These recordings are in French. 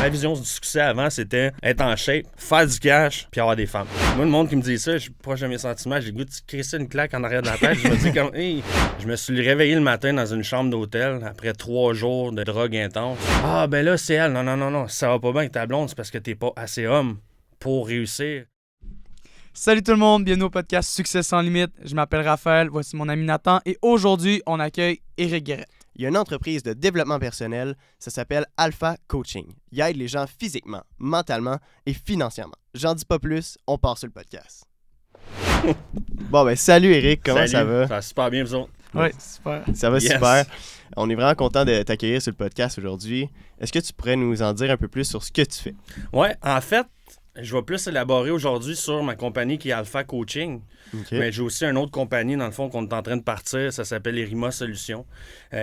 Ma vision du succès avant, c'était être en shape, faire du cash, puis avoir des femmes. Moi, le monde qui me dit ça, je suis proche de mes sentiments, j'ai le goût de crisser une claque en arrière de la tête. Je me dis comme, hey, je me suis réveillé le matin dans une chambre d'hôtel après 3 jours de drogue intense. Ah, ben là, c'est elle. Non, ça va pas bien avec ta blonde, c'est parce que t'es pas assez homme pour réussir. Salut tout le monde, bienvenue au podcast Succès sans limite. Je m'appelle Raphaël, voici mon ami Nathan et aujourd'hui, on accueille Éric Guérette. Il y a une entreprise de développement personnel, ça s'appelle Alpha Coaching. Il aide les gens physiquement, mentalement et financièrement. J'en dis pas plus, on part sur le podcast. Bon ben salut Éric, comment ça va? Ça va super bien, vous autres. Oui, super. Ça va Yes. super. On est vraiment content de t'accueillir sur le podcast aujourd'hui. Est-ce que tu pourrais nous en dire un peu plus sur ce que tu fais? Ouais, en fait, je vais plus élaborer aujourd'hui sur ma compagnie qui est Alpha Coaching. Ok. Mais j'ai aussi une autre compagnie, dans le fond, qu'on est en train de partir. Ça s'appelle Erima Solutions,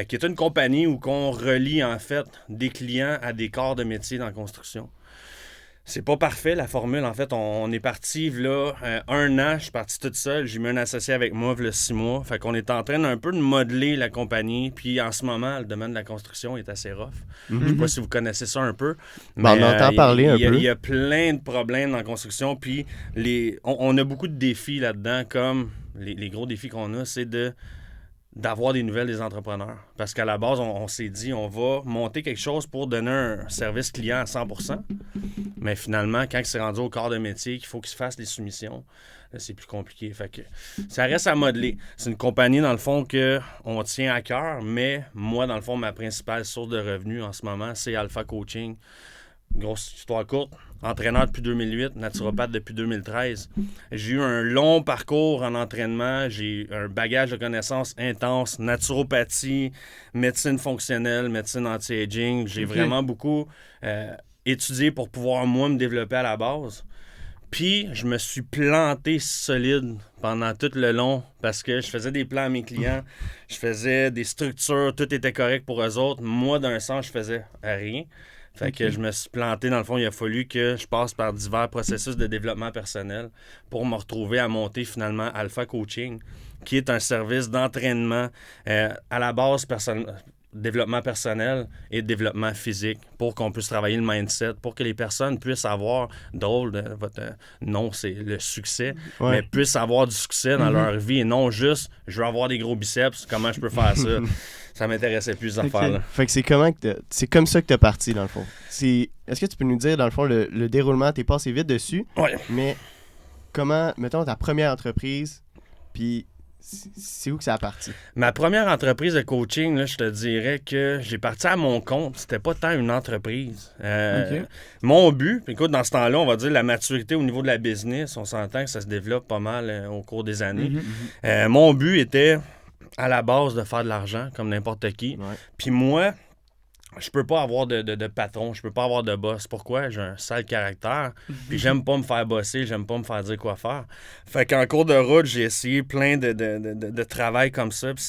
qui est une compagnie où on relie, en fait, des clients à des corps de métier dans la construction. C'est pas parfait, la formule. En fait, on est parti, là, 1 an, je suis parti toute seule. J'ai mis un associé avec moi, là, 6 mois. Fait qu'on est en train d'un peu de modeler la compagnie. Puis en ce moment, le domaine de la construction est assez rough. Je sais pas si vous connaissez ça un peu. Ben, on entend parler un peu. Il y a plein de problèmes dans la construction. Puis on a beaucoup de défis là-dedans, comme les gros défis qu'on a, c'est d'avoir des nouvelles des entrepreneurs. Parce qu'à la base, on s'est dit, on va monter quelque chose pour donner un service client à 100%. Mais finalement, quand c'est rendu au corps de métier, qu'il faut qu'il se fasse les soumissions, là, c'est plus compliqué. Fait que ça reste à modeler. C'est une compagnie, dans le fond, qu'on tient à cœur, mais moi, dans le fond, ma principale source de revenus en ce moment, c'est Alpha Coaching. Grosse histoire courte. Entraîneur depuis 2008, naturopathe depuis 2013. J'ai eu un long parcours en entraînement. J'ai un bagage de connaissances intense, naturopathie, médecine fonctionnelle, médecine anti-aging. J'ai vraiment beaucoup étudié pour pouvoir, moi, me développer à la base. Puis, je me suis planté solide pendant tout le long parce que je faisais des plans à mes clients, je faisais des structures, tout était correct pour eux autres. Moi, d'un sens, je faisais rien. Fait que je me suis planté, dans le fond, il a fallu que je passe par divers processus de développement personnel pour me retrouver à monter finalement Alpha Coaching, qui est un service d'entraînement à la base développement personnel et développement physique pour qu'on puisse travailler le mindset, pour que les personnes puissent avoir, votre nom, c'est le succès, mais puissent avoir du succès dans leur vie et non juste « je veux avoir des gros biceps, comment je peux faire ça? » Ça m'intéressait plus ces affaires-là. Fait que c'est comme ça que t'es parti dans le fond. Est-ce que tu peux nous dire dans le fond le déroulement, t'es passé vite dessus, mais comment, mettons ta première entreprise, puis c'est où que ça a parti? Ma première entreprise de coaching, là, je te dirais que j'ai parti à mon compte. C'était pas tant une entreprise. Mon but, écoute, dans ce temps-là, on va dire la maturité au niveau de la business, on s'entend que ça se développe pas mal au cours des années. Mon but était à la base de faire de l'argent, comme n'importe qui. Ouais. Puis moi, je peux pas avoir de patron, je peux pas avoir de boss. Pourquoi? J'ai un sale caractère, puis j'aime pas me faire bosser, j'aime pas me faire dire quoi faire. Fait qu'en cours de route, j'ai essayé plein de travail comme ça, puis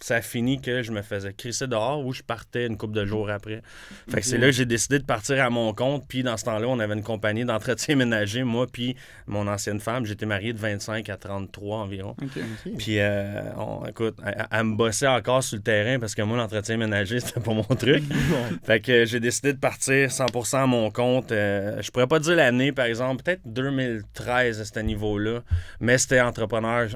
ça a fini que je me faisais crisser dehors ou je partais une couple de jours après. Fait que c'est là que j'ai décidé de partir à mon compte, puis dans ce temps-là, on avait une compagnie d'entretien ménager, moi puis mon ancienne femme. J'étais marié de 25 à 33 environ. Puis, écoute, elle me bossait encore sur le terrain parce que moi, l'entretien ménager, c'était pas mon truc. Fait que j'ai décidé de partir 100% à mon compte. Je pourrais pas dire l'année, par exemple, peut-être 2013 à ce niveau-là, mais c'était entrepreneur...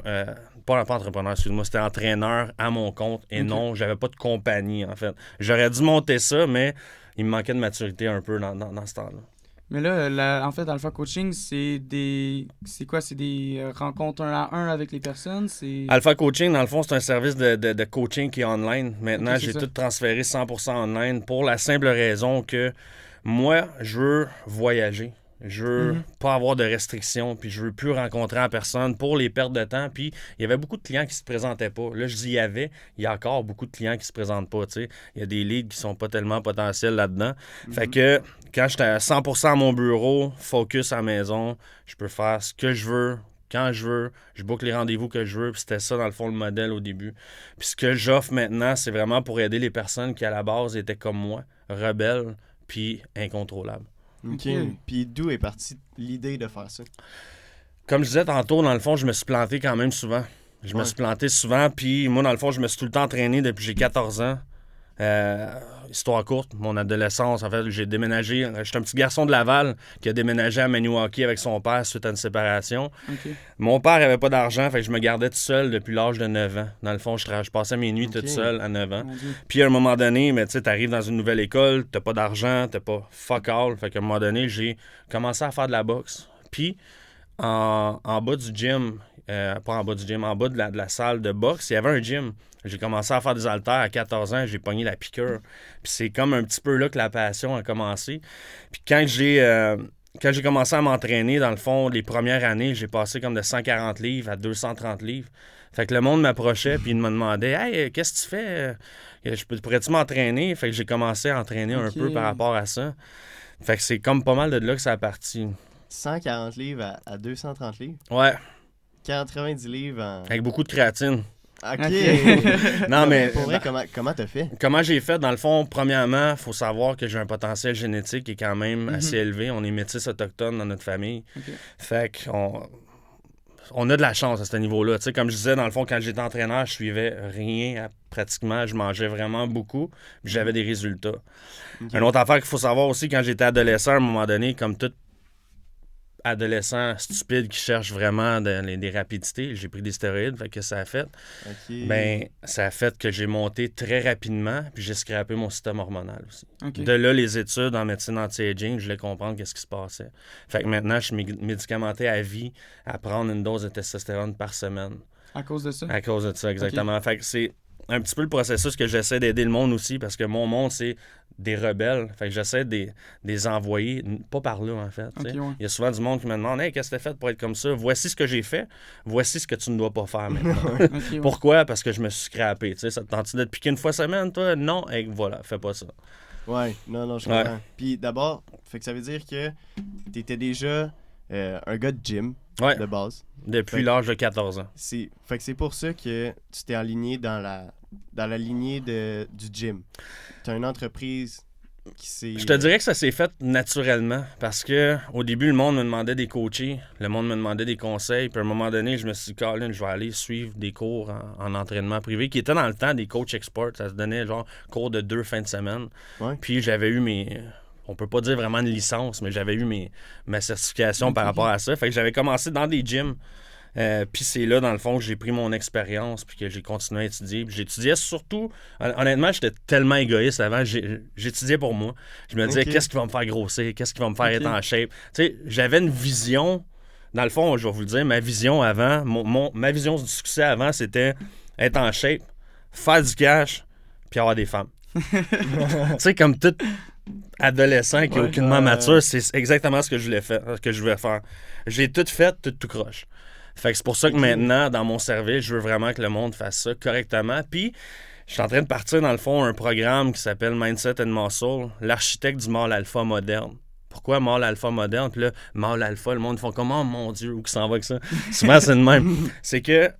pas entrepreneur, excuse-moi, c'était entraîneur à mon compte et non, j'avais pas de compagnie, en fait. J'aurais dû monter ça, mais il me manquait de maturité un peu dans ce temps-là. Mais là, en fait, Alpha Coaching, c'est des rencontres 1 à 1 avec les personnes? Alpha Coaching, dans le fond, c'est un service de coaching qui est online. Maintenant, Okay, j'ai tout transféré 100% online pour la simple raison que moi, je veux voyager. Je veux pas avoir de restrictions, puis je veux plus rencontrer en personne pour les pertes de temps. Puis il y avait beaucoup de clients qui se présentaient pas. Là, je dis il y a encore beaucoup de clients qui se présentent pas, tu sais. Il y a des leads qui sont pas tellement potentiels là-dedans. Fait que quand j'étais à 100% à mon bureau, focus à la maison, je peux faire ce que je veux, quand je veux, je boucle les rendez-vous que je veux, puis c'était ça, dans le fond, le modèle au début. Puis ce que j'offre maintenant, c'est vraiment pour aider les personnes qui, à la base, étaient comme moi, rebelles, puis incontrôlables. OK. Puis d'où est partie l'idée de faire ça? Comme je disais tantôt, dans le fond, je me suis planté quand même souvent. Je me suis planté souvent, puis moi, dans le fond, je me suis tout le temps entraîné depuis que j'ai 14 ans. Histoire courte, mon adolescence, en fait, j'ai déménagé. J'étais un petit garçon de Laval qui a déménagé à Maniwaki avec son père suite à une séparation. OK. Mon père avait pas d'argent, fait que je me gardais tout seul depuis l'âge de 9 ans. Dans le fond, je passais mes nuits toute seule à 9 ans. Mon Dieu. Puis à un moment donné, mais tu sais, t'arrives dans une nouvelle école, t'as pas d'argent, t'as pas fuck all. Fait qu'à un moment donné, j'ai commencé à faire de la boxe. Puis en bas du gym, pas en bas du gym, en bas de la salle de boxe, il y avait un gym. J'ai commencé à faire des haltères à 14 ans, j'ai pogné la piqûre. Puis c'est comme un petit peu là que la passion a commencé. Puis quand j'ai commencé à m'entraîner, dans le fond, les premières années, j'ai passé comme de 140 livres à 230 livres. Fait que le monde m'approchait puis il me demandait « Hey, qu'est-ce que tu fais? Pourrais-tu m'entraîner? » Fait que j'ai commencé à entraîner un peu par rapport à ça. Fait que c'est comme pas mal de là que ça a parti. 140 livres à 230 livres. Ouais, 90 livres en... avec beaucoup de créatine. OK. Non, mais Pour vrai, comment t'as fait? comment j'ai fait? Dans le fond, premièrement, il faut savoir que j'ai un potentiel génétique qui est quand même assez élevé. On est métis autochtones dans notre famille. OK. Fait qu'on a de la chance à ce niveau-là. Tu sais, comme je disais, dans le fond, quand j'étais entraîneur, je suivais rien pratiquement. Je mangeais vraiment beaucoup. Puis j'avais des résultats. OK. Une autre affaire qu'il faut savoir aussi, quand j'étais adolescent, à un moment donné, comme tout adolescent stupide qui cherche vraiment des rapidités, j'ai pris des stéroïdes, fait que ça a fait. OK. Ben, ça a fait que j'ai monté très rapidement, puis j'ai scrappé mon système hormonal aussi. OK. De là, les études en médecine anti-aging, je voulais comprendre qu'est-ce qui se passait. Fait que maintenant, je suis médicamenté à vie à prendre une dose de testostérone par semaine. À cause de ça? À cause de ça, exactement. Fait que c'est un petit peu le processus que j'essaie d'aider le monde aussi, parce que mon monde, c'est des rebelles. Fait que j'essaie de les envoyer, pas par là, en fait. OK, Tu sais. ouais. Il y a souvent du monde qui me demande « Hey, qu'est-ce que t'as fait pour être comme ça? Voici ce que j'ai fait. Voici ce que tu ne dois pas faire maintenant. » OK, ouais. Pourquoi? Parce que je me suis scrappé. Tu sais, ça te tente de te piquer une fois semaine, toi? Non. Et voilà, fais pas ça. Ouais, non, je comprends. Puis d'abord, fait que ça veut dire que t'étais déjà un gars de gym Ouais, de base. depuis Fait- l'âge de 14 ans. Fait que c'est pour ça que tu t'es aligné dans la lignée du gym. T'as une entreprise qui s'est... Je te dirais que ça s'est fait naturellement parce que au début, le monde me demandait des coachés, le monde me demandait des conseils. Puis à un moment donné, je me suis dit, Colin, je vais aller suivre des cours en entraînement privé qui étaient dans le temps des coachs experts. Ça se donnait genre cours de 2 fins de semaine. Ouais. Puis j'avais eu on peut pas dire vraiment une licence, mais j'avais eu ma certification par rapport à ça. Fait que j'avais commencé dans des gyms. Puis c'est là, dans le fond, que j'ai pris mon expérience puis que j'ai continué à étudier. Puis j'étudiais surtout... Honnêtement, j'étais tellement égoïste avant. J'étudiais pour moi. Je me disais, Ok. qu'est-ce qui va me faire grossir? Qu'est-ce qui va me faire Ok. être en shape? Tu sais, j'avais une vision... Dans le fond, je vais vous le dire, ma vision avant, ma vision du succès avant, c'était être en shape, faire du cash, puis avoir des femmes. Tu sais, comme tout adolescent qui est aucunement mature, c'est exactement ce que je voulais faire, J'ai tout fait, tout croche. Fait que c'est pour ça que maintenant, dans mon service, je veux vraiment que le monde fasse ça correctement. Puis, je suis en train de partir, dans le fond, un programme qui s'appelle Mindset and Muscle, l'architecte du mâle alpha moderne. Pourquoi mâle alpha moderne? Puis là, mâle alpha, le monde font comment, oh, mon Dieu, où qui s'en va avec ça? Souvent, c'est le même. C'est que,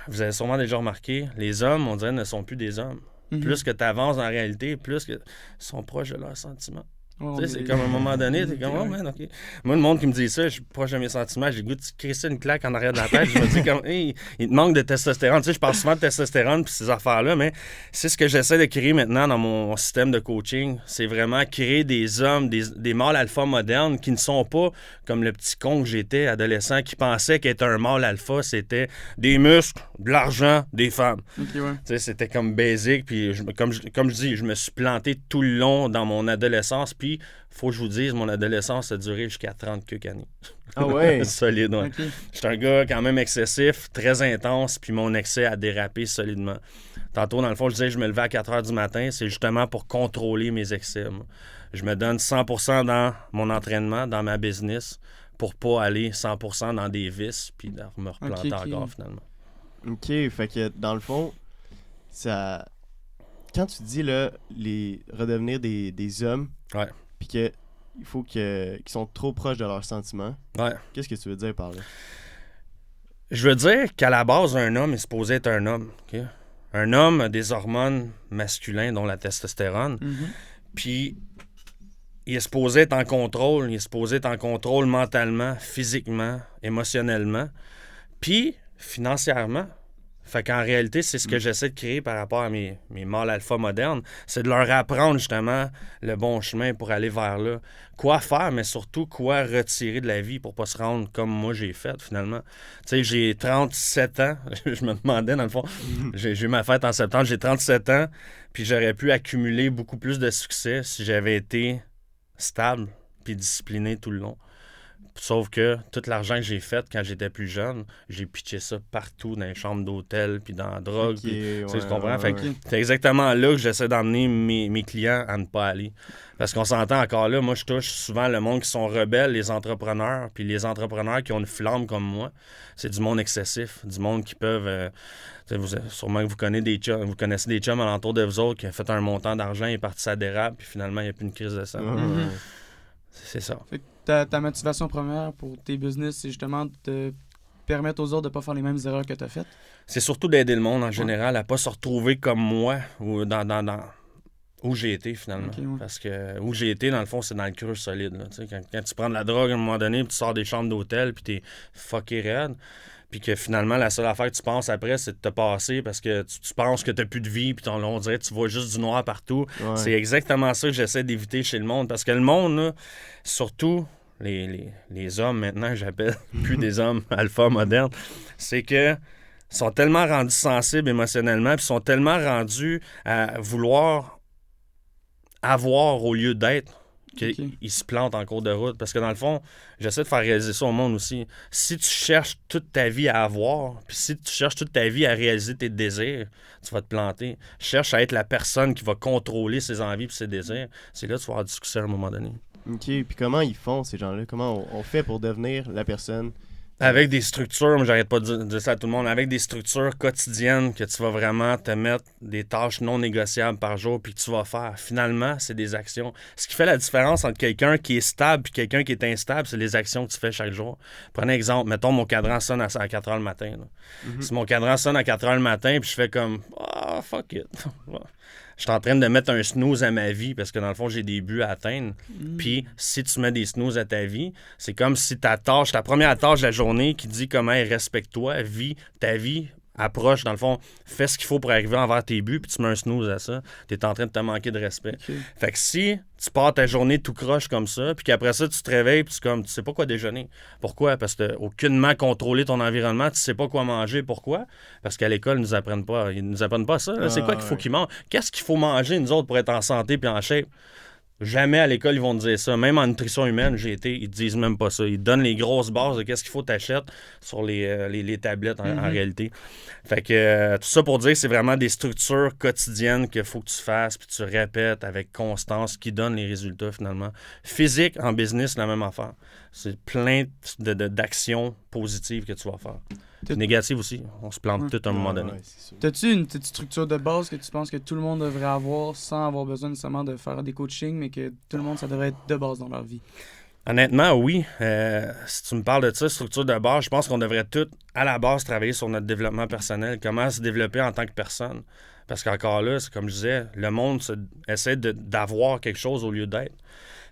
vous avez sûrement déjà remarqué, les hommes, on dirait, ne sont plus des hommes. Mhm. Plus que tu avances dans la réalité, plus que ils sont proches de leurs sentiments. Ouais, Tu sais, on c'est est- comme à un moment donné, t'es comme, oh man, ok. Moi, le monde qui me dit ça, je suis proche de mes sentiments, j'ai le goût de crisser une claque en arrière de la tête. Je me dis, comme, hey, il te manque de testostérone. Tu sais, je parle souvent de testostérone puis ces affaires-là, mais c'est ce que j'essaie de créer maintenant dans mon système de coaching. C'est vraiment créer des hommes, des mâles alpha modernes qui ne sont pas comme le petit con que j'étais, adolescent, qui pensait qu'être un mâle alpha, c'était des muscles, de l'argent, des femmes. OK, ouais. Tu sais, c'était comme basic, puis comme je dis, je me suis planté tout le long dans mon adolescence, puis faut que je vous dise, mon adolescence a duré jusqu'à 30 quelques années. Ah ouais? Solide, ouais. OK. J'étais un gars quand même excessif, très intense, puis mon excès a dérapé solidement. Tantôt, dans le fond, je disais je me levais à 4 heures du matin, c'est justement pour contrôler mes excès. Moi. Je me donne 100% dans mon entraînement, dans ma business, pour pas aller 100% dans des vices, puis de me replanter Ok. encore, finalement. OK, fait que dans le fond, ça... Quand tu dis, là, redevenir des hommes, Ouais. puis que il faut qu'ils sont trop proches de leurs sentiments, Ouais. qu'est-ce que tu veux dire par là? Je veux dire qu'à la base, un homme est supposé être un homme. OK? Un homme a des hormones masculines, dont la testostérone. Mhm. Puis, il est supposé être en contrôle. Il est supposé être en contrôle mentalement, physiquement, émotionnellement. Puis, financièrement. Fait qu'en réalité, c'est ce que j'essaie de créer par rapport à mes mâles alpha modernes, c'est de leur apprendre justement le bon chemin pour aller vers là. Quoi faire, mais surtout quoi retirer de la vie pour pas se rendre comme moi j'ai fait finalement. Tu sais, j'ai 37 ans, je me demandais dans le fond, j'ai eu ma fête en septembre, j'ai 37 ans, puis j'aurais pu accumuler beaucoup plus de succès si j'avais été stable puis discipliné tout le long. Sauf que tout l'argent que j'ai fait quand j'étais plus jeune, j'ai pitché ça partout dans les chambres d'hôtel puis dans la drogue. Ok, Tu ouais, comprends? Fait que ouais. c'est exactement là que j'essaie d'emmener mes clients à ne pas aller. Parce qu'on s'entend encore là, moi je touche souvent le monde qui sont rebelles, les entrepreneurs, puis les entrepreneurs qui ont une flamme comme moi. C'est du monde excessif, du monde qui peuvent... sûrement que vous connaissez des chums alentour de vous autres qui ont fait un montant d'argent, il est parti ça dérape, puis finalement il n'y a plus une crise de sang. Ouais. C'est ça. Fait que ta motivation première pour tes business, c'est justement de te permettre aux autres de ne pas faire les mêmes erreurs que tu as faites. C'est surtout d'aider le monde en général à pas se retrouver comme moi ou dans où j'ai été finalement. Ok, ouais. Parce que où j'ai été, dans le fond, c'est dans le creux solide. Là. Quand tu prends de la drogue à un moment donné, puis tu sors des chambres d'hôtel, puis t'es fucké raide, puis que finalement, la seule affaire que tu penses après, c'est de te passer parce que tu penses que t'as plus de vie, puis on dirait que tu vois juste du noir partout. Ouais. C'est exactement ça que j'essaie d'éviter chez le monde. Parce que le monde, là, surtout les hommes maintenant, j'appelle plus des hommes alpha modernes, c'est que sont tellement rendus sensibles émotionnellement, puis sont tellement rendus à vouloir avoir au lieu d'être qu'ils se plantent en cours de route. Parce que dans le fond, j'essaie de faire réaliser ça au monde aussi. Si tu cherches toute ta vie à avoir, puis si tu cherches toute ta vie à réaliser tes désirs, tu vas te planter. Cherche à être la personne qui va contrôler ses envies et ses désirs. C'est là que tu vas avoir du succès à un moment donné. OK, puis comment ils font, ces gens-là? Comment on fait pour devenir la personne? Avec des structures, moi, j'arrête pas de dire ça à tout le monde, avec des structures quotidiennes que tu vas vraiment te mettre des tâches non négociables par jour puis que tu vas faire. Finalement, c'est des actions. Ce qui fait la différence entre quelqu'un qui est stable et quelqu'un qui est instable, c'est les actions que tu fais chaque jour. Prenez un exemple, mettons mon cadran sonne à 4 h le matin. Si mon cadran sonne à 4 h le matin puis je fais comme « Ah, fuck it ». Je suis en train de mettre un snooze à ma vie parce que dans le fond, j'ai des buts à atteindre. Puis, si tu mets des snooze à ta vie, c'est comme si ta première tâche de la journée qui dit comment respecte-toi, vis ta vie, approche, dans le fond, fais ce qu'il faut pour arriver envers tes buts, puis tu mets un snooze à ça, tu es en train de te manquer de respect. Ok. Fait que si tu pars ta journée tout croche comme ça, puis qu'après ça, tu te réveilles, puis tu sais pas quoi déjeuner. Pourquoi? Parce que tu n'as aucunement contrôlé ton environnement, tu sais pas quoi manger. Pourquoi? Parce qu'à l'école, ils nous apprennent pas ça. Là. C'est quoi qu'il faut qu'ils mangent? Qu'est-ce qu'il faut manger, nous autres, pour être en santé puis en shape? Jamais à l'école, ils vont te dire ça. Même en nutrition humaine, ils te disent même pas ça. Ils te donnent les grosses bases de qu'est-ce qu'il faut t'acheter sur les tablettes en réalité. Fait que tout ça pour dire que c'est vraiment des structures quotidiennes qu'il faut que tu fasses puis tu répètes avec constance qui donnent les résultats finalement. Physique, en business, la même affaire. C'est plein d'actions positives que tu vas faire. Négatives aussi. On se plante tout à un moment donné. T'as-tu une petite structure de base que tu penses que tout le monde devrait avoir sans avoir besoin nécessairement de faire des coachings, mais que tout le monde, ça devrait être de base dans leur vie? Honnêtement, oui. Si tu me parles de ça, structure de base, je pense qu'on devrait tous, à la base, travailler sur notre développement personnel. Comment se développer en tant que personne. Parce qu'encore là, c'est comme je disais, le monde essaie d'avoir quelque chose au lieu d'être.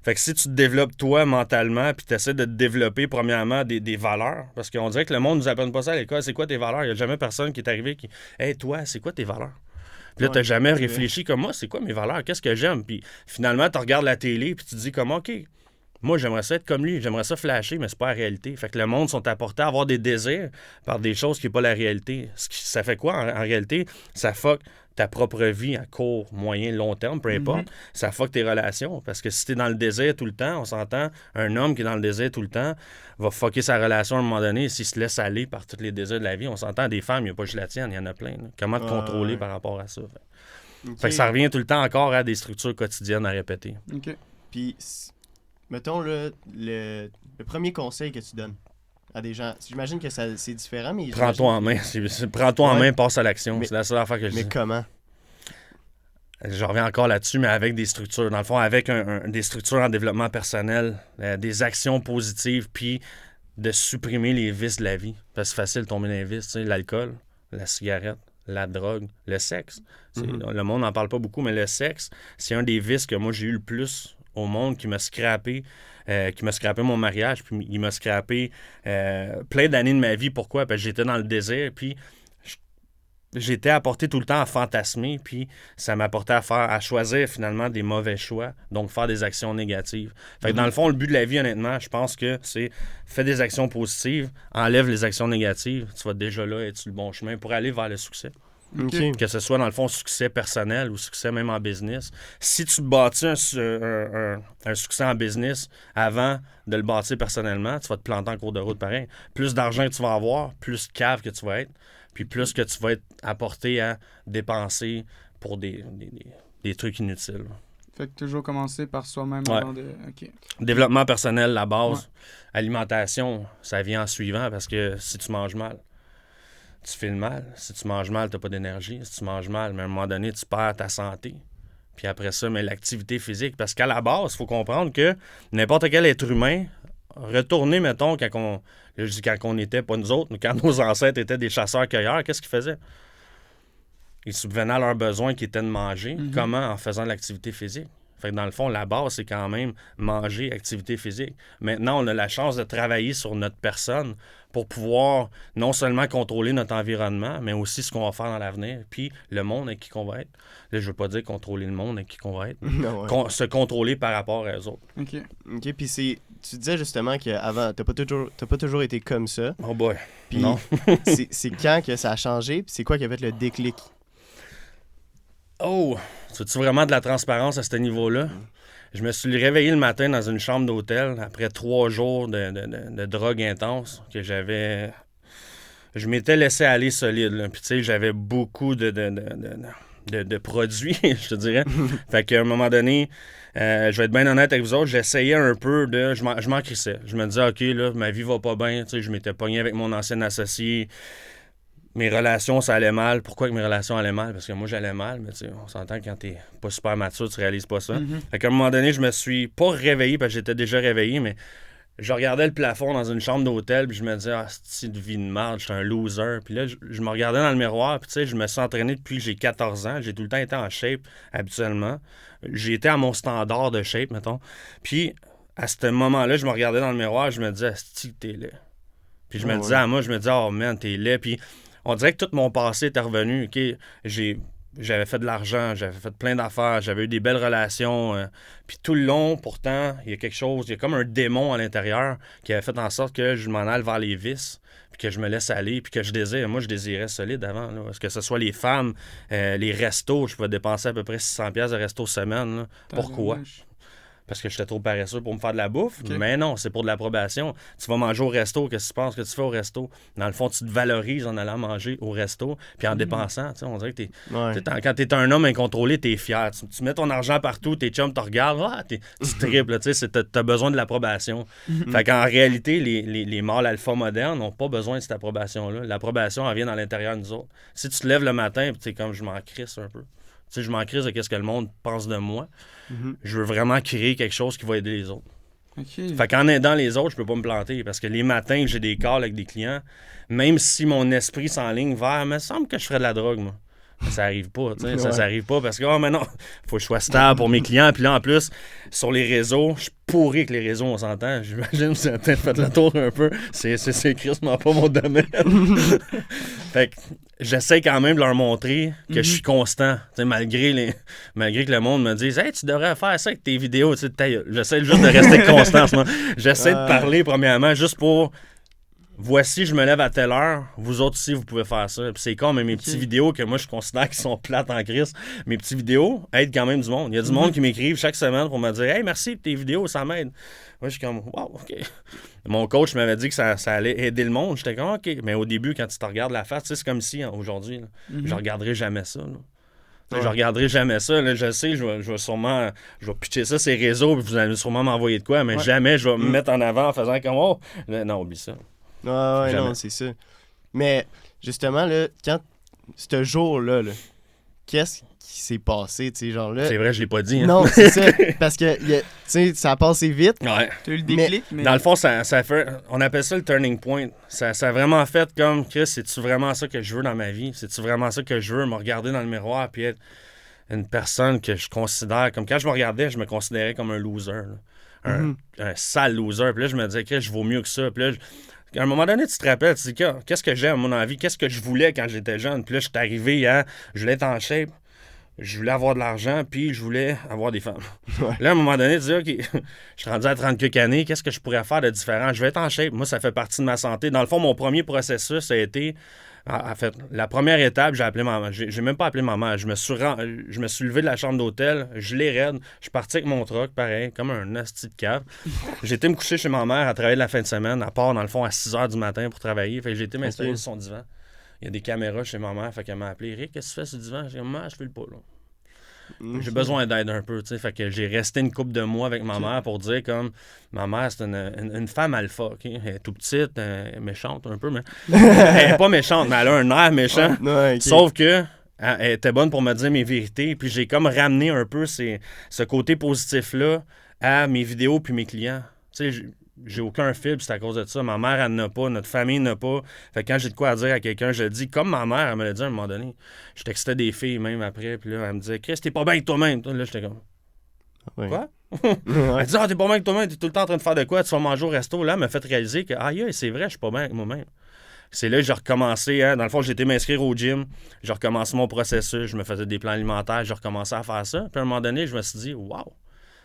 Fait que si tu te développes toi mentalement puis tu essaies de te développer premièrement des valeurs, parce qu'on dirait que le monde nous apprenne pas ça à l'école, c'est quoi tes valeurs? Il n'y a jamais personne qui est arrivé qui « Hey, toi, c'est quoi tes valeurs? » Puis là, tu n'as jamais réfléchi comme moi, c'est quoi mes valeurs? Qu'est-ce que j'aime? Puis finalement, tu regardes la télé puis tu te dis comme « OK, moi, j'aimerais ça être comme lui, j'aimerais ça flasher, mais c'est pas la réalité. » Fait que le monde sont apportés à avoir des désirs par des choses qui n'est pas la réalité. Ça fait quoi en réalité? Ça fuck ta propre vie à court, moyen, long terme, peu importe. Ça fuck tes relations. Parce que si t'es dans le désir tout le temps, on s'entend, un homme qui est dans le désir tout le temps va fucker sa relation à un moment donné s'il se laisse aller par tous les désirs de la vie. On s'entend, des femmes, il n'y a pas juste la tienne, il y en a plein. Là. Comment te contrôler par rapport à ça? Fait que ça revient tout le temps encore à des structures quotidiennes à répéter. OK. Puis, mettons le premier conseil que tu donnes à des gens. J'imagine que c'est différent, mais... Prends-toi en main. Prends-toi en main, passe à l'action. C'est la seule affaire que je dis. Mais comment? Je reviens encore là-dessus, mais avec des structures. Dans le fond, avec des structures en développement personnel, des actions positives, puis de supprimer les vices de la vie. Parce que c'est facile de tomber dans les vices. Tu sais, l'alcool, la cigarette, la drogue, le sexe. Le monde n'en parle pas beaucoup, mais le sexe, c'est un des vices que moi, j'ai eu le plus au monde qui m'a scrappé mon mariage, puis il m'a scrappé plein d'années de ma vie. Pourquoi? Parce que j'étais dans le désir, puis j'étais apporté tout le temps à fantasmer, puis ça m'apportait à choisir finalement des mauvais choix, donc faire des actions négatives. Fait que dans le fond, le but de la vie, honnêtement, je pense que c'est fais des actions positives, enlève les actions négatives, tu vas déjà là être sur le bon chemin pour aller vers le succès. OK. Que ce soit dans le fond succès personnel ou succès même en business. Si tu bâtis un succès en business avant de le bâtir personnellement, tu vas te planter en cours de route pareil. Plus d'argent que tu vas avoir, plus cave que tu vas être, puis plus que tu vas être apporté à dépenser pour des trucs inutiles. Fait que toujours commencer par soi-même Ouais. avant de. OK. Développement personnel, la base. Ouais. Alimentation, ça vient en suivant parce que si tu manges mal, tu fais le mal. Si tu manges mal, tu n'as pas d'énergie. Si tu manges mal, mais à un moment donné, tu perds ta santé. Puis après ça, mais l'activité physique. Parce qu'à la base, il faut comprendre que n'importe quel être humain, retourner, mettons, quand on était, pas nous autres, mais quand nos ancêtres étaient des chasseurs-cueilleurs, qu'est-ce qu'ils faisaient? Ils subvenaient à leurs besoins qui étaient de manger. Comment? En faisant de l'activité physique. Fait que dans le fond, la base, c'est quand même manger, activité physique. Maintenant, on a la chance de travailler sur notre personne pour pouvoir non seulement contrôler notre environnement, mais aussi ce qu'on va faire dans l'avenir, puis le monde avec qui qu'on va être. Là, je veux pas dire contrôler le monde avec qui qu'on va être, mais Non, ouais. se contrôler par rapport aux autres. OK. OK, puis tu disais justement qu'avant, t'as pas toujours été comme ça. Oh boy. Puis Non. c'est quand que ça a changé, puis c'est quoi qui a fait le déclic? Oh! C'est-tu vraiment de la transparence à ce niveau-là? Je me suis réveillé le matin dans une chambre d'hôtel après 3 jours de drogue intense que j'avais. Je m'étais laissé aller solide. Là. Puis tu sais, j'avais beaucoup de produits, je te dirais. Fait qu'à un moment donné, je vais être bien honnête avec vous autres, j'essayais un peu de. Je m'en crissais. Je me disais, OK, là, ma vie va pas bien. Tu sais, je m'étais pogné avec mon ancien associé. Mes relations, ça allait mal. Pourquoi que mes relations allaient mal? Parce que moi, j'allais mal, mais tu sais, on s'entend que quand t'es pas super mature, tu réalises pas ça. Fait qu'à un moment donné, je me suis pas réveillé, parce que j'étais déjà réveillé, mais je regardais le plafond dans une chambre d'hôtel, puis je me disais, ah, c'est de vie de merde, je suis un loser. Puis là, je me regardais dans le miroir, puis tu sais, je me suis entraîné depuis que j'ai 14 ans. J'ai tout le temps été en shape, habituellement. J'ai été à mon standard de shape, mettons. Puis, à ce moment-là, je me regardais dans le miroir, je me disais, asti, t'es laid. Puis je me disais à moi, je me disais, oh man, t'es laid. Puis on dirait que tout mon passé était revenu. OK, j'avais fait de l'argent, j'avais fait plein d'affaires, j'avais eu des belles relations. Puis tout le long, pourtant, il y a quelque chose, il y a comme un démon à l'intérieur qui avait fait en sorte que je m'en aille vers les vices, puis que je me laisse aller, puis que je désire. Moi, je désirais solide avant. Là, parce que ce soit les femmes, les restos, je pouvais dépenser à peu près 600$ de resto semaine. Là. Pourquoi? Parce que j'étais trop paresseux pour me faire de la bouffe. Okay. Mais non, c'est pour de l'approbation. Tu vas manger au resto, qu'est-ce que tu penses que tu fais au resto? Dans le fond, tu te valorises en allant manger au resto, puis en dépensant. Tu sais, on dirait que quand t'es un homme incontrôlé, t'es fier. Tu mets ton argent partout, tes chums te regardent, tu triples, tu sais, t'as besoin de l'approbation. Fait qu'en réalité, les mâles alpha modernes n'ont pas besoin de cette approbation-là. L'approbation, elle vient dans l'intérieur de nous autres. Si tu te lèves le matin, puis tu sais, comme je m'en crisse un peu. Tu sais, je m'en crise de ce que le monde pense de moi. Je veux vraiment créer quelque chose qui va aider les autres. Okay. Fait qu'en aidant les autres, je peux pas me planter. Parce que les matins, j'ai des calls avec des clients, même si mon esprit s'enligne vers, il me semble que je ferais de la drogue, moi. Ça arrive pas, tu sais. Ça arrive pas parce que, oh, mais non, faut que je sois stable pour mes clients. Puis là, en plus, sur les réseaux, je suis pourri avec les réseaux, on s'entend. J'imagine que vous avez peut-être fait le tour un peu. C'est crissement pas mon domaine. Fait que j'essaie quand même de leur montrer que je suis constant. Tu sais, malgré que le monde me dise, hey, tu devrais faire ça avec tes vidéos. Tu sais, j'essaie juste de rester constant. J'essaie de parler, premièrement, juste pour. Voici, je me lève à telle heure. Vous autres aussi, vous pouvez faire ça. Puis c'est con, mais mes petites vidéos que moi, je considère qui sont plates en crise, mes petites vidéos aident quand même du monde. Il y a du monde qui m'écrivent chaque semaine pour me dire « Hey, merci pour tes vidéos, ça m'aide. » Moi, je suis comme « Wow, OK. » Mon coach m'avait dit que ça allait aider le monde. J'étais comme « OK. » Mais au début, quand tu te regardes la face, tu sais, c'est comme si, aujourd'hui, je regarderai jamais ça. Ouais. Je regarderai jamais ça. Là, je sais, je vais pitcher ça sur les réseaux, puis vous allez sûrement m'envoyer de quoi, mais jamais je vais me mettre en avant en faisant comme « Oh, non, oublie ça. » Ouais, non, c'est ça. Mais justement, là, quand ce jour-là, qu'est-ce qui s'est passé, tu sais, genre là... C'est vrai, je l'ai pas dit. Hein? Non, c'est ça, parce que, tu sais, ça a passé vite. Ouais. T'as eu le déclic, mais... Dans le fond, ça fait... On appelle ça le turning point. Ça a vraiment fait comme, Chris, c'est-tu vraiment ça que je veux dans ma vie? C'est-tu vraiment ça que je veux, me regarder dans le miroir puis être une personne que je considère... Comme quand je me regardais, je me considérais comme un loser, un sale loser. Puis là, je me disais, Chris, je vaux mieux que ça. Puis là, À un moment donné, tu te rappelles, tu te dis, qu'est-ce que j'aime, mon envie, qu'est-ce que je voulais quand j'étais jeune. Puis là, je suis arrivé à, je voulais être en shape, je voulais avoir de l'argent, puis je voulais avoir des femmes. Ouais. Là, à un moment donné, tu dis, OK, je suis rendu à 30 quelques années, qu'est-ce que je pourrais faire de différent? Je vais être en shape. Moi, ça fait partie de ma santé. Dans le fond, mon premier processus a été, en fait, la première étape, j'ai appelé ma mère. J'ai même pas appelé ma mère. Je me suis levé de la chambre d'hôtel, je l'ai raide, je suis parti avec mon truck, pareil, comme un asti de cave. J'ai été me coucher chez ma mère à travailler la fin de semaine, à part, dans le fond, à 6 h du matin pour travailler. Fait que j'ai été m'installer sur son divan. Il y a des caméras chez ma mère, fait qu'elle m'a appelé. Eric, qu'est-ce que tu fais sur le divan? J'ai dit, maman, je fais le pas, là. J'ai besoin d'aide un peu, tu sais. Fait que j'ai resté une couple de mois avec ma mère pour dire comme ma mère, c'est une femme alpha, OK? Elle est tout petite, elle est méchante un peu, mais elle est pas méchante, mais elle a un air méchant. Ouais, ok. Sauf que elle était bonne pour me dire mes vérités, puis j'ai comme ramené un peu ce côté positif-là à mes vidéos puis mes clients. Tu sais, j'ai aucun fil, c'est à cause de ça. Ma mère, elle n'a pas, notre famille n'a pas. Fait que quand j'ai de quoi à dire à quelqu'un, je le dis comme ma mère, elle me l'a dit à un moment donné. Je textais des filles même après, puis là, elle me disait, Chris, t'es pas bien avec toi-même. Là, j'étais comme, Ouais. quoi? Ouais. Elle dit, t'es pas bien avec toi-même, t'es tout le temps en train de faire de quoi? Tu vas manger au resto. Là, elle m'a fait réaliser que, c'est vrai, je suis pas bien avec moi-même. C'est là que j'ai recommencé, dans le fond, j'ai été m'inscrire au gym, j'ai recommencé mon processus, je me faisais des plans alimentaires, j'ai recommencé à faire ça. Puis à un moment donné, je me suis dit, waouh!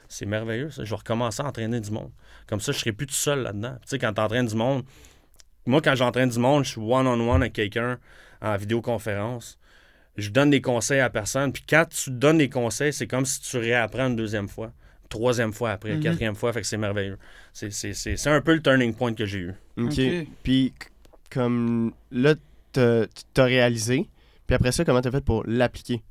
C'est merveilleux, ça. Je vais recommencer à entraîner du monde. Comme ça, je ne serai plus tout seul là-dedans. Tu sais, quand tu entraînes du monde, moi, quand j'entraîne du monde, je suis one-on-one avec quelqu'un en vidéoconférence. Je donne des conseils à personne. Puis quand tu donnes des conseils, c'est comme si tu réapprends une deuxième fois, troisième fois après, quatrième fois. Fait que c'est merveilleux. C'est un peu le turning point que j'ai eu. OK. Ok. Puis, comme là, t'as réalisé. Puis après ça, comment t'as fait pour l'appliquer?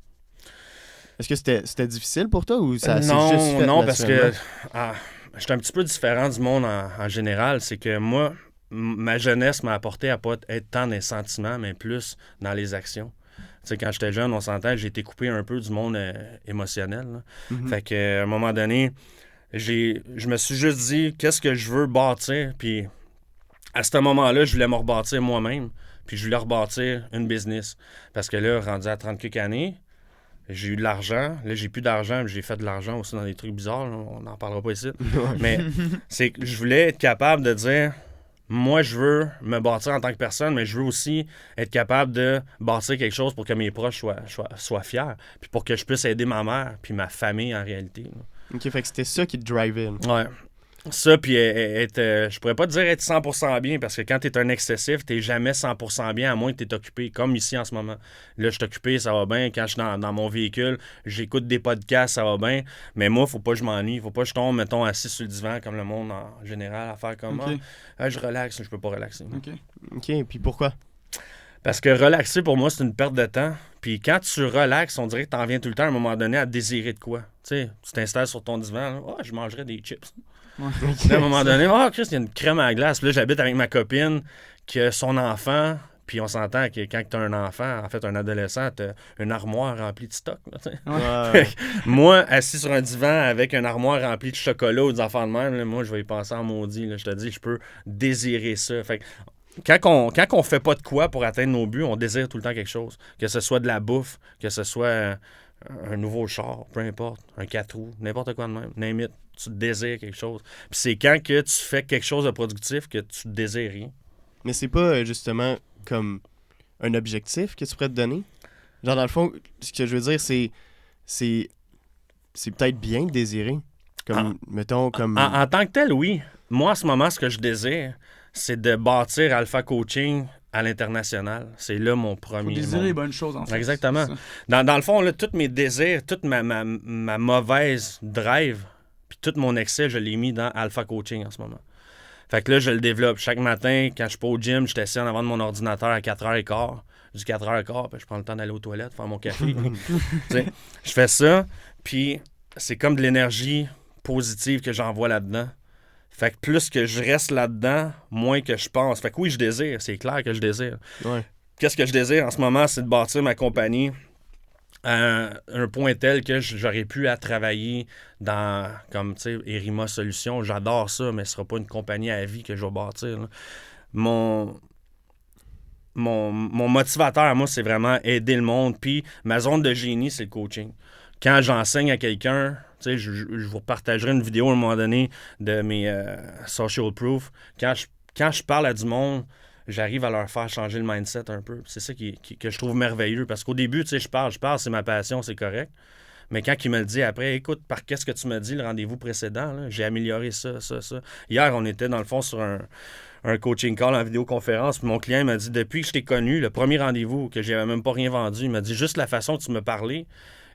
Est-ce que c'était difficile pour toi ou ça s'est juste fait Non, parce que naturellement? je suis un petit peu différent du monde en général. C'est que moi, ma jeunesse m'a apporté à pas être tant dans les sentiments, mais plus dans les actions. Tu sais, quand j'étais jeune, on s'entend, j'ai été coupé un peu du monde émotionnel. Là. Mhm. Fait qu'à un moment donné, je me suis juste dit, qu'est-ce que je veux bâtir? Puis à ce moment-là, je voulais me rebâtir moi-même. Puis je voulais rebâtir une business. Parce que là, rendu à 30 quelques années, j'ai eu de l'argent. Là, j'ai plus d'argent, mais j'ai fait de l'argent aussi dans des trucs bizarres. Là. On n'en parlera pas ici. Mais c'est que je voulais être capable de dire, moi, je veux me bâtir en tant que personne, mais je veux aussi être capable de bâtir quelque chose pour que mes proches soient fiers. Puis pour que je puisse aider ma mère puis ma famille en réalité. Là. OK, fait que c'était ça qui te drivait. Là. Ouais. Ça, puis être, je pourrais pas te dire être 100% bien, parce que quand t'es un excessif, t'es jamais 100% bien, à moins que t'es occupé, comme ici en ce moment. Là, je suis occupé, ça va bien. Quand je suis dans mon véhicule, j'écoute des podcasts, ça va bien. Mais moi, faut pas que je m'ennuie. Faut pas que je tombe, mettons, assis sur le divan, comme le monde en général, à faire comme Ok. je relaxe, je peux pas relaxer. OK. OK, puis pourquoi? Parce que relaxer, pour moi, c'est une perte de temps. Puis quand tu relaxes, on dirait que t'en viens tout le temps, à un moment donné, à désirer de quoi. Tu sais, tu t'installes sur ton divan, je mangerais des chips. Ouais. Puis à un moment donné, Chris, il y a une crème à glace. Puis là, j'habite avec ma copine qui a son enfant. Puis on s'entend que quand tu as un enfant, en fait, un adolescent, tu as une armoire remplie de stock. Là, Ouais. moi, assis sur un divan avec une armoire remplie de chocolat ou des enfants de même, là, moi, je vais y penser en maudit. Là, je te dis, je peux désirer ça. Fait que quand on fait pas de quoi pour atteindre nos buts, on désire tout le temps quelque chose. Que ce soit de la bouffe, que ce soit un nouveau char, peu importe, un 4 roues, n'importe quoi de même, name it. Tu désires quelque chose. Puis c'est quand que tu fais quelque chose de productif que tu désires rien. Mais c'est pas justement comme un objectif que tu pourrais te donner? Genre, dans le fond, ce que je veux dire, c'est peut-être bien de désirer. Comme, mettons, comme... En tant que tel, oui. Moi, en ce moment, ce que je désire, c'est de bâtir Alpha Coaching à l'international. C'est là mon Faut premier désirer mot. les bonnes choses, en fait. Exactement. C'est ça. Dans le fond, là, tous mes désirs, toute ma mauvaise drive, puis tout mon excès, je l'ai mis dans Alpha Coaching en ce moment. Fait que là, je le développe. Chaque matin, quand je suis pas au gym, je suis assis en avant de mon ordinateur à 4h15. Du 4h15, puis je prends le temps d'aller aux toilettes, faire mon café. T'sais, je fais ça, puis c'est comme de l'énergie positive que j'envoie là-dedans. Fait que plus que je reste là-dedans, moins que je pense. Fait que oui, je désire. C'est clair que je désire. Ouais. Qu'est-ce que je désire en ce moment, c'est de bâtir ma compagnie à un point tel que j'aurais pu à travailler dans, comme, tu sais, Erima Solutions. J'adore ça, mais ce ne sera pas une compagnie à vie que je vais bâtir. Là. Mon motivateur à moi, c'est vraiment aider le monde. Puis ma zone de génie, c'est le coaching. Quand j'enseigne à quelqu'un, tu sais, je vous partagerai une vidéo à un moment donné de mes social proof. quand je parle à du monde, j'arrive à leur faire changer le mindset un peu. C'est ça que je trouve merveilleux. Parce qu'au début, tu sais, je parle, c'est ma passion, c'est correct. Mais quand il me le dit après, écoute, par qu'est-ce que tu m'as dit le rendez-vous précédent, là, j'ai amélioré ça. Hier, on était dans le fond sur un coaching call en vidéoconférence, puis mon client m'a dit, depuis que je t'ai connu, le premier rendez-vous, que j'avais même pas rien vendu, il m'a dit, juste la façon que tu me parlais,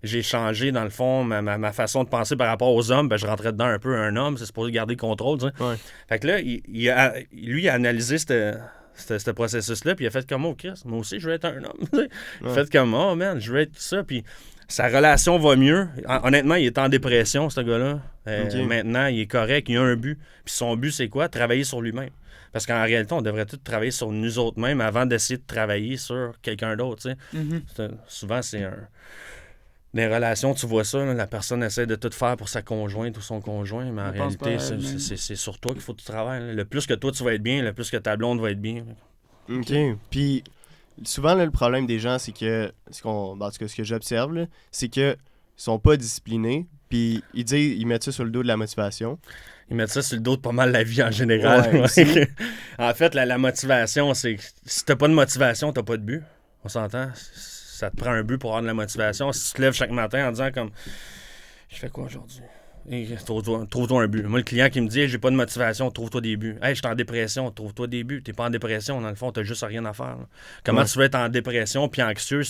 j'ai changé, dans le fond, ma façon de penser par rapport aux hommes. Ben, je rentrais dedans un peu, un homme, c'est supposé garder le contrôle, tu sais. Ouais. Fait que là, lui, il a analysé ce processus-là, puis il a fait comme, oh, Chris, moi aussi, je veux être un homme. Il a fait comme, oh, man, je veux être ça, puis sa relation va mieux. Honnêtement, il est en dépression, ce gars-là. Maintenant, il est correct, il a un but. Puis son but, c'est quoi? Travailler sur lui-même. Parce qu'en réalité, on devrait tous travailler sur nous autres mêmes avant d'essayer de travailler sur quelqu'un d'autre, tu sais. Souvent, c'est des relations, tu vois ça, là, la personne essaie de tout faire pour sa conjointe ou son conjoint, mais en réalité, c'est sur toi qu'il faut que tu travailles. Là. Le plus que toi, tu vas être bien, le plus que ta blonde va être bien. OK. Puis, souvent, là, le problème des gens, c'est que, en tout cas, ce que j'observe, là, c'est qu'ils sont pas disciplinés, puis ils mettent ça sur le dos de la motivation. Ils mettent ça sur le dos de pas mal la vie en général. Ouais, en fait, la motivation, c'est que si t'as pas de motivation, t'as pas de but. On s'entend? Ça te prend un but pour avoir de la motivation. Si tu te lèves chaque matin en disant comme je fais quoi aujourd'hui? Trouve-toi un but. Moi, le client qui me dit hey, j'ai pas de motivation, trouve-toi des buts. Hey, je suis en dépression, trouve-toi des buts. T'es pas en dépression, dans le fond, t'as juste rien à faire. Là. Comment tu veux être en dépression puis anxieux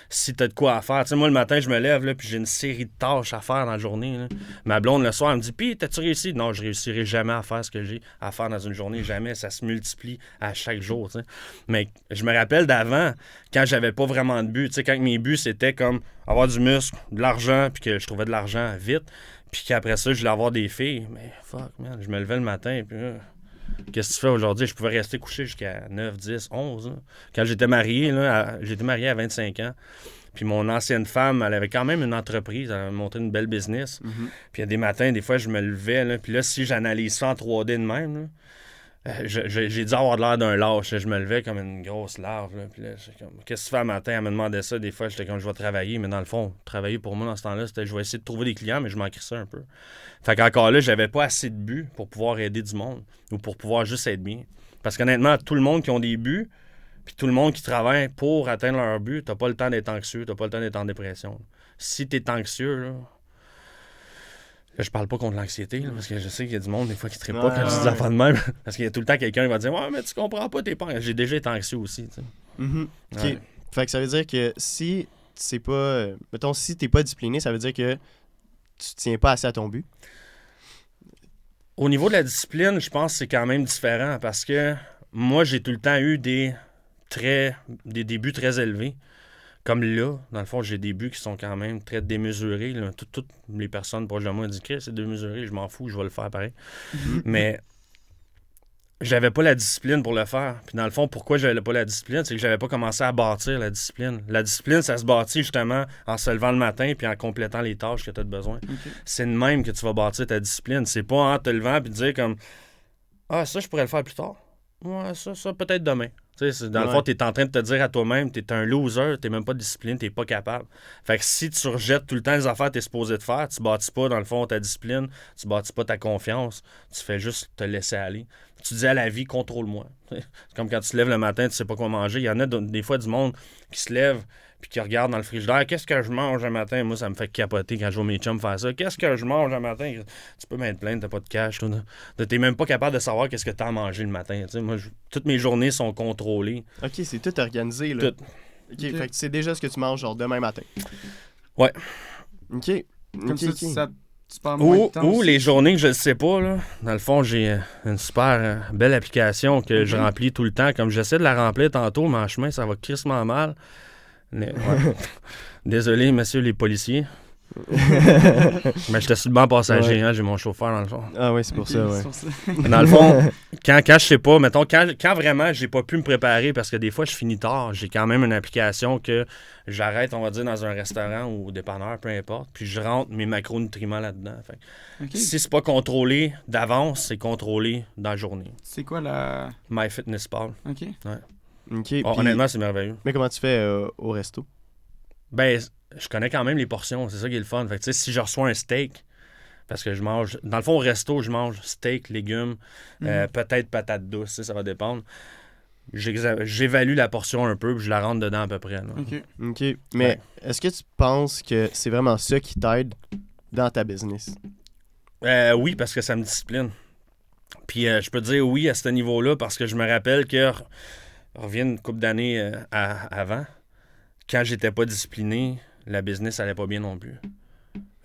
si t'as de quoi à faire? Tu sais, moi, le matin, je me lève là, puis j'ai une série de tâches à faire dans la journée. Là. Ma blonde, le soir, elle me dit Pis, t'as-tu réussi? Non, je réussirai jamais à faire ce que j'ai à faire dans une journée. Jamais. Ça se multiplie à chaque jour. Tu sais. Mais je me rappelle d'avant, quand j'avais pas vraiment de but. Tu sais, quand mes buts, c'était comme avoir du muscle, de l'argent, puis que je trouvais de l'argent vite. Puis qu'après ça, je voulais avoir des filles. Mais fuck, man, je me levais le matin, puis qu'est-ce que tu fais aujourd'hui? Je pouvais rester couché jusqu'à 9, 10, 11. Là. Quand j'étais marié, j'étais marié à 25 ans. Puis mon ancienne femme, elle avait quand même une entreprise, elle avait monté une belle business. Puis il y a des matins, des fois, je me levais, là, puis là, si j'analyse ça en 3D de même, là, j'ai dû avoir l'air d'un lâche. Je me levais comme une grosse larve. Là, puis là, comme, qu'est-ce que tu fais le matin? Elle me demandait ça. Des fois, j'étais comme, je vais travailler. Mais dans le fond, travailler pour moi dans ce temps-là, c'était je vais essayer de trouver des clients, mais je manquais ça un peu. Fait qu'encore là, j'avais pas assez de buts pour pouvoir aider du monde ou pour pouvoir juste être bien. Parce qu'honnêtement, tout le monde qui ont des buts, puis tout le monde qui travaille pour atteindre leur but, t'as pas le temps d'être anxieux, t'as pas le temps d'être en dépression. Là. Si t'es anxieux, là, je parle pas contre l'anxiété, là, parce que je sais qu'il y a du monde, des fois, qui ne trippe pas quand je dis des affaires de même. Parce qu'il y a tout le temps quelqu'un qui va dire ouais, mais tu comprends pas, t'es pas. J'ai déjà été anxieux aussi. Tu sais. OK. Ouais. Fait que ça veut dire que si c'est pas. Mettons, si t'es pas discipliné, ça veut dire que tu tiens pas assez à ton but. Au niveau de la discipline, je pense que c'est quand même différent parce que moi, j'ai tout le temps eu des buts très élevés. Comme là, dans le fond, j'ai des buts qui sont quand même très démesurés. Là. Toutes les personnes proches de moi disent que c'est démesuré, je m'en fous, je vais le faire pareil. Mais j'avais pas la discipline pour le faire. Puis dans le fond, pourquoi j'avais pas la discipline? C'est que j'avais pas commencé à bâtir la discipline. La discipline, ça se bâtit justement en se levant le matin puis en complétant les tâches que tu as besoin. Okay. C'est de même que tu vas bâtir ta discipline. C'est pas en te levant puis te dire comme ah, ça, je pourrais le faire plus tard. Ouais, ça peut-être demain. Dans le fond, tu es en train de te dire à toi-même, tu es un loser, tu même pas discipliné, tu pas capable. Fait que si tu rejettes tout le temps les affaires que tu es supposé de faire, tu bâtis pas, dans le fond, ta discipline, tu bâtis pas ta confiance, tu fais juste te laisser aller. Tu dis à la vie, contrôle-moi. C'est comme quand tu te lèves le matin, tu sais pas quoi manger. Il y en a des fois du monde qui se lève puis qui regarde dans le frigidaire. Qu'est-ce que je mange le matin? Moi, ça me fait capoter quand je vois mes chums faire ça. Qu'est-ce que je mange le matin? Tu peux m'être plein, t'as pas de cash. T'es même pas capable de savoir qu'est-ce que t'as à manger le matin. T'sais, moi, toutes mes journées sont contrôlées. OK, c'est tout organisé, là. Tout. OK, fait que tu sais déjà ce que tu manges, genre, demain matin. Ouais. OK. Comme ça, tu perds moins de temps ou aussi. Les journées que je le sais pas, là. Dans le fond, j'ai une super belle application que je remplis tout le temps. Comme j'essaie de la remplir tantôt, mais en chemin, ça va crissement mal. Ouais. Désolé, messieurs les policiers. Mais j'étais sur le banc passager, j'ai mon chauffeur dans le fond. Ah oui, c'est pour ça, ouais. Dans le fond, quand je sais pas, mettons, quand vraiment j'ai pas pu me préparer, parce que des fois je finis tard, j'ai quand même une application que j'arrête, on va dire, dans un restaurant ou au dépanneur, peu importe, puis je rentre mes macronutriments là-dedans. Fait. Si c'est pas contrôlé d'avance, c'est contrôlé dans la journée. C'est quoi la... MyFitnessPal. OK. Ouais. Okay, honnêtement, c'est merveilleux. Mais comment tu fais au resto? Ben, je connais quand même les portions, c'est ça qui est le fun. Fait que, si je reçois un steak, Parce que je mange... Dans le fond, au resto, je mange steak, légumes, peut-être patates douces, ça va dépendre. J'évalue la portion un peu, puis je la rentre dedans à peu près. Là. OK. Mais est-ce que tu penses que c'est vraiment ça qui t'aide dans ta business? Oui, parce que ça me discipline. Puis je peux te dire oui à ce niveau-là, parce que je me rappelle que... revient une couple d'années avant, quand j'étais pas discipliné, la business allait pas bien non plus.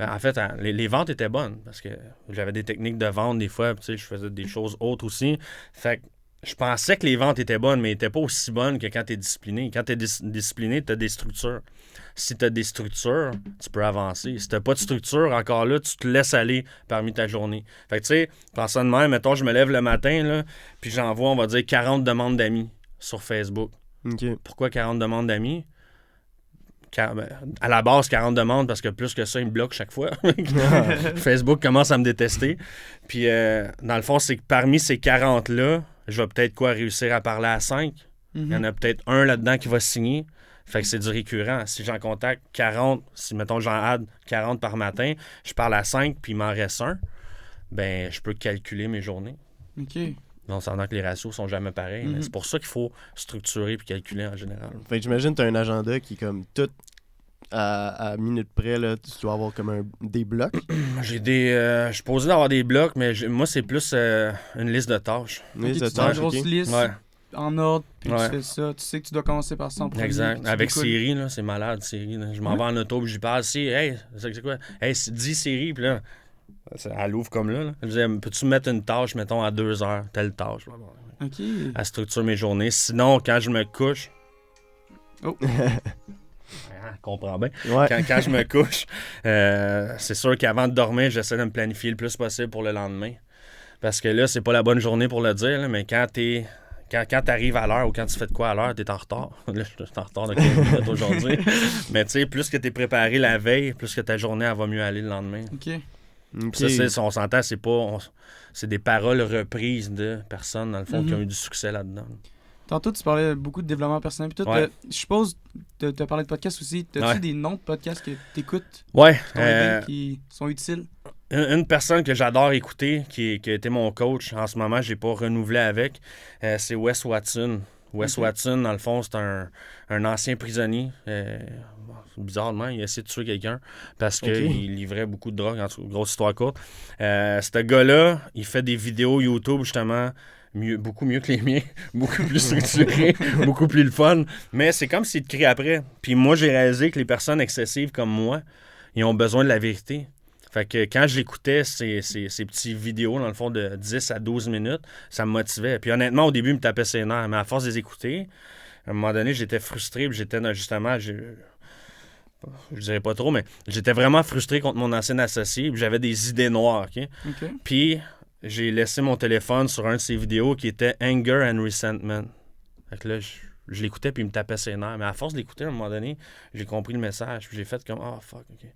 En fait, les ventes étaient bonnes, parce que j'avais des techniques de vente des fois, je faisais des choses autres aussi. Fait que je pensais que les ventes étaient bonnes, mais elles n'étaient pas aussi bonnes que quand tu es discipliné. Quand tu es discipliné, tu as des structures. Si tu as des structures, tu peux avancer. Si tu n'as pas de structure, encore là, tu te laisses aller parmi ta journée. Fait que tu sais, pense ça de même, mettons, je me lève le matin, là, puis j'envoie, on va dire, 40 demandes d'amis sur Facebook. OK. Pourquoi 40 demandes d'amis? À la base, 40 demandes, parce que plus que ça, ils me bloquent chaque fois. Facebook commence à me détester. Puis, dans le fond, c'est que parmi ces 40-là, je vais peut-être réussir à parler à 5. Il y en a peut-être un là-dedans qui va signer. Fait que c'est du récurrent. Si j'en contacte 40, si, mettons, j'en add 40 par matin, je parle à 5, puis il m'en reste un, ben je peux calculer mes journées. OK. On s'entend que les ratios sont jamais pareils. Mais c'est pour ça qu'il faut structurer puis calculer en général. Fait que j'imagine que tu as un agenda qui est comme tout à minute près, là, tu dois avoir comme des blocs. Je suis posé d'avoir des blocs, mais moi, c'est plus une liste de tâches. Oui, Tu fais une grosse liste en ordre, puis tu fais ça. Tu sais que tu dois commencer par ça en premier. Exact. Avec Siri, là, c'est malade, Siri. Là. Je m'en vais en auto, puis j'y parle. Hey, c'est quoi? Hey, dis Siri, puis là... Elle l'ouvre comme là. Je disais, peux-tu mettre une tâche, mettons, à 2 heures, telle tâche? OK. Elle structure mes journées. Sinon, quand je me couche... Oh! Comprends bien. Ouais. Quand je me couche, c'est sûr qu'avant de dormir, j'essaie de me planifier le plus possible pour le lendemain. Parce que là, c'est pas la bonne journée pour le dire, là, mais quand t'arrives à l'heure ou quand tu fais de quoi à l'heure, t'es en retard. Là, je suis en retard de 15 minutes aujourd'hui. Mais tu sais, plus que t'es préparé la veille, plus que ta journée, elle va mieux aller le lendemain. OK. Ça, on s'entend, c'est des paroles reprises de personnes, dans le fond, qui ont eu du succès là-dedans. Tantôt, tu parlais beaucoup de développement personnel. Puis toi, je suppose, tu as parlé de podcasts aussi. T'as-tu des noms de podcasts que tu écoutes qui sont utiles? Une personne que j'adore écouter, qui a été mon coach en ce moment, j'ai pas renouvelé avec, c'est Wes Watson. Wes Watson, dans le fond, c'est un ancien prisonnier. Bizarrement, il a essayé de tuer quelqu'un parce qu'il livrait beaucoup de drogue, en tout cas, grosse histoire courte. Ce gars-là, il fait des vidéos YouTube, justement, beaucoup mieux que les miens, beaucoup plus structurées, beaucoup plus le fun. Mais c'est comme s'il te crie après. Puis moi, j'ai réalisé que les personnes excessives comme moi, ils ont besoin de la vérité. Fait que quand j'écoutais ces petites vidéos, dans le fond, de 10 à 12 minutes, ça me motivait. Puis honnêtement, au début, il me tapait ses nerfs. Mais à force de les écouter, à un moment donné, j'étais frustré. Puis j'étais justement... Je dirais pas trop, mais j'étais vraiment frustré contre mon ancien associé. Puis j'avais des idées noires, OK? Puis j'ai laissé mon téléphone sur un de ses vidéos qui était « Anger and Resentment ». Fait que là, je l'écoutais puis il me tapait ses nerfs. Mais à force d'écouter, à un moment donné, j'ai compris le message. Puis j'ai fait comme « Oh, fuck, OK ».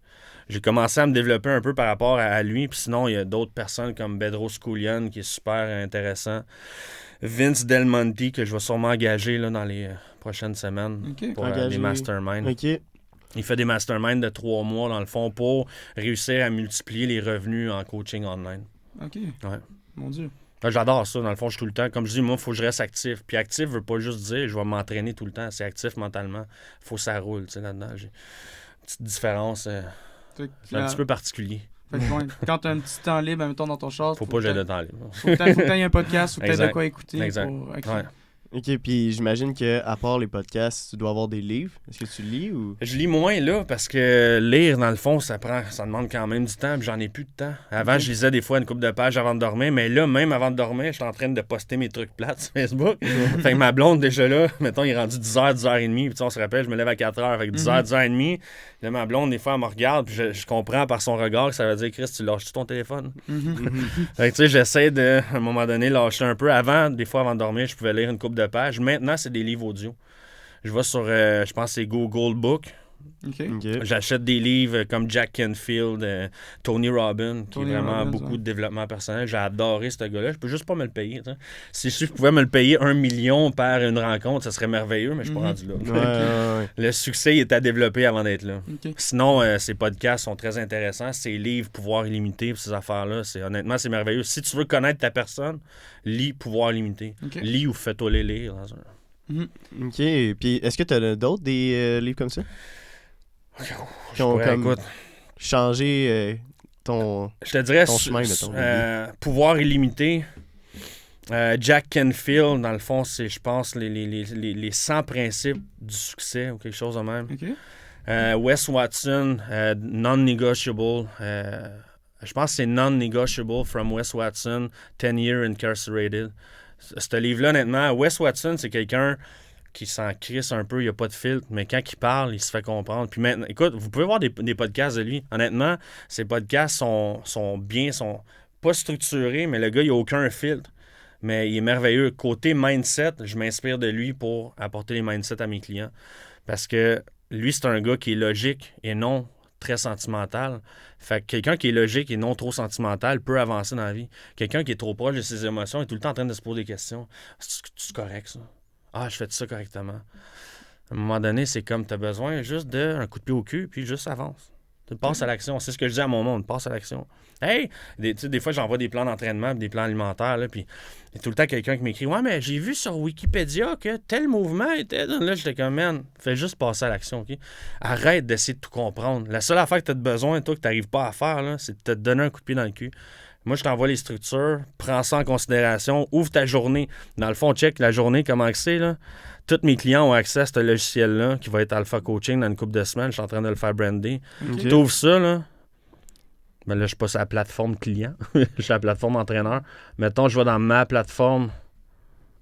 J'ai commencé à me développer un peu par rapport à lui. Puis sinon, il y a d'autres personnes comme Bedros Keuilian qui est super intéressant. Vince Del Monte que je vais sûrement engager là, dans les prochaines semaines pour des masterminds. Il fait des masterminds de 3 mois, dans le fond, pour réussir à multiplier les revenus en coaching online. OK. Ouais. Mon Dieu. J'adore ça. Dans le fond, je suis tout le temps. Comme je dis, moi, il faut que je reste actif. Puis actif veut pas juste dire je vais m'entraîner tout le temps. C'est actif mentalement. Il faut que ça roule, tu sais, là-dedans. J'ai une petite différence. C'est un petit peu particulier. Fait que, quand tu as un petit temps libre, mettons dans ton char, faut pas que j'aie de temps libre. Faut que tu aies un podcast ou que tu aies de quoi écouter. Exact. OK, puis j'imagine qu'à part les podcasts, tu dois avoir des livres. Est-ce que tu lis ou... Je lis moins là parce que lire, dans le fond, ça demande quand même du temps, puis j'en ai plus de temps. Avant, je lisais des fois une couple de pages avant de dormir, mais là, même avant de dormir, je suis en train de poster mes trucs plates sur Facebook. Fait que ma blonde, déjà là, mettons, il est rendu 10h, 10h30, puis on se rappelle, je me lève à 4h, fait que 10h, 10h30. Là, ma blonde, des fois, elle me regarde, puis je comprends par son regard que ça veut dire, Chris, tu lâches-tu ton téléphone? Fait que tu sais, j'essaie de, à un moment donné, lâcher un peu. Avant, des fois, avant de dormir, je pouvais lire une couple de pages. Maintenant, c'est des livres audio. Je vais sur, je pense que c'est Google Book. J'achète des livres comme Jack Canfield, Tony Robbins, qui est vraiment beaucoup de développement personnel. J'ai adoré ce gars-là. Je peux juste pas me le payer. T'sais. Si je pouvais me le payer 1 million par une rencontre, ça serait merveilleux, mais je suis pas rendu là. Le succès il est à développer avant d'être là. Sinon, ces podcasts sont très intéressants. Ces livres, Pouvoir illimité, ces affaires-là, honnêtement, c'est merveilleux. Si tu veux connaître ta personne, lis Pouvoir illimité. Lis ou fais-toi les lire. OK. Puis est-ce que tu as d'autres des livres comme ça? Qui ont comme changé ton je te dirais, ton chemin de ton Pouvoir illimité. Jack Canfield, dans le fond, c'est, je pense, les 100 principes du succès ou quelque chose de même. Wes Watson, Non-Negotiable. Je pense que c'est Non-Negotiable from Wes Watson, 10 Years Incarcerated. Ce livre-là, honnêtement, Wes Watson, c'est quelqu'un qui s'en crisse un peu, il n'y a pas de filtre, mais quand il parle, il se fait comprendre. Puis maintenant, écoute, vous pouvez voir des podcasts de lui. Honnêtement, ces podcasts sont bien, sont pas structurés, mais le gars, il n'a aucun filtre. Mais il est merveilleux. Côté mindset, je m'inspire de lui pour apporter les mindsets à mes clients. Parce que lui, c'est un gars qui est logique et non très sentimental. Fait que quelqu'un qui est logique et non trop sentimental peut avancer dans la vie. Quelqu'un qui est trop proche de ses émotions est tout le temps en train de se poser des questions. C'est correct, ça? Ah, je fais ça correctement. À un moment donné, c'est comme tu as besoin juste d'un coup de pied au cul, puis juste avance. Tu passes à l'action. C'est ce que je dis à mon monde, passe à l'action. Hey! Des fois, j'envoie des plans d'entraînement, des plans alimentaires, là, puis il y a tout le temps quelqu'un qui m'écrit « Ouais, mais j'ai vu sur Wikipédia que tel mouvement était... » Là, j'étais comme « Man, fais juste passer à l'action, OK? Arrête d'essayer de tout comprendre. La seule affaire que tu as besoin, toi, que tu n'arrives pas à faire, là, c'est de te donner un coup de pied dans le cul. Moi, je t'envoie les structures, prends ça en considération, ouvre ta journée. Dans le fond, check la journée, comment c'est, là. Tous mes clients ont accès à ce logiciel-là qui va être Alpha Coaching dans une couple de semaines. Je suis en train de le faire brander. Tu ouvres ça, là. Ben là, je suis pas sur la plateforme client. Je suis sur la plateforme entraîneur. Mettons, je vais dans ma plateforme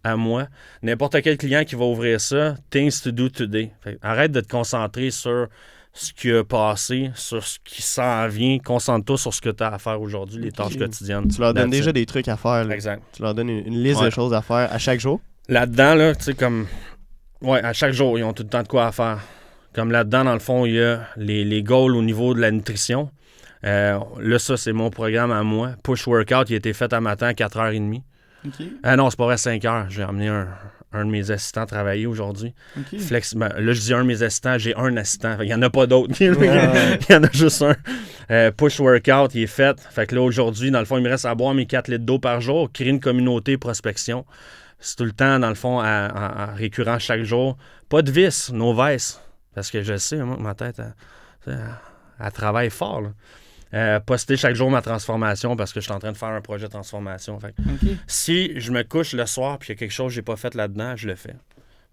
à moi. N'importe quel client qui va ouvrir ça, Things to do today. Arrête de te concentrer sur ce qui a passé, sur ce qui s'en vient. Concentre-toi sur ce que tu as à faire aujourd'hui, les tâches quotidiennes. Tu leur donnes déjà des trucs à faire. Là. Exact. Tu leur donnes une liste de choses à faire à chaque jour. Là-dedans, là, tu sais, comme... Ouais, à chaque jour, ils ont tout le temps de quoi à faire. Comme là-dedans, dans le fond, il y a les goals au niveau de la nutrition. Là, ça, c'est mon programme à moi. Push Workout, il a été fait à matin à 4h30. Non, c'est pas vrai, 5h. J'ai emmené un de mes assistants travailler aujourd'hui. Flex, là, je dis un de mes assistants, j'ai un assistant. Il n'y en a pas d'autres. Il y en a juste un. Push Workout, il est fait. Fait que là, aujourd'hui, dans le fond, il me reste à boire mes 4 litres d'eau par jour. Créer une communauté prospection. C'est tout le temps, dans le fond, en récurrent chaque jour. Pas de vice, no vice. Parce que je sais, moi, ma tête, elle travaille fort. Poster chaque jour ma transformation parce que je suis en train de faire un projet de transformation. Fait si je me couche le soir et qu'il y a quelque chose que je n'ai pas fait là-dedans, je le fais.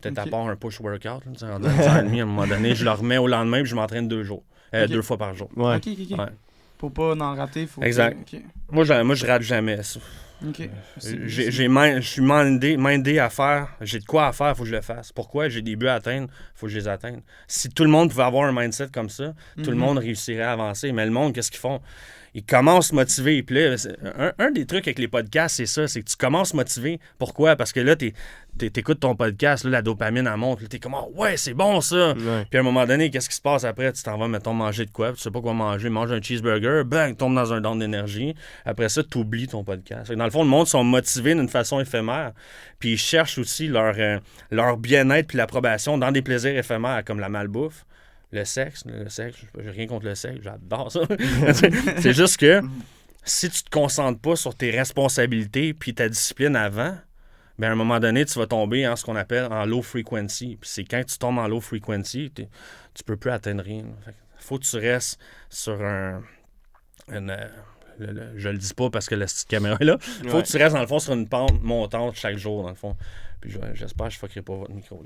Peut-être à part un push workout. Là, en 10h30, à un moment donné, je le remets au lendemain et je m'entraîne 2 fois par jour. Ouais. OK. Pour pas en rater, faut... Exact. Moi, je rate jamais ça. Je suis mindé à faire. J'ai de quoi à faire, il faut que je le fasse. Pourquoi? J'ai des buts à atteindre, il faut que je les atteigne. Si tout le monde pouvait avoir un mindset comme ça, tout le monde réussirait à avancer. Mais le monde, qu'est-ce qu'ils font? Ils commencent motivés. Puis là, un des trucs avec les podcasts, c'est ça, c'est que tu commences motivé. Pourquoi? Parce que là, t'écoutes ton podcast, là, la dopamine, elle monte. Là, t'es comme, oh, ouais, c'est bon ça. Ouais. Puis à un moment donné, qu'est-ce qui se passe après? Tu t'en vas, mettons, manger de quoi? Tu sais pas quoi manger. Mange un cheeseburger, bang, tombe dans un down d'énergie. Après ça, t'oublies ton podcast. Dans le fond, le monde sont motivés d'une façon éphémère. Puis ils cherchent aussi leur bien-être puis l'approbation dans des plaisirs éphémères, comme la malbouffe. Le sexe, j'ai rien contre le sexe, j'adore ça. C'est juste que si tu te concentres pas sur tes responsabilités puis ta discipline avant, bien à un moment donné, tu vas tomber en ce qu'on appelle en low frequency. Puis c'est quand tu tombes en low frequency, tu peux plus atteindre rien. Il faut que tu restes sur je le dis pas parce que la petite caméra est là. Il faut que tu restes dans le fond sur une pente montante chaque jour, dans le fond. Puis j'espère que je ne fuckerai pas votre micro.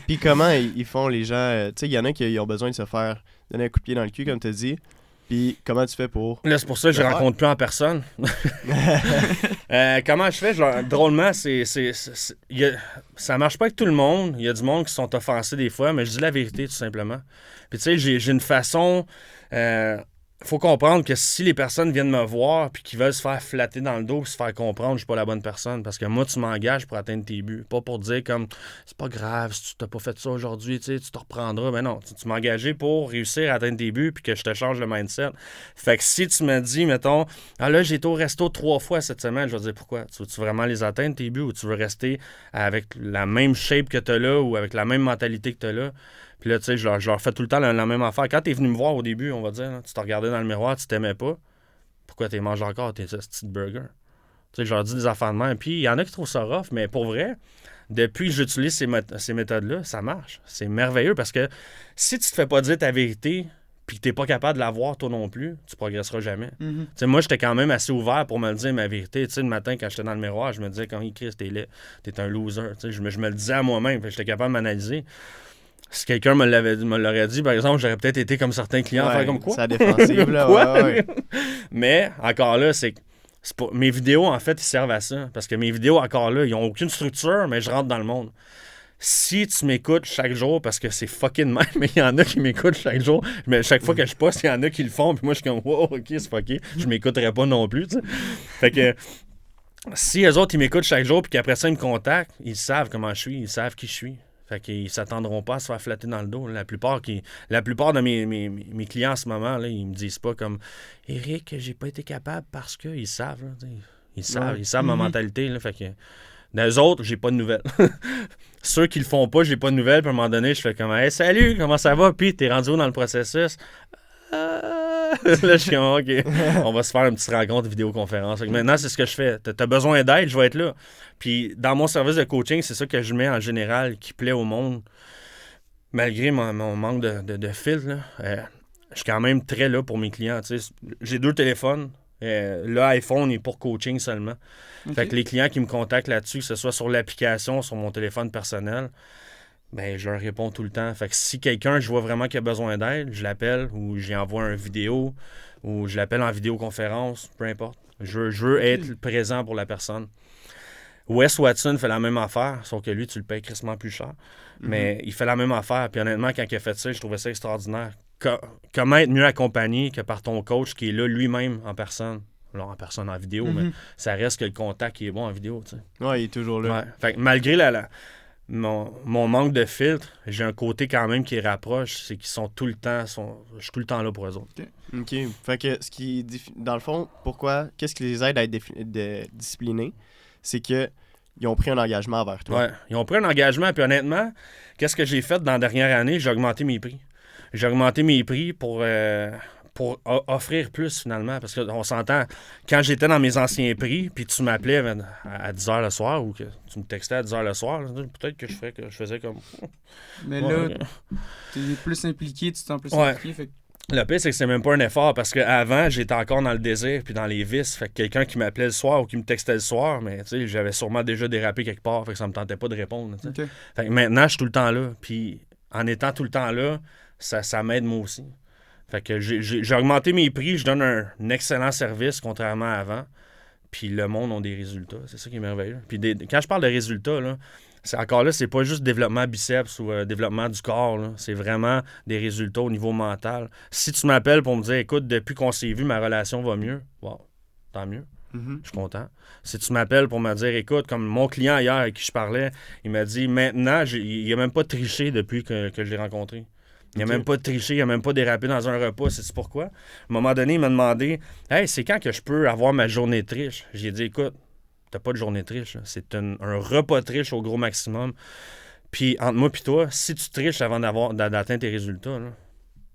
Puis comment ils font les gens? Tu sais, il y en a qui ont besoin de se faire donner un coup de pied dans le cul, comme tu as dit. Puis comment tu fais pour... Là, c'est pour ça que je ne rencontre plus en personne. Comment je fais? Drôlement, ça marche pas avec tout le monde. Il y a du monde qui sont offensés des fois, mais je dis la vérité, tout simplement. Puis tu sais, j'ai une façon... faut comprendre que si les personnes viennent me voir puis qu'ils veulent se faire flatter dans le dos puis se faire comprendre, je suis pas la bonne personne. Parce que moi, tu m'engages pour atteindre tes buts. Pas pour dire comme, c'est pas grave, si tu t'as pas fait ça aujourd'hui, tu te reprendras. Ben non, tu m'as engagé pour réussir à atteindre tes buts puis que je te change le mindset. Fait que si tu me dis, mettons, ah là, j'ai été au resto 3 fois cette semaine, je vais te dire pourquoi. Tu veux-tu vraiment les atteindre, tes buts, ou tu veux rester avec la même shape que t'as là ou avec la même mentalité que t'as là? Puis là, tu sais, je leur fais tout le temps la même affaire. Quand t'es venu me voir au début, on va dire, là, tu te regardais dans le miroir, tu t'aimais pas. Pourquoi t'es mangé encore tes petits burgers? Tu sais, je leur dis des affaires de même. Puis il y en a qui trouvent ça rough, mais pour vrai, depuis que j'utilise ces méthodes-là, ça marche. C'est merveilleux parce que si tu te fais pas dire ta vérité puis que t'es pas capable de la voir toi non plus, tu progresseras jamais. Tu sais, moi, j'étais quand même assez ouvert pour me le dire ma vérité. Tu sais, le matin, quand j'étais dans le miroir, je me disais, quand Chris, t'es laid, t'es un loser. Tu sais, je me le disais à moi-même, j'étais capable de m'analyser. Si quelqu'un me l'aurait dit, par exemple, j'aurais peut-être été comme certains clients, faire comme quoi? C'est la défensive, là. Quoi? Ouais. Mais, encore là, c'est pas... Mes vidéos, en fait, ils servent à ça. Parce que mes vidéos, encore là, ils n'ont aucune structure, mais je rentre dans le monde. Si tu m'écoutes chaque jour, parce que c'est fucking même, mais il y en a qui m'écoutent chaque jour, mais chaque fois que je poste, il y en a qui le font, puis moi, je suis comme, wow, OK, c'est fucké. Je m'écouterais pas non plus, tu sais. Fait que... Si eux autres, ils m'écoutent chaque jour, puis qu'après ça, ils me contactent, ils savent comment je suis, ils savent qui je suis. Fait qu'ils s'attendront pas à se faire flatter dans le dos. La plupart de mes clients en ce moment, là, ils me disent pas comme « Éric, j'ai pas été capable parce que... » Ils savent, là, ils savent ma mentalité. Là, fait que d'eux autres, j'ai pas de nouvelles. Ceux qui le font pas, j'ai pas de nouvelles. Puis à un moment donné, je fais comme « Hey, salut, comment ça va? » Puis t'es rendu où dans le processus? Là, je suis comme, OK, on va se faire une petite rencontre vidéoconférence. Maintenant, c'est ce que je fais. T'as besoin d'aide, je vais être là. Puis, dans mon service de coaching, c'est ça que je mets en général qui plaît au monde. Malgré mon manque de filtre, là, je suis quand même très là pour mes clients. T'sais. J'ai 2 téléphones. L'iPhone est pour coaching seulement. Okay. Fait que les clients qui me contactent là-dessus, que ce soit sur l'application, sur mon téléphone personnel, ben je leur réponds tout le temps. Fait que si quelqu'un, je vois vraiment qu'il a besoin d'aide, je l'appelle ou j'y envoie une vidéo ou je l'appelle en vidéoconférence, peu importe. Je veux être présent pour la personne. Wes Watson fait la même affaire, sauf que lui, tu le payes crissement plus cher. Mais il fait la même affaire. Puis honnêtement, quand il a fait ça, je trouvais ça extraordinaire. Comment être mieux accompagné que par ton coach qui est là lui-même en personne. Alors, en personne, en vidéo, mais ça reste que le contact qui est bon en vidéo. Tu sais. Ouais, il est toujours là. Ouais. Fait que malgré mon manque de filtre, j'ai un côté quand même qui rapproche, c'est qu'ils sont tout le temps, je suis tout le temps là pour eux autres. OK. Fait que dans le fond, qu'est-ce qui les aide à être disciplinés? C'est qu'ils ont pris un engagement envers toi. Ouais, ils ont pris un engagement, puis honnêtement, qu'est-ce que j'ai fait dans la dernière année? J'ai augmenté mes prix. J'ai augmenté mes prix pour offrir plus, finalement, parce qu'on s'entend, quand j'étais dans mes anciens prix, puis tu m'appelais à 10h le soir, ou que tu me textais à 10h le soir, peut-être que je faisais comme... Mais là, t'es plus impliqué, tu te sens plus impliqué, fait que... Le pire, c'est que c'est même pas un effort, parce qu'avant, j'étais encore dans le désir puis dans les vices. Fait que quelqu'un qui m'appelait le soir ou qui me textait le soir, mais tu sais, j'avais sûrement déjà dérapé quelque part, fait que ça me tentait pas de répondre. Okay. Fait que maintenant, je suis tout le temps là. Puis en étant tout le temps là, ça m'aide moi aussi. Fait que j'ai augmenté mes prix, je donne un excellent service, contrairement à avant. Puis le monde a des résultats. C'est ça qui est merveilleux. Puis quand je parle de résultats, là, c'est pas juste développement biceps ou développement du corps. Là. C'est vraiment des résultats au niveau mental. Si tu m'appelles pour me dire, écoute, depuis qu'on s'est vu, ma relation va mieux, wow, tant mieux. Je suis content. Si tu m'appelles pour me dire, écoute, comme mon client hier avec qui je parlais, il m'a dit, maintenant, il n'a même pas triché depuis que je l'ai rencontré. Il n'a même pas triché, il n'a même pas dérapé dans un repas. Sais-tu pourquoi? À un moment donné, il m'a demandé, hey, c'est quand que je peux avoir ma journée de triche? J'ai dit, écoute, t'as pas de journée de triche. Là. C'est un repas de triche au gros maximum. Puis entre moi et toi, si tu triches avant d'atteindre tes résultats, là,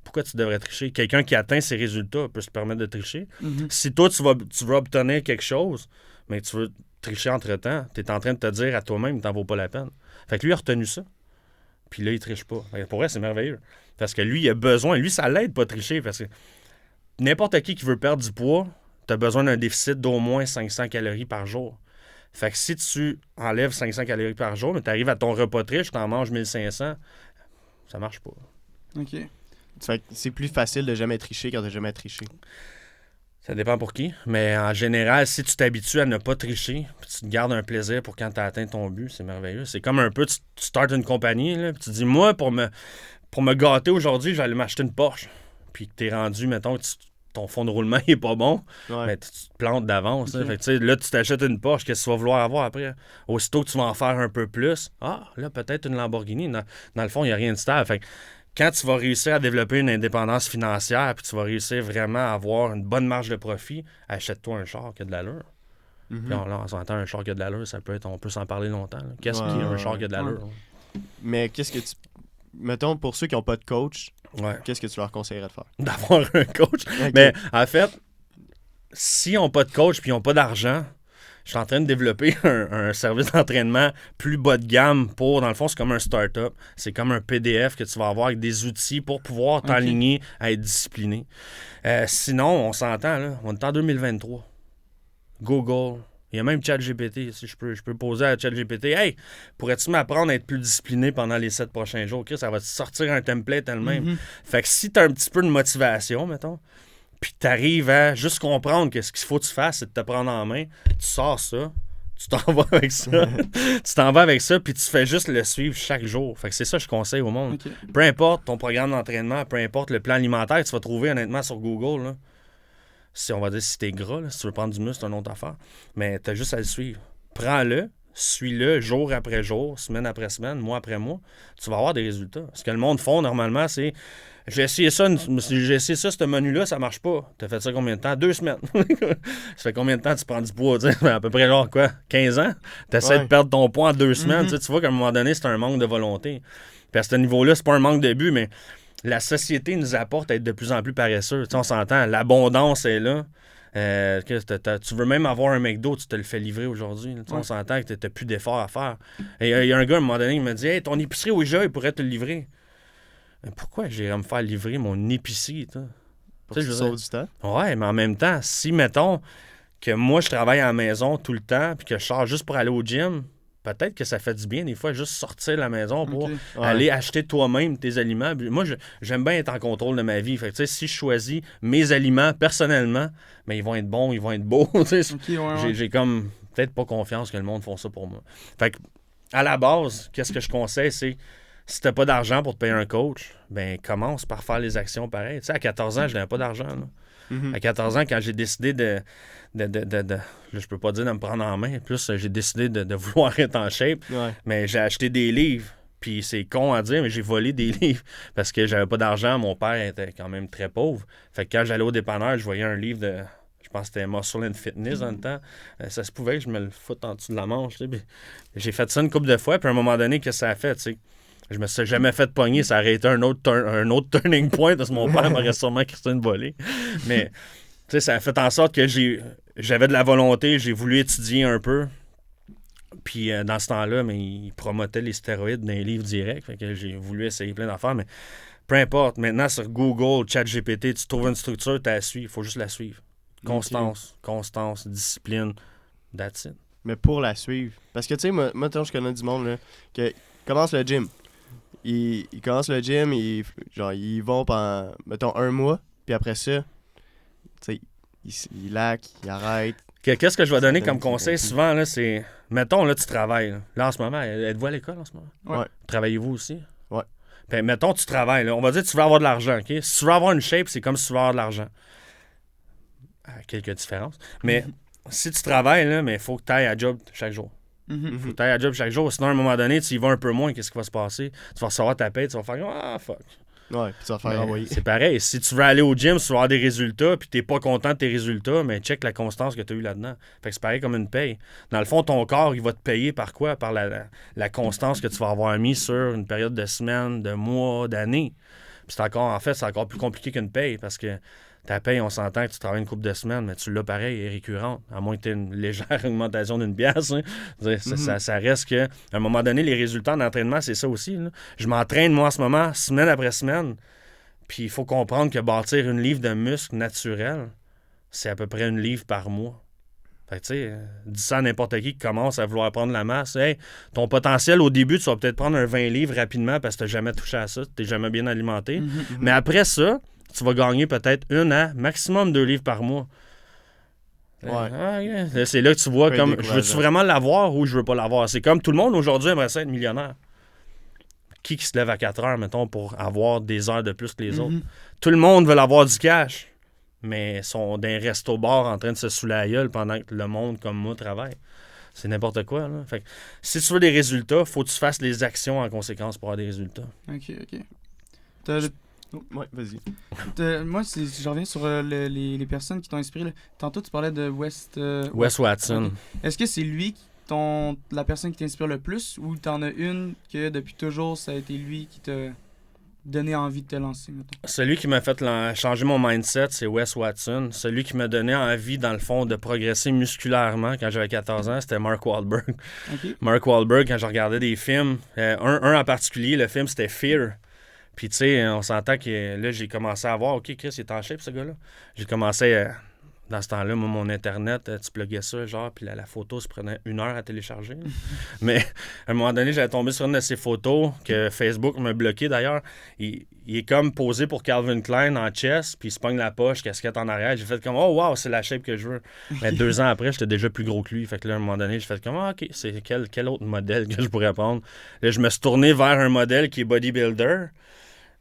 pourquoi tu devrais tricher? Quelqu'un qui atteint ses résultats peut se permettre de tricher. Si toi, tu veux obtenir quelque chose, mais tu veux tricher entre-temps, tu es en train de te dire à toi-même que t'en vaut pas la peine. Fait que lui, il a retenu ça. Puis là, il triche pas. Pour vrai, c'est merveilleux. Parce que lui, il a besoin. Lui, ça l'aide pas de tricher. Parce que n'importe qui veut perdre du poids, tu as besoin d'un déficit d'au moins 500 calories par jour. Fait que si tu enlèves 500 calories par jour, mais tu arrives à ton repas triche, tu en manges 1500, ça marche pas. OK. Fait que c'est plus facile de jamais tricher quand tu jamais triché. Ça dépend pour qui. Mais en général, si tu t'habitues à ne pas tricher, puis tu te gardes un plaisir pour quand tu as atteint ton but, c'est merveilleux. C'est comme un peu, tu startes une compagnie, là, puis tu dis, moi, pour me gâter aujourd'hui, je vais aller m'acheter une Porsche. Puis que tu es rendu, mettons, ton fond de roulement n'est pas bon, mais tu te plantes d'avance. Fait que, là, tu t'achètes une Porsche, qu'est-ce que tu vas vouloir avoir après? Aussitôt que tu vas en faire un peu plus, là, peut-être une Lamborghini. Dans le fond, il n'y a rien de stable. Fait que, quand tu vas réussir à développer une indépendance financière puis tu vas réussir vraiment à avoir une bonne marge de profit, achète-toi un char qui a de l'allure. Puis là, on s'entend un char qui a de l'allure, on peut s'en parler longtemps. Là. Qu'est-ce qui est un char qui a de l'allure? Mais qu'est-ce que tu... Mettons, pour ceux qui n'ont pas de coach, qu'est-ce que tu leur conseillerais de faire? D'avoir un coach. Mais en fait, s'ils n'ont pas de coach puis ils n'ont pas d'argent, je suis en train de développer un service d'entraînement plus bas de gamme pour, dans le fond, c'est comme un start-up. C'est comme un PDF que tu vas avoir avec des outils pour pouvoir t'aligner à être discipliné. Sinon, on s'entend, là, on est en 2023. Google, il y a même ChatGPT. Si je peux poser à ChatGPT, « Hey, pourrais-tu m'apprendre à être plus discipliné pendant les 7 prochains jours? » Ça va te sortir un template elle-même. Fait que si tu as un petit peu de motivation, mettons, puis tu arrives à juste comprendre que ce qu'il faut que tu fasses, c'est de te prendre en main, tu sors ça, tu t'en vas avec ça. Puis tu fais juste le suivre chaque jour. Fait que c'est ça que je conseille au monde. Peu importe ton programme d'entraînement, peu importe le plan alimentaire que tu vas trouver honnêtement sur Google, là. Si on va dire si t'es gras, là, si tu veux prendre du muscle, c'est une autre affaire. Mais t'as juste à le suivre. Prends-le, suis-le jour après jour, semaine après semaine, mois après mois. Tu vas avoir des résultats. Ce que le monde font normalement, c'est j'ai essayé ça, ce menu-là, ça marche pas. T'as fait ça combien de temps? 2 semaines. Ça fait combien de temps tu prends du poids? À peu près genre quoi? 15 ans? T'essaies de perdre ton poids en 2 semaines. Tu vois qu'à un moment donné, c'est un manque de volonté. Puis à ce niveau-là, c'est pas un manque de but, mais la société nous apporte à être de plus en plus paresseux. On s'entend, l'abondance est là. Tu veux même avoir un McDo, tu te le fais livrer aujourd'hui. On s'entend que tu n'as plus d'efforts à faire. Et il y a un gars à un moment donné qui m'a dit « Hey, ton épicerie au IGA, il pourrait te le livrer. » Mais pourquoi j'irais me faire livrer mon épicerie? Pour que tu sauves du temps? Ouais, mais en même temps, si, mettons, que moi, je travaille à la maison tout le temps puis que je sors juste pour aller au gym, peut-être que ça fait du bien des fois juste sortir de la maison pour aller acheter toi-même tes aliments. Moi, j'aime bien être en contrôle de ma vie. Fait que, si je choisis mes aliments personnellement, mais ils vont être bons, ils vont être beaux. J'ai comme peut-être pas confiance que le monde font ça pour moi. Fait que, à la base, qu'est-ce que je conseille, c'est si t'as pas d'argent pour te payer un coach, ben commence par faire les actions pareilles. À 14 ans, je n'avais pas d'argent. À 14 ans, quand j'ai décidé de je peux pas dire de me prendre en main, plus j'ai décidé de vouloir être en shape, mais j'ai acheté des livres, puis c'est con à dire, mais j'ai volé des livres parce que j'avais pas d'argent, mon père était quand même très pauvre. Fait que quand j'allais au dépanneur, je voyais un livre de, je pense que c'était Muscle and Fitness dans le temps, ça se pouvait que je me le foute en dessous de la manche, j'ai fait ça une couple de fois, puis à un moment donné, qu'est-ce que ça a fait, tu sais? Je me suis jamais fait pogner, ça aurait été un autre turning point parce que mon père m'aurait sûrement crissé une volée. Mais tu sais, ça a fait en sorte que j'avais de la volonté, j'ai voulu étudier un peu. Puis dans ce temps-là, mais il promotait les stéroïdes dans les livres directs. Fait que j'ai voulu essayer plein d'affaires, mais peu importe. Maintenant, sur Google, ChatGPT, tu trouves une structure, tu la suis. Il faut juste la suivre. Constance, discipline, that's it. Mais pour la suivre. Parce que tu sais, moi, je connais du monde là, qui commence le gym. Ils commencent le gym, ils vont pendant, mettons, 1 mois, puis après ça, tu sais, ils laquent, ils arrêtent. Qu'est-ce que je vais donner comme conseil souvent, là, c'est, mettons, là, tu travailles. Là, en ce moment, êtes-vous à l'école en ce moment? Ouais. Travaillez-vous aussi? Ouais. Puis, mettons, tu travailles, là. On va dire que tu veux avoir de l'argent, OK? Si tu veux avoir une shape, c'est comme si tu veux avoir de l'argent. Quelques différences. Mais si tu travailles, là, mais il faut que tu ailles à job chaque jour. Faut que tu ailles à job chaque jour. Sinon, à un moment donné, tu y vas un peu moins, qu'est-ce qui va se passer? Tu vas recevoir ta paie, tu vas faire « Ah, fuck ». Ouais, puis tu vas faire envoyer. C'est pareil. Si tu veux aller au gym, si tu veux avoir des résultats, puis t'es pas content de tes résultats, mais check la constance que tu as eue là-dedans. Fait que c'est pareil comme une paye. Dans le fond, ton corps, il va te payer par quoi? Par la constance que tu vas avoir mis sur une période de semaines, de mois, d'années. Puis c'est encore plus compliqué qu'une paye parce que ta paye, on s'entend que tu travailles une couple de semaines, mais tu l'as pareil, elle est récurrente, à moins que tu aies une légère augmentation d'une pièce. Hein. Ça reste qu'à un moment donné, les résultats d'entraînement, c'est ça aussi. Là. Je m'entraîne, moi, en ce moment, semaine après semaine, puis il faut comprendre que bâtir une livre de muscle naturel, c'est à peu près 1 livre par mois. Fait que, tu sais, dis ça à n'importe qui commence à vouloir prendre la masse. Hey, ton potentiel, au début, tu vas peut-être prendre un 20 livres rapidement parce que tu n'as jamais touché à ça, tu n'es jamais bien alimenté. Mais après ça, tu vas gagner peut-être 1 à maximum 2 livres par mois. Ouais. C'est là que tu vois comme je veux-tu vraiment l'avoir ou je veux pas l'avoir. C'est comme tout le monde aujourd'hui aimerait ça être millionnaire. Qui se lève à 4 heures, mettons, pour avoir des heures de plus que les autres? Tout le monde veut avoir du cash. mais sont dans un resto-bar en train de se saouler la gueule pendant que le monde comme moi travaille. C'est n'importe quoi, là. Fait que, si tu veux des résultats, faut que tu fasses les actions en conséquence pour avoir des résultats. OK. Ouais, vas-y. Moi, je reviens sur les personnes qui t'ont inspiré. Là. Tantôt, tu parlais de Wes Watson. Okay. Est-ce que c'est lui la personne qui t'inspire le plus ou t'en as une que depuis toujours, ça a été lui qui t'a donné envie de te lancer, mettons? Celui qui m'a fait changer mon mindset, c'est Wes Watson. Celui qui m'a donné envie, dans le fond, de progresser musculairement quand j'avais 14 ans, c'était Mark Wahlberg. Okay. Mark Wahlberg, quand je regardais des films, un en particulier, le film, c'était Fear. Puis, tu sais, on s'entend que là, j'ai commencé à voir, OK, Chris, il est en shape, ce gars-là. J'ai commencé, dans ce temps-là, moi, mon Internet, tu pluguais ça, genre, puis la photo se prenait 1 heure à télécharger. Mais à un moment donné, j'avais tombé sur une de ces photos que Facebook m'a bloqué, d'ailleurs. Il est comme posé pour Calvin Klein en chest, puis il se pogne la poche, casquette en arrière. J'ai fait comme, oh, wow, c'est la shape que je veux. Mais 2 ans après, j'étais déjà plus gros que lui. Fait que là, à un moment donné, j'ai fait comme, OK, c'est quel autre modèle que je pourrais prendre? Là, je me suis tourné vers un modèle qui est bodybuilder.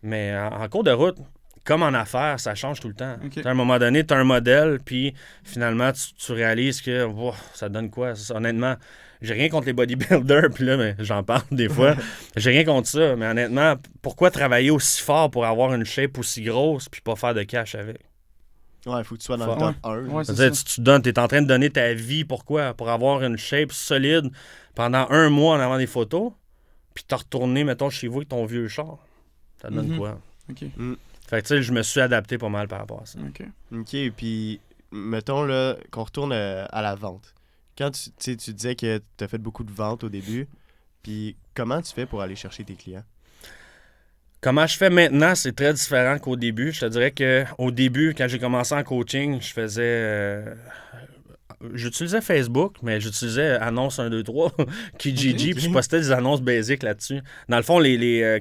Mais en cours de route, comme en affaires, ça change tout le temps. Okay. À un moment donné, tu as un modèle, puis finalement, tu réalises que ça donne quoi? Honnêtement, j'ai rien contre les bodybuilders, puis là, mais j'en parle des fois. J'ai rien contre ça, mais honnêtement, pourquoi travailler aussi fort pour avoir une shape aussi grosse, puis pas faire de cash avec? Ouais, il faut que tu sois dans le top 1. Ouais, tu es en train de donner ta vie, pourquoi? Pour avoir une shape solide pendant 1 mois en avant des photos, puis te retourner, mettons, chez vous avec ton vieux char. Ça donne quoi? OK. Fait que, tu sais, je me suis adapté pas mal par rapport à ça. OK, puis mettons là qu'on retourne à la vente. Quand tu disais que tu as fait beaucoup de ventes au début, puis comment tu fais pour aller chercher tes clients? Comment je fais maintenant, c'est très différent qu'au début. Je te dirais qu'au début, quand j'ai commencé en coaching, je faisais... j'utilisais Facebook, mais j'utilisais Annonce 1, 2, 3, Kijiji, puis je postais des annonces basiques là-dessus. Dans le fond,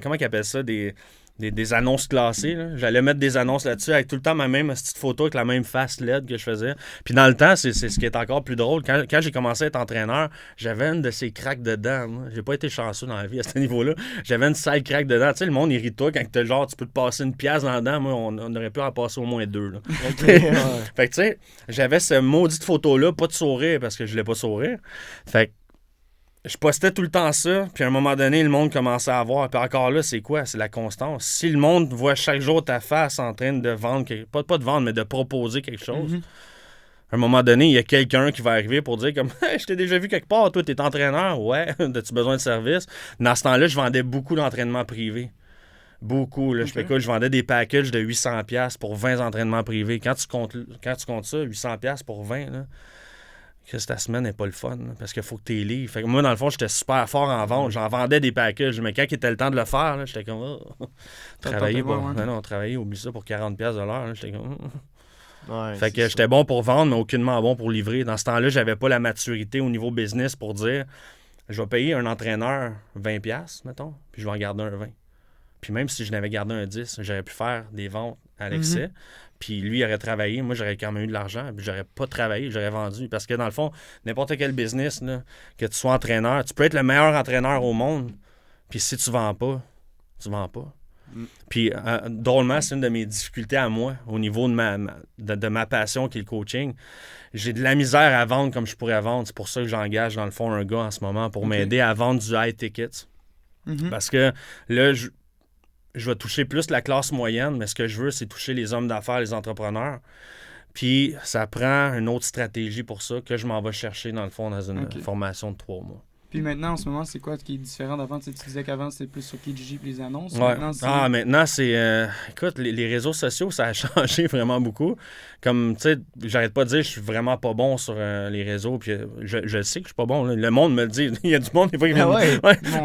comment ils appellent ça? Des annonces classées. Là. J'allais mettre des annonces là-dessus avec tout le temps ma même petite photo avec la même face LED que je faisais. Puis dans le temps, c'est ce qui est encore plus drôle. Quand j'ai commencé à être entraîneur, j'avais une de ces craques dedans. Moi. J'ai pas été chanceux dans la vie à ce niveau-là. J'avais une sale craque dedans. Tu sais, le monde irrite toi quand t'as genre, tu peux te passer une pièce dans dedans. Moi, on aurait pu en passer au moins 2. Là. Okay, ouais. Fait que tu sais, j'avais cette maudite photo-là, pas de sourire parce que je voulais pas sourire. Fait que je postais tout le temps ça, puis à un moment donné, le monde commençait à voir. Puis encore là, c'est quoi? C'est la constance. Si le monde voit chaque jour ta face en train de vendre, pas de vendre, mais de proposer quelque chose, à un moment donné, il y a quelqu'un qui va arriver pour dire comme hey, je t'ai déjà vu quelque part, toi, t'es entraîneur, ouais, as-tu besoin de service? Dans ce temps-là, je vendais beaucoup d'entraînements privés. Beaucoup. Là. Je vendais des packages de 800$ pour 20 entraînements privés. Quand tu comptes ça, 800$ pour 20$, là, que ta semaine n'est pas le fun, là, parce qu'il faut que tu livres. Fait que moi, dans le fond, j'étais super fort en vente. J'en vendais des packages, mais quand il était le temps de le faire, là, j'étais comme... travailler, oublie ça, pour 40$ de l'heure. J'étais comme... Ouais, fait que j'étais bon pour vendre, mais aucunement bon pour livrer. Dans ce temps-là, j'avais pas la maturité au niveau business pour dire je vais payer un entraîneur 20$, mettons, puis je vais en garder un 20$. Puis même si je n'avais gardé un 10$, j'aurais pu faire des ventes à l'excès. Puis lui, il aurait travaillé. Moi, j'aurais quand même eu de l'argent. Puis j'aurais pas travaillé, j'aurais vendu. Parce que dans le fond, n'importe quel business, là, que tu sois entraîneur, tu peux être le meilleur entraîneur au monde. Puis si tu vends pas, tu vends pas. Puis drôlement, c'est une de mes difficultés à moi au niveau de ma passion qui est le coaching. J'ai de la misère à vendre comme je pourrais vendre. C'est pour ça que j'engage dans le fond un gars en ce moment pour m'aider à vendre du high ticket. Parce que là, je vais toucher plus la classe moyenne, mais ce que je veux, c'est toucher les hommes d'affaires, les entrepreneurs. Puis ça prend une autre stratégie pour ça que je m'en vais chercher dans le fond dans une formation de 3 mois. Puis maintenant, en ce moment, c'est quoi qui est différent d'avant? Tu disais qu'avant, c'était plus sur Kijiji et les annonces. Ouais. Maintenant, c'est... écoute, les réseaux sociaux, ça a changé vraiment beaucoup. Comme, tu sais, j'arrête pas de dire que je suis vraiment pas bon sur les réseaux. Puis je sais que je suis pas bon. Là. Le monde me le dit. Il y a du monde, des fois, qui vient...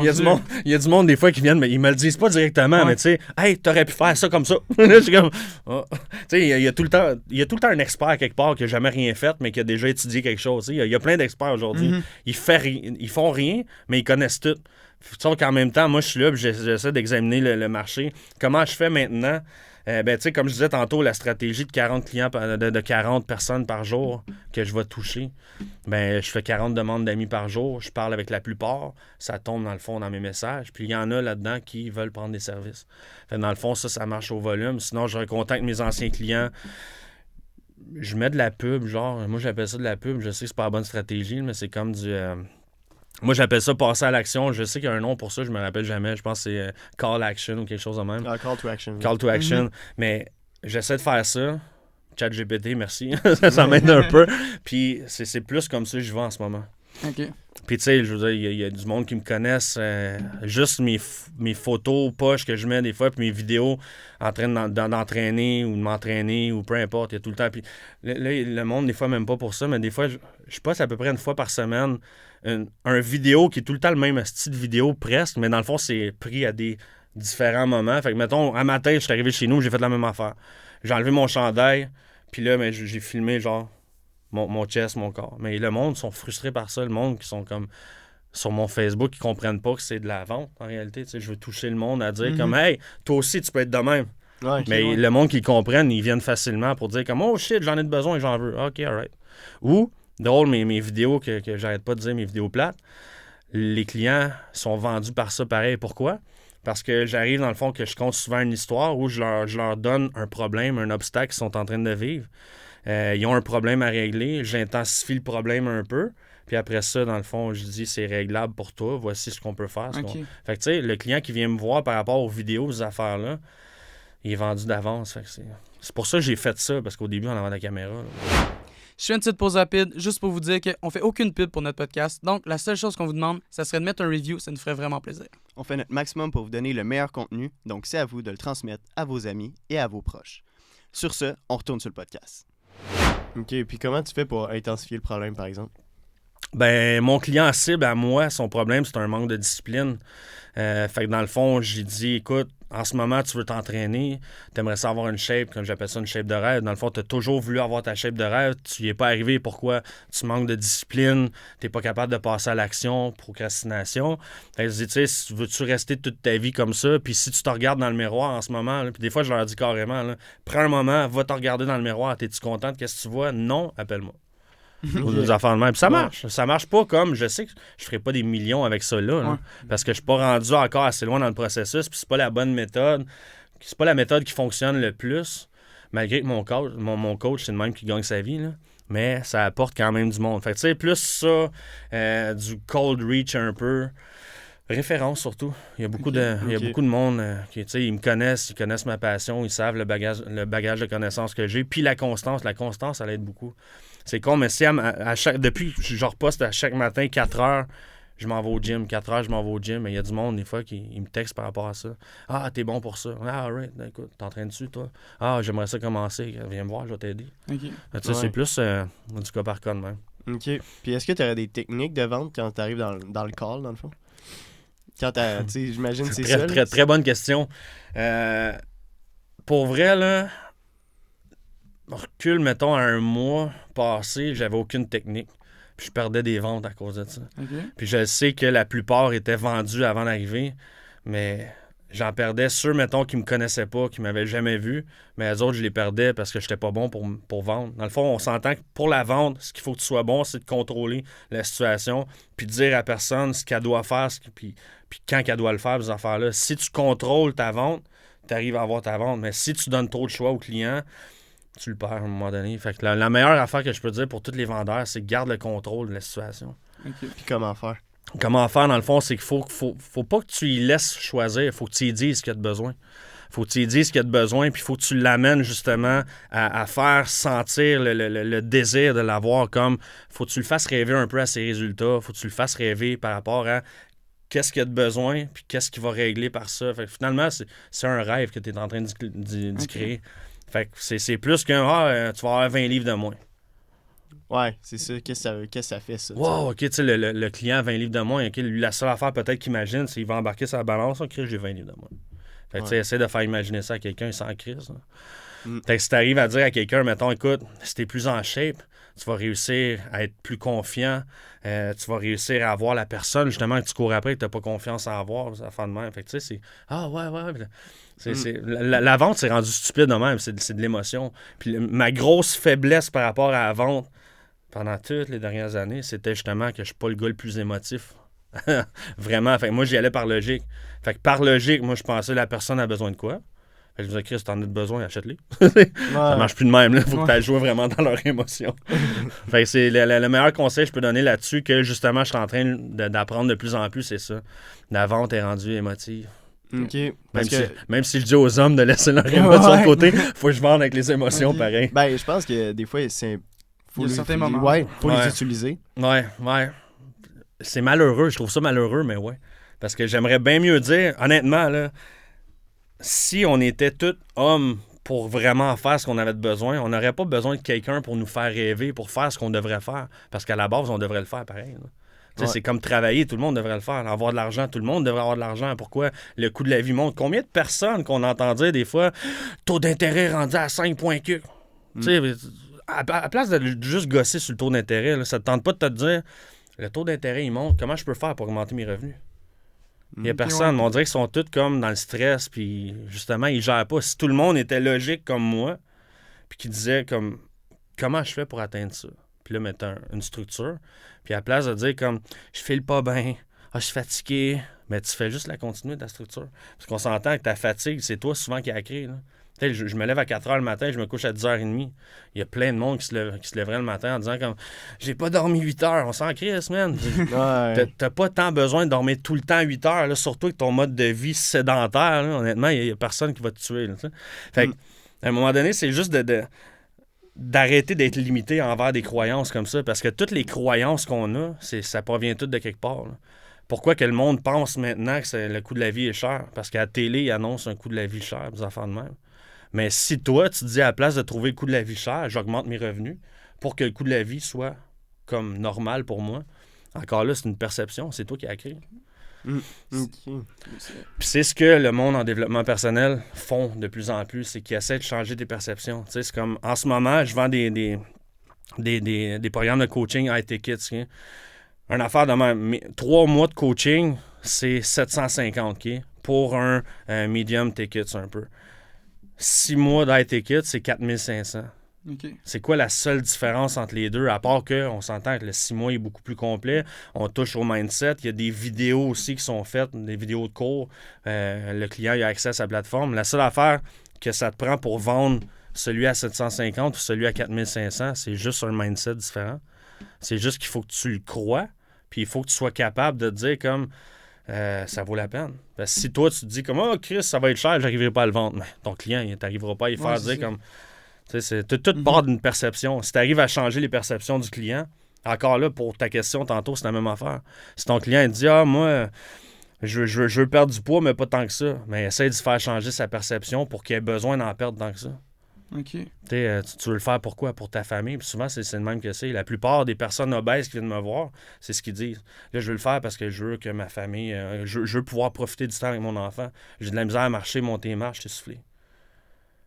Il y a du monde, des fois, qui viennent, mais ils me le disent pas directement. Mais tu sais, hey, t'aurais pu faire ça comme ça. Je suis comme... Oh. Tu sais, il y a tout le temps un expert quelque part qui a jamais rien fait, mais qui a déjà étudié quelque chose. Il y a plein d'experts aujourd'hui. Ils font rien, mais ils connaissent tout. Sauf qu'en même temps, moi, je suis là et j'essaie d'examiner le marché. Comment je fais maintenant? Tu sais, comme je disais tantôt, la stratégie de 40 clients, de 40 personnes par jour que je vais toucher, je fais 40 demandes d'amis par jour. Je parle avec la plupart. Ça tombe, dans le fond, dans mes messages. Puis il y en a là-dedans qui veulent prendre des services. Fait, dans le fond, ça marche au volume. Sinon, je recontacte mes anciens clients. je mets de la pub, genre, moi j'appelle ça de la pub, je sais que c'est pas la bonne stratégie, mais c'est comme du... moi j'appelle ça passer à l'action, je sais qu'il y a un nom pour ça, je me rappelle jamais, je pense que c'est call action ou quelque chose de même. Call to action. Call to action, mais j'essaie de faire ça, ChatGPT, merci, ça m'aide un peu, puis c'est plus comme ça que je vais en ce moment. OK. Puis tu sais, je veux dire, il y a du monde qui me connaissent, juste mes photos poches que je mets des fois, puis mes vidéos en train d'entraîner ou de m'entraîner ou peu importe, il y a tout le temps. Puis là, le monde, des fois, même pas pour ça, mais des fois, je passe à peu près une fois par semaine un vidéo qui est tout le temps le même style de vidéo presque, mais dans le fond, c'est pris à des différents moments. Fait que, mettons, un matin, je suis arrivé chez nous, j'ai fait la même affaire. J'ai enlevé mon chandail, puis là, ben, j'ai filmé, genre, mon chest, mon corps. Mais le monde sont frustrés par ça. Le monde qui sont comme sur mon Facebook, qui comprennent pas que c'est de la vente, en réalité. Tu sais, je veux toucher le monde à dire comme « Hey, toi aussi, tu peux être de même. Ouais, » Mais le monde qui comprennent, ils viennent facilement pour dire comme « Oh shit, j'en ai besoin et j'en veux. » OK, alright. Ou, drôle, mes vidéos que j'arrête pas de dire, mes vidéos plates, les clients sont vendus par ça pareil. Pourquoi? Parce que j'arrive, dans le fond, que je compte souvent une histoire où je leur donne un problème, un obstacle qu'ils sont en train de vivre. Ils ont un problème à régler, j'intensifie le problème un peu, puis après ça, dans le fond, je dis c'est réglable pour toi, voici ce qu'on peut faire. Okay. Fait que tu sais, le client qui vient me voir par rapport aux vidéos, ces affaires-là, il est vendu d'avance. Fait que c'est pour ça que j'ai fait ça, parce qu'au début, en avant de la caméra. Là. Je fais une petite pause rapide, juste pour vous dire qu'on fait aucune pub pour notre podcast, donc la seule chose qu'on vous demande, ça serait de mettre un review, ça nous ferait vraiment plaisir. On fait notre maximum pour vous donner le meilleur contenu, donc c'est à vous de le transmettre à vos amis et à vos proches. Sur ce, on retourne sur le podcast. OK, puis comment tu fais pour intensifier le problème, par exemple? Ben, mon client cible à moi, son problème, c'est un manque de discipline. Fait que dans le fond, j'ai dit, écoute, en ce moment, tu veux t'entraîner, t'aimerais ça avoir une shape, comme j'appelle ça une shape de rêve. Dans le fond, t'as toujours voulu avoir ta shape de rêve, tu y es pas arrivé. Pourquoi? Tu manques de discipline, t'es pas capable de passer à l'action, procrastination. Fait que je dis, tu sais, veux-tu rester toute ta vie comme ça? Puis si tu te regardes dans le miroir en ce moment, là, puis des fois, je leur dis carrément, là, prends un moment, va te regarder dans le miroir, t'es-tu contente? Qu'est-ce que tu vois? Non, appelle-moi. Ou des affaires de même. Puis ça marche. Ça marche pas comme, je sais que je ferai pas des millions avec ça là, parce que je suis pas rendu encore assez loin dans le processus, puis c'est pas la bonne méthode. C'est pas la méthode qui fonctionne le plus, malgré que mon coach c'est le même qui gagne sa vie, là. Mais ça apporte quand même du monde. Fait que tu sais, plus ça, du cold reach un peu. Référence surtout. Il y a beaucoup de monde qui, tu sais, ils me connaissent, ils connaissent ma passion, ils savent le bagage de connaissances que j'ai. Puis la constance, ça l'aide beaucoup. C'est con, mais si depuis que je reposte à chaque matin 4 heures, je m'en vais au gym. 4 heures, je m'en vais au gym. Mais il y a du monde, des fois, qui me texte par rapport à ça. Ah, t'es bon pour ça. Ah, right. Écoute, t'entraînes-tu, toi? Ah, j'aimerais ça commencer. Viens me voir, je vais t'aider. Okay. Tu sais, c'est plus du cas par cas de même. OK. Puis est-ce que tu aurais des techniques de vente quand tu arrives dans le call, dans le fond? Quand tu sais, j'imagine que c'est ça. Très, très bonne question. Pour vrai, là, recule, mettons, à un mois passé, j'avais aucune technique. Puis je perdais des ventes à cause de ça. Okay. Puis je sais que la plupart étaient vendus avant d'arriver, mais j'en perdais ceux, mettons, qui me connaissaient pas, qui m'avaient jamais vu, mais les autres, je les perdais parce que j'étais pas bon pour vendre. Dans le fond, on s'entend que pour la vente, ce qu'il faut que tu sois bon, c'est de contrôler la situation, puis de dire à personne ce qu'elle doit faire, puis quand qu'elle doit le faire, ces affaires-là. Si tu contrôles ta vente, tu arrives à avoir ta vente, mais si tu donnes trop de choix au client, tu le perds à un moment donné. Fait que la meilleure affaire que je peux dire pour tous les vendeurs, c'est garde le contrôle de la situation. Okay. Puis comment faire? Comment faire, dans le fond, c'est qu'il faut pas que tu y laisses choisir. Il faut que tu y dises ce qu'il y a de besoin. Faut que tu y dises ce qu'il y a de besoin, puis il faut que tu l'amènes justement à faire sentir le désir de l'avoir. Comme, faut que tu le fasses rêver un peu à ses résultats. Faut que tu le fasses rêver par rapport à qu'est-ce qu'il y a de besoin, puis qu'est-ce qu'il va régler par ça. Fait que finalement, c'est un rêve que tu es en train d'y créer. Fait que c'est plus qu'un tu vas avoir 20 livres de moins. Ouais, c'est ça. Qu'est-ce que ça fait, ça? Wow, OK, tu sais, le client a 20 livres de moins. Okay, lui, la seule affaire peut-être qu'il imagine, c'est qu'il va embarquer sa balance. OK, j'ai 20 livres de moins. Fait que tu sais, essaie de faire imaginer ça à quelqu'un sans crise. Fait que si tu arrives à dire à quelqu'un, mettons, écoute, si t'es plus en shape, tu vas réussir à être plus confiant. Tu vas réussir à avoir la personne, justement, que tu cours après et que tu n'as pas confiance à avoir. Ça fait de même. Fait que tu sais, c'est... Ah, ouais. La vente, c'est rendu stupide de même. C'est de l'émotion. Puis ma grosse faiblesse par rapport à la vente pendant toutes les dernières années, c'était justement que je suis pas le gars le plus émotif. Vraiment. Fait que moi, j'y allais par logique. Fait que par logique, moi, je pensais que la personne a besoin de quoi. Fait que je disais, Chris, t'en as besoin, achète-les. Ça marche plus de même, là. Faut que tu ailles jouer vraiment dans leurs émotions. Fait que c'est le meilleur conseil que je peux donner là-dessus, que justement, je suis en train d'apprendre de plus en plus, c'est ça. La vente est rendue émotive. OK. Même si je dis aux hommes de laisser leur émotion de côté, faut que je vende avec les émotions pareil. Ben, je pense que des fois, faut certains moments. Faut les utiliser. Ouais. C'est malheureux, je trouve ça malheureux, mais ouais. Parce que j'aimerais bien mieux dire, honnêtement, là, si on était tous hommes pour vraiment faire ce qu'on avait besoin, on n'aurait pas besoin de quelqu'un pour nous faire rêver, pour faire ce qu'on devrait faire. Parce qu'à la base, on devrait le faire pareil. Ouais. C'est comme travailler, tout le monde devrait le faire. Avoir de l'argent, tout le monde devrait avoir de l'argent. Pourquoi le coût de la vie monte? Combien de personnes qu'on entend dire des fois, taux d'intérêt rendu à 5,4? À place de juste gosser sur le taux d'intérêt, là, ça te tente pas de te dire, le taux d'intérêt, il monte, comment je peux faire pour augmenter mes revenus? Il n'y a personne. On dirait qu'ils sont tous comme dans le stress, puis justement, ils ne gèrent pas. Si tout le monde était logique comme moi, puis qu'ils disaient comme, comment je fais pour atteindre ça? Puis là, mettre une structure. Puis à la place de dire comme, je file pas bien, je suis fatigué, mais tu fais juste la continuité de ta structure. Parce qu'on s'entend que ta fatigue, c'est toi souvent qui a créé. Je me lève à 4h le matin, je me couche à 10h30. Il y a plein de monde qui se lèverait le matin en disant comme, j'ai pas dormi 8 heures. On s'en crisse, man. T'as pas tant besoin de dormir tout le temps 8 heures, là, surtout avec ton mode de vie sédentaire. Là, honnêtement, il y a personne qui va te tuer. Là, fait à un moment donné, c'est juste d'arrêter d'être limité envers des croyances comme ça, parce que toutes les croyances qu'on a, ça provient toutes de quelque part. Là. Pourquoi que le monde pense maintenant que le coût de la vie est cher? Parce qu'à la télé, ils annoncent un coût de la vie cher, des affaires de même. Mais si toi, tu te dis à la place de trouver le coût de la vie cher, j'augmente mes revenus pour que le coût de la vie soit comme normal pour moi, encore là, c'est une perception, c'est toi qui as créé. Puis c'est ce que le monde en développement personnel font de plus en plus, c'est qu'ils essaient de changer tes perceptions. Tu sais, c'est comme, en ce moment, je vends des programmes de coaching high tickets. Hein. Une affaire de même. 3 mois de coaching, c'est 750 pour un medium ticket, un peu. 6 mois d'high ticket, c'est 4500. Okay. C'est quoi la seule différence entre les deux, à part qu'on s'entend que le 6 mois est beaucoup plus complet, on touche au mindset, il y a des vidéos aussi qui sont faites, des vidéos de cours, le client il a accès à sa plateforme. La seule affaire que ça te prend pour vendre celui à 750 ou celui à 4500, c'est juste un mindset différent. C'est juste qu'il faut que tu le crois, puis il faut que tu sois capable de te dire comme ça vaut la peine. Parce que si toi tu te dis comme oh Chris, ça va être cher, j'arriverai pas à le vendre, mais ton client, il t'arrivera pas à y faire dire comme tout part d'une perception. Si tu arrives à changer les perceptions du client, encore là, pour ta question tantôt, c'est la même affaire. Si ton client il dit ah moi je veux perdre du poids, mais pas tant que ça, mais essaie de faire changer sa perception pour qu'il ait besoin d'en perdre tant que ça. Okay. Tu veux le faire pourquoi? Pour ta famille. Puis souvent, c'est le même que c'est. La plupart des personnes obèses qui viennent me voir, c'est ce qu'ils disent. Là, je veux le faire parce que je veux que ma famille... je veux pouvoir profiter du temps avec mon enfant. J'ai de la misère à marcher, monter les marches, t'es soufflé.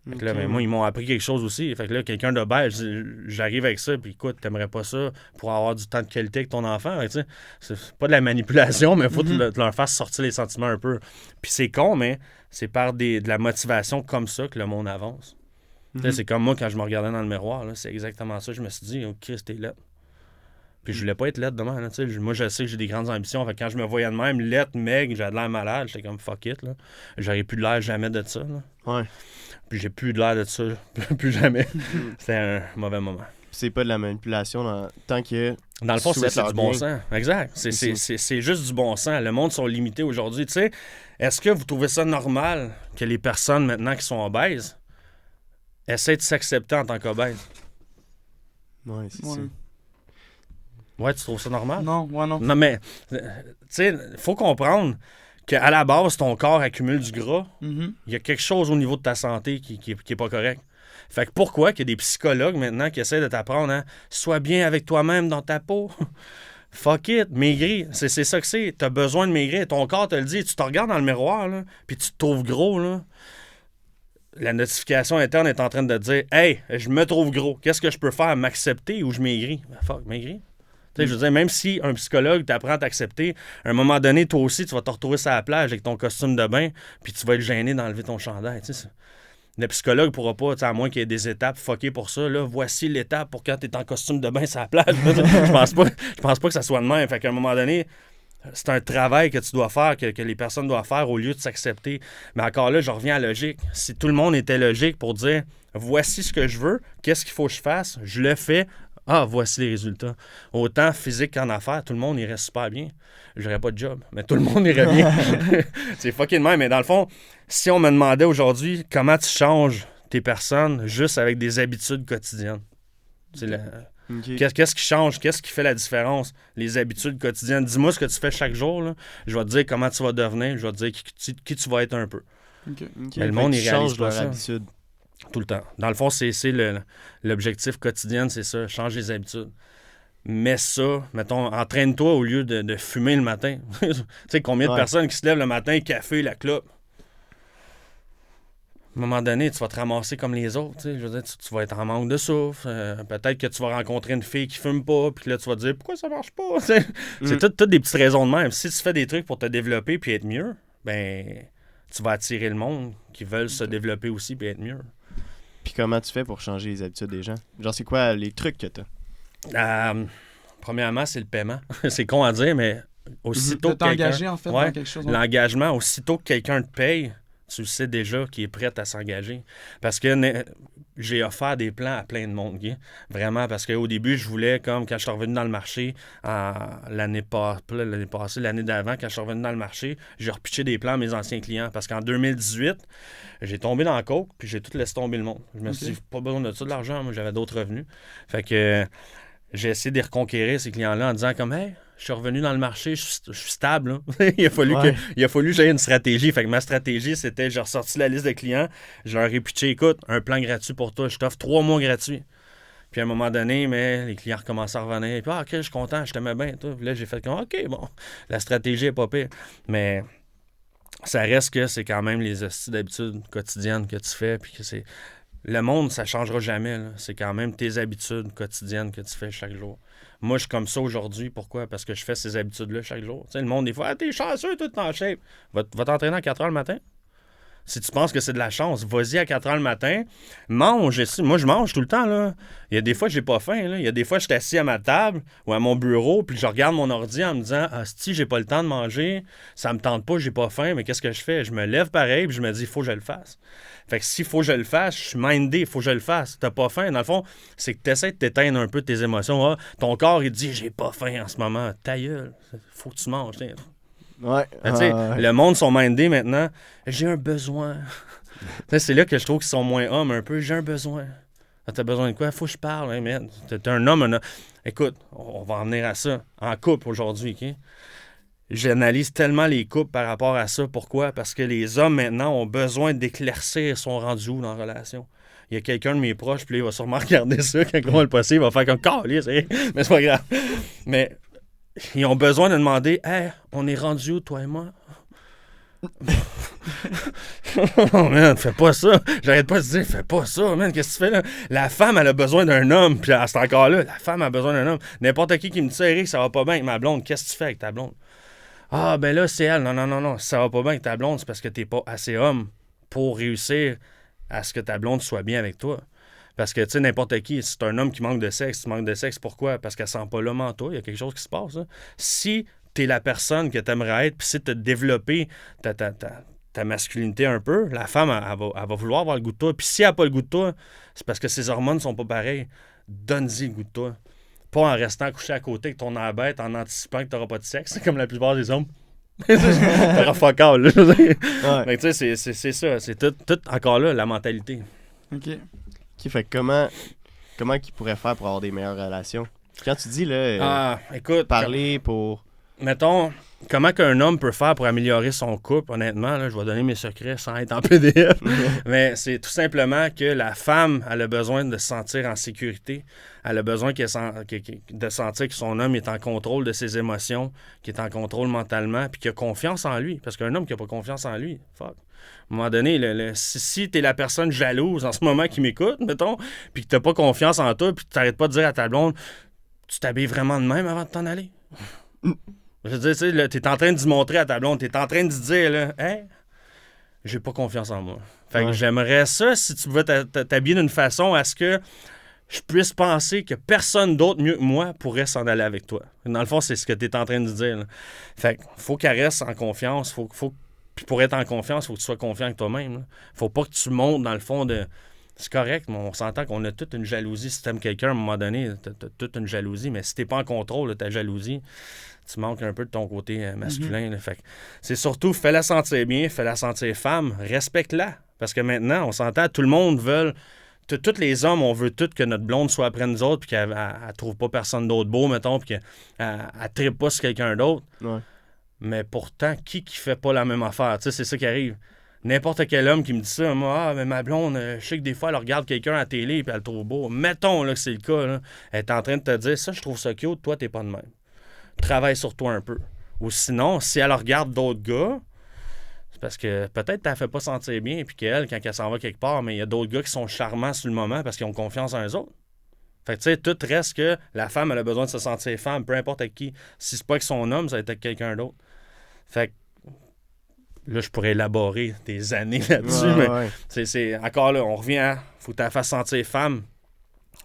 Fait que là, ben, moi, ils m'ont appris quelque chose aussi. Fait que là, quelqu'un d'obèse, j'arrive avec ça, puis écoute, t'aimerais pas ça pour avoir du temps de qualité avec ton enfant. Tu sais, c'est pas de la manipulation, mais il faut que tu leur fasses sortir les sentiments un peu. Puis c'est con, mais c'est par de la motivation comme ça que le monde avance. C'est comme moi, quand je me regardais dans le miroir, là, c'est exactement ça. Je me suis dit, oh Christ, t'es laid. Puis je voulais pas être laid demain. Là, moi, je sais que j'ai des grandes ambitions. Fait que quand je me voyais de même, laid, maigre, j'avais de l'air malade, j'étais comme fuck it. Là. J'aurais plus de l'air jamais de ça. Là. Ouais. Puis j'ai plus de l'air de ça, plus jamais. C'était un mauvais moment. C'est pas de la manipulation tant que... Dans le fond, c'est du bon sens. Exact. C'est juste du bon sens. Le monde sont limités aujourd'hui. Tu sais, est-ce que vous trouvez ça normal que les personnes maintenant qui sont obèses essaient de s'accepter en tant qu'obèses? Ouais, c'est ça. Ouais, tu trouves ça normal? Non, ouais, non. Non, mais, tu sais, il faut comprendre qu'à la base, ton corps accumule du gras. Il y a quelque chose au niveau de ta santé qui est pas correct. Fait que pourquoi qu'il y a des psychologues maintenant qui essaient de t'apprendre à sois bien avec toi-même dans ta peau? Fuck it, maigrir. C'est ça que c'est. T'as besoin de maigrir. Ton corps te le dit. Tu te regardes dans le miroir, là, puis tu te trouves gros, là. La notification interne est en train de te dire « Hey, je me trouve gros. Qu'est-ce que je peux faire? M'accepter ou je maigris? » Ben, fuck, maigrir. Je veux dire, même si un psychologue t'apprend à t'accepter, à un moment donné, toi aussi, tu vas te retrouver sur la plage avec ton costume de bain, puis tu vas être gêné d'enlever ton chandail. Le psychologue pourra pas, à moins qu'il y ait des étapes fuckées pour ça. Là, voici l'étape pour quand tu es en costume de bain sur la plage. Je pense pas que ça soit de même. Fait qu'à un moment donné, c'est un travail que tu dois faire, que les personnes doivent faire au lieu de s'accepter. Mais encore là, je reviens à la logique. Si tout le monde était logique pour dire voici ce que je veux, qu'est-ce qu'il faut que je fasse, je le fais, voici les résultats. Autant physique qu'en affaires, tout le monde irait super bien. J'aurais pas de job, mais tout le monde irait bien. C'est fucking même. Mais dans le fond, si on me demandait aujourd'hui comment tu changes tes personnes juste avec des habitudes quotidiennes, qu'est-ce qui change? Qu'est-ce qui fait la différence? Les habitudes quotidiennes. Dis-moi ce que tu fais chaque jour. Là. Je vais te dire comment tu vas devenir. Je vais te dire qui tu vas être un peu. Mais le monde, il réalise pas ça. Habitude. Tout le temps. Dans le fond, c'est l'objectif quotidien, c'est ça. Change les habitudes. Mais ça, mettons, entraîne-toi au lieu de fumer le matin. Tu sais, combien de personnes qui se lèvent le matin, café, la clope? À un moment donné, tu vas te ramasser comme les autres. Je veux dire, tu vas être en manque de souffle. Peut-être que tu vas rencontrer une fille qui fume pas, puis là, tu vas te dire pourquoi ça marche pas. C'est toutes des petites raisons de même. Si tu fais des trucs pour te développer puis être mieux, ben tu vas attirer le monde qui veulent se développer aussi puis être mieux. Puis comment tu fais pour changer les habitudes des gens? Genre, c'est quoi les trucs que tu as? Premièrement, c'est le paiement. C'est con à dire, mais aussitôt que quelqu'un... en fait, dans quelque chose. L'engagement, aussitôt que quelqu'un te paye, tu sais déjà qu'il est prêt à s'engager. Parce que j'ai offert des plans à plein de monde. Okay? Vraiment, parce qu'au début, je voulais, comme quand je suis revenu dans le marché, l'année passée, l'année d'avant, quand je suis revenu dans le marché, j'ai repitché des plans à mes anciens clients. Parce qu'en 2018, j'ai tombé dans le coke, puis j'ai tout laissé tomber le monde. Je me suis dit, pas besoin de ça, de l'argent, moi, j'avais d'autres revenus. Fait que j'ai essayé de reconquérir ces clients-là en disant comme, hey, je suis revenu dans le marché, je suis stable. il a fallu que j'aie une stratégie. Fait que ma stratégie, c'était, j'ai ressorti la liste de clients, je leur ai pitché, écoute, un plan gratuit pour toi, je t'offre 3 mois gratuits. Puis à un moment donné, mais les clients recommençaient à revenir. Puis, OK, je suis content, je t'aimais bien. Puis là, j'ai fait comme, OK, bon, la stratégie est pas pire. Mais ça reste que c'est quand même les hosties d'habitudes quotidiennes que tu fais, puis que c'est... Le monde, ça changera jamais. Là. C'est quand même tes habitudes quotidiennes que tu fais chaque jour. Moi, je suis comme ça aujourd'hui. Pourquoi? Parce que je fais ces habitudes-là chaque jour. Tu sais, le monde, des fois, t'es chanceux, tout en shape. Va t'entraîner à 4 heures le matin. Si tu penses que c'est de la chance, vas-y à 4 heures le matin, mange. Moi, je mange tout le temps. Là. Il y a des fois, j'ai pas faim. Là. Il y a des fois, je suis assis à ma table ou à mon bureau, puis je regarde mon ordi en me disant « si j'ai pas le temps de manger, ça me tente pas, j'ai pas faim, mais qu'est-ce que je fais? » Je me lève pareil, puis je me dis « il faut que je le fasse. » Fait que s'il faut que je le fasse, je suis mindé, il faut que je le fasse. T'as pas faim. Dans le fond, c'est que tu essaies de t'éteindre un peu tes émotions. Ton corps, il te dit « j'ai pas faim en ce moment. » Ta gueule, faut que tu manges. Ouais. Le monde sont mindés maintenant. J'ai un besoin. C'est là que je trouve qu'ils sont moins hommes un peu. J'ai un besoin. T'as besoin de quoi? Faut que je parle, hein, man. T'es un homme. Écoute, on va en venir à ça. En couple aujourd'hui, OK? J'analyse tellement les couples par rapport à ça. Pourquoi? Parce que les hommes maintenant ont besoin d'éclaircir son rendu où dans la relation. Il y a quelqu'un de mes proches, puis là, il va sûrement regarder ça quand on va le passer. Il va faire comme calice, mais c'est pas grave. Mais ils ont besoin de demander « Hey, on est rendu où, toi et moi? » Oh man, fais pas ça. J'arrête pas de dire, fais pas ça, man. Qu'est-ce que tu fais là? La femme, elle a besoin d'un homme. Puis c'est encore là. La femme a besoin d'un homme. N'importe qui me dit ça, Eric, ça va pas bien avec ma blonde. Qu'est-ce que tu fais avec ta blonde? Ah, ben là, c'est elle. Non. Si ça va pas bien avec ta blonde, c'est parce que t'es pas assez homme pour réussir à ce que ta blonde soit bien avec toi. Parce que, tu sais, n'importe qui, si c'est un homme qui manque de sexe, tu manques de sexe, pourquoi? Parce qu'elle sent pas l'homme en toi. Il y a quelque chose qui se passe. Là. Si t'es la personne que t'aimerais être, puis si t'as développé ta masculinité un peu, la femme, elle va vouloir avoir le goût de toi. Puis si elle n'a pas le goût de toi, c'est parce que ses hormones sont pas pareilles. Donne-y le goût de toi. Pas en restant couché à côté avec ton air bête, en anticipant que tu n'auras pas de sexe, c'est comme la plupart des hommes. T'auras fuck all, là. Mais tu sais, c'est ça. C'est tout encore là, la mentalité. OK, fait que comment qu'ils pourraient faire pour avoir des meilleures relations? Quand tu dis, là, écoute, parler pour... Mettons, comment qu'un homme peut faire pour améliorer son couple, honnêtement, là, je vais donner mes secrets sans être en PDF, mais c'est tout simplement que la femme, elle a besoin de se sentir en sécurité. Elle a besoin de sentir que son homme est en contrôle de ses émotions, qu'il est en contrôle mentalement, puis qu'il a confiance en lui. Parce qu'un homme qui n'a pas confiance en lui, fuck. À un moment donné, si t'es la personne jalouse en ce moment qui m'écoute, mettons, puis que t'as pas confiance en toi, puis tu t'arrêtes pas de dire à ta blonde, tu t'habilles vraiment de même avant de t'en aller? Je veux dire, tu sais, t'es en train de montrer à ta blonde, t'es en train de dire, là, hey, j'ai pas confiance en moi. Fait que j'aimerais ça, si tu veux t'habiller d'une façon à ce que je puisse penser que personne d'autre mieux que moi pourrait s'en aller avec toi. Dans le fond, c'est ce que tu es en train de dire. Là. Fait qu'il faut qu'elle reste en confiance. Puis pour être en confiance, il faut que tu sois confiant avec toi-même. Là. Faut pas que tu montes dans le fond de... C'est correct, mais on s'entend qu'on a toute une jalousie. Si tu aimes quelqu'un, à un moment donné, tu as toute une jalousie. Mais si tu n'es pas en contrôle de ta jalousie, tu manques un peu de ton côté masculin. Là. Fait que c'est surtout, fais-la sentir bien, fais-la sentir femme, respecte-la. Parce que maintenant, on s'entend, tout le monde veut... Tous les hommes, on veut tous que notre blonde soit après nous autres, puis qu'elle ne trouve pas personne d'autre beau, mettons, puis qu'elle ne tripe pas sur quelqu'un d'autre. Ouais. Mais pourtant, qui fait pas la même affaire? Tu sais, c'est ça qui arrive. N'importe quel homme qui me dit ça, moi, mais ma blonde, je sais que des fois, elle regarde quelqu'un à la télé, puis elle le trouve beau. Mettons là, que c'est le cas. Là. Elle est en train de te dire, ça, je trouve ça cute, toi, t'es pas de même. Travaille sur toi un peu. Ou sinon, si elle regarde d'autres gars, c'est parce que peut-être qu'elle ne fait pas sentir bien, puis qu'elle, quand elle s'en va quelque part, mais il y a d'autres gars qui sont charmants sur le moment parce qu'ils ont confiance en eux autres. Fait que, tu sais, tout reste que la femme, elle a besoin de se sentir femme, peu importe avec qui. Si c'est pas avec son homme, ça va être avec quelqu'un d'autre. Fait que, là, je pourrais élaborer des années là-dessus, mais c'est encore là, on revient à faut que tu la fasses sentir femme,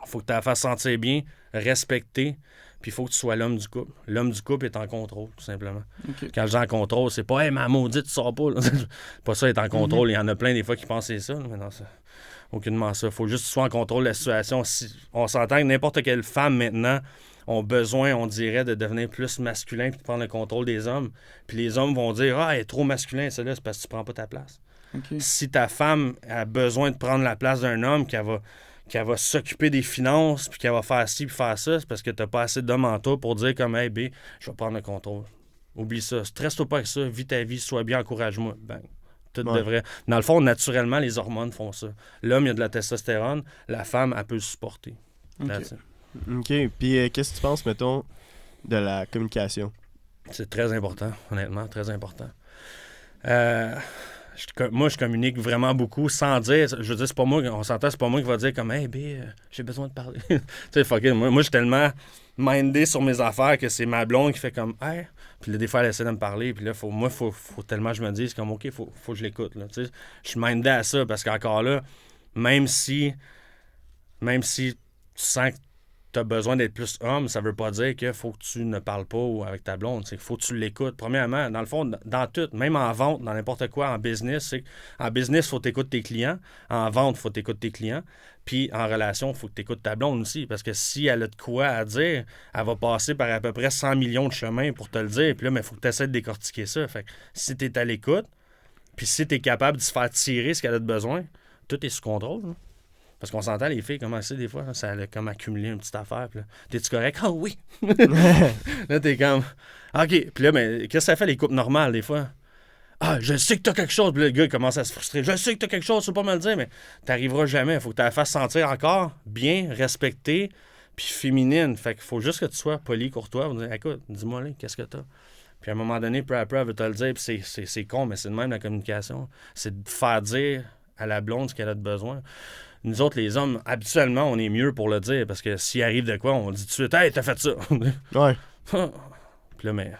faut que tu la fasses sentir bien, respecter, puis il faut que tu sois l'homme du couple. L'homme du couple est en contrôle, tout simplement. Okay. Quand je dis en contrôle, c'est pas « Hey, ma maudite, tu sors pas! » Pas ça, être en contrôle. Il y en a plein des fois qui pensent que c'est ça, mais non, c'est aucunement ça. Il faut juste que tu sois en contrôle de la situation. Si, on s'entend que n'importe quelle femme, maintenant, ont besoin, on dirait, de devenir plus masculin puis de prendre le contrôle des hommes. Puis les hommes vont dire « Ah, elle est trop masculin, celle-là, c'est parce que tu prends pas ta place. Okay. » Si ta femme a besoin de prendre la place d'un homme, qu'elle va s'occuper des finances, puis qu'elle va faire ci, puis faire ça, c'est parce que t'as pas assez d'hommes en toi pour dire comme « Hey, B, je vais prendre le contrôle. » Oublie ça. Stresse-toi pas avec ça. Vis ta vie, sois bien, encourage-moi. Bang. Tout devrait... Dans le fond, naturellement, les hormones font ça. L'homme, il y a de la testostérone. La femme, elle peut le supporter. OK. Puis, qu'est-ce que tu penses, mettons, de la communication? C'est très important, honnêtement. Très important. Moi, je communique vraiment beaucoup sans dire... Je veux dire, c'est pas moi, on s'entend, c'est pas moi qui va dire comme « Hey, B, j'ai besoin de parler. » Tu sais, fuck it. Moi, je suis tellement mindé sur mes affaires que c'est ma blonde qui fait comme « Hey! » Puis là, des fois, elle essaie de me parler. Puis là, faut tellement que je me dise comme « OK, faut que je l'écoute. » Tu sais, je suis mindé à ça parce qu'encore là, même si tu sens que tu as besoin d'être plus homme, ça veut pas dire qu'il faut que tu ne parles pas avec ta blonde. C'est qu'il faut que tu l'écoutes. Premièrement, dans le fond, dans tout, même en vente, dans n'importe quoi, en business, c'est qu'en business, il faut que tu écoutes tes clients. En vente, il faut que tu écoutes tes clients. Puis en relation, il faut que tu écoutes ta blonde aussi. Parce que si elle a de quoi à dire, elle va passer par à peu près 100 millions de chemins pour te le dire. Puis là, il faut que tu essaies de décortiquer ça. Fait que si tu es à l'écoute, puis si tu es capable de se faire tirer ce qu'elle a de besoin, tout est sous contrôle. Hein? Parce qu'on s'entend, les filles, comment c'est des fois, ça a comme accumulé une petite affaire. Puis là, t'es-tu correct? Ah oui! Là, t'es comme, OK. Puis là, mais qu'est-ce que ça fait les couples normales, des fois? Ah, je sais que t'as quelque chose. Puis là, le gars, il commence à se frustrer. Je sais que t'as quelque chose, tu peux pas me le dire, mais t'arriveras jamais. Il faut que tu la fasses sentir encore bien, respectée, puis féminine. Fait qu'il faut juste que tu sois poli, courtois. Vous dire, écoute, dis-moi, là, qu'est-ce que t'as? Puis à un moment donné, peu à peu, elle veut te le dire. Puis c'est con, mais c'est de même la communication. C'est de faire dire à la blonde ce qu'elle a de besoin. Nous autres, les hommes, habituellement, on est mieux pour le dire parce que s'il arrive de quoi, on dit tout de suite « Hey, t'as fait ça! » Ouais. Puis là, mais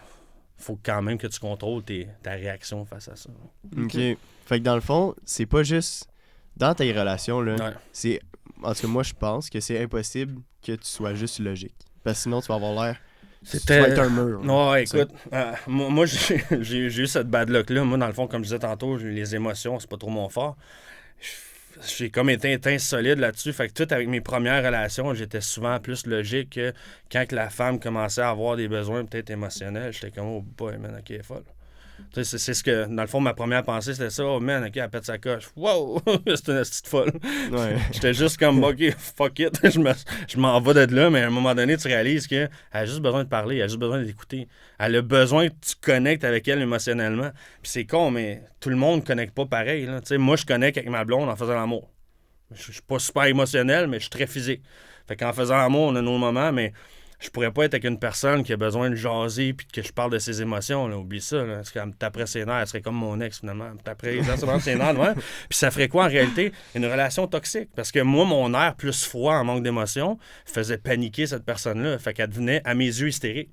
faut quand même que tu contrôles ta réaction face à ça. OK. Fait que dans le fond, c'est pas juste dans tes relations, là. Ouais. C'est... En tout cas, moi, je pense que c'est impossible que tu sois juste logique. Parce que sinon, tu vas avoir l'air... Tu vas être un mur. Non, écoute, moi, j'ai eu cette bad luck-là. Moi, dans le fond, comme je disais tantôt, les émotions, c'est pas trop mon fort. J'ai comme été solide là-dessus. Fait que tout avec mes premières relations, j'étais souvent plus logique que quand la femme commençait à avoir des besoins peut-être émotionnels. J'étais comme, oh boy, man, OK, elle est folle. Tu sais, c'est ce que, dans le fond, ma première pensée, c'était ça. Oh man, OK, elle pète sa coche. Wow! C'est une petite folle. Ouais. J'étais juste comme, OK, fuck it. Je m'en vais de là, mais à un moment donné, tu réalises qu'elle a juste besoin de parler, elle a juste besoin d'écouter. Elle a besoin que tu connectes avec elle émotionnellement. Puis c'est con, mais tout le monde ne connecte pas pareil. Là. Tu sais, moi, je connecte avec ma blonde en faisant l'amour. Je suis pas super émotionnel, mais je suis très physique. Fait qu'en faisant l'amour, on a nos moments, mais je pourrais pas être avec une personne qui a besoin de jaser puis que je parle de ses émotions. Là. Oublie ça. Là. Parce qu'elle me taperait ses nerfs, elle serait comme mon ex, finalement. Elle me taperait exactement ses nerfs. Ouais. Puis ça ferait quoi, en réalité? Une relation toxique. Parce que moi, mon air plus froid, en manque d'émotion, faisait paniquer cette personne-là. Fait qu'elle devenait, à mes yeux, hystérique.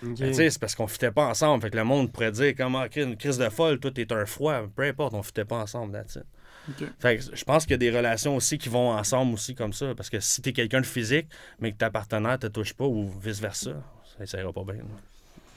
Okay. Tu sais, c'est parce qu'on fitait pas ensemble. Fait que le monde pourrait dire, comme, une crise de folle, toi, t'es un froid. Peu importe, on fitait pas ensemble, that's it. Okay. Fait que je pense qu'il y a des relations aussi qui vont ensemble aussi comme ça. Parce que si t'es quelqu'un de physique, mais que ta partenaire te touche pas ou vice-versa, ça ira pas bien.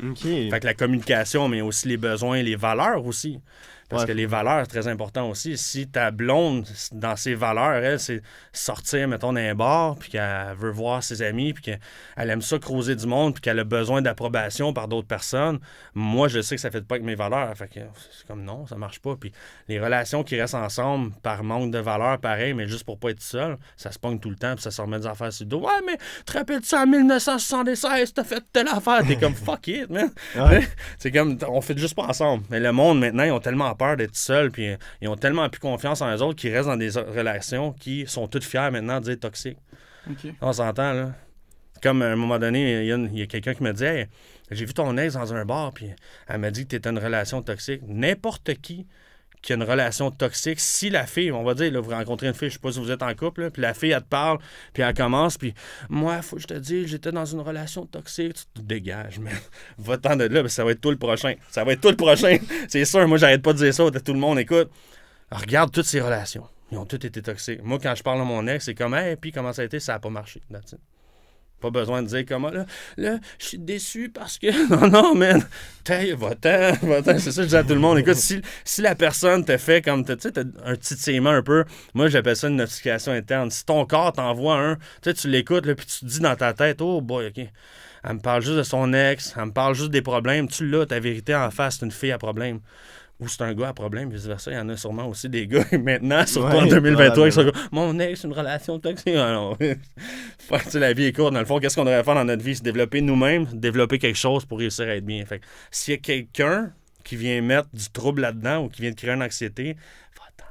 OK. Fait que la communication, mais aussi les besoins, les valeurs aussi. Parce que les valeurs, c'est très important aussi. Si ta blonde, dans ses valeurs, elle, c'est sortir, mettons, d'un bar, puis qu'elle veut voir ses amis, puis qu'elle aime ça creuser du monde, puis qu'elle a besoin d'approbation par d'autres personnes, moi, je sais que ça fait pas avec mes valeurs. Fait que c'est comme non, ça marche pas. Puis les relations qui restent ensemble par manque de valeurs, pareil, mais juste pour pas être seul, ça se pogne tout le temps, puis ça se remet des affaires sur le dos. Ouais, mais te rappelles-tu en 1976, t'as fait telle affaire? T'es comme fuck it, man. Ouais. C'est comme, on fait juste pas ensemble. Mais le monde, maintenant, ils ont tellement peur d'être seuls, puis ils ont tellement plus confiance en eux autres qu'ils restent dans des relations qui sont toutes fiers maintenant de dire toxiques. Okay. On s'entend, là. Comme à un moment donné, il y a quelqu'un qui me dit hey, j'ai vu ton ex dans un bar, puis elle m'a dit que t'étais une relation toxique. N'importe qui a une relation toxique, si la fille, on va dire, là, vous rencontrez une fille, je sais pas si vous êtes en couple, là, puis la fille, elle te parle, puis elle commence, puis moi, faut que je te dise, j'étais dans une relation toxique, tu te dégages, mais va-t'en de là, parce que ça va être tout le prochain. Ça va être tout le prochain. C'est sûr, moi, j'arrête pas de dire ça, tout le monde écoute. Regarde toutes ces relations. Ils ont toutes été toxiques. Moi, quand je parle à mon ex, c'est comme, hey, puis comment ça a été, ça a pas marché. Pas besoin de dire comment, là, je suis déçu parce que... Non, man, va-t'en, c'est ça que je dis à tout le monde. Écoute, si la personne te fait comme, tu sais, t'as un titillement un peu, moi, j'appelle ça une notification interne. Si ton corps t'envoie un, tu l'écoutes, là, puis tu te dis dans ta tête, oh boy, OK, elle me parle juste de son ex, elle me parle juste des problèmes, tu l'as, ta vérité en face, c'est une fille à problème. Ou c'est un gars à problème, vice-versa. Il y en a sûrement aussi des gars maintenant, surtout en 2023, qui sont comme mon ex, une relation toxique. Alors, la vie est courte. Dans le fond, qu'est-ce qu'on devrait faire dans notre vie? C'est développer nous-mêmes, développer quelque chose pour réussir à être bien. Fait que s'il y a quelqu'un qui vient mettre du trouble là-dedans ou qui vient de créer une anxiété, va-t'en.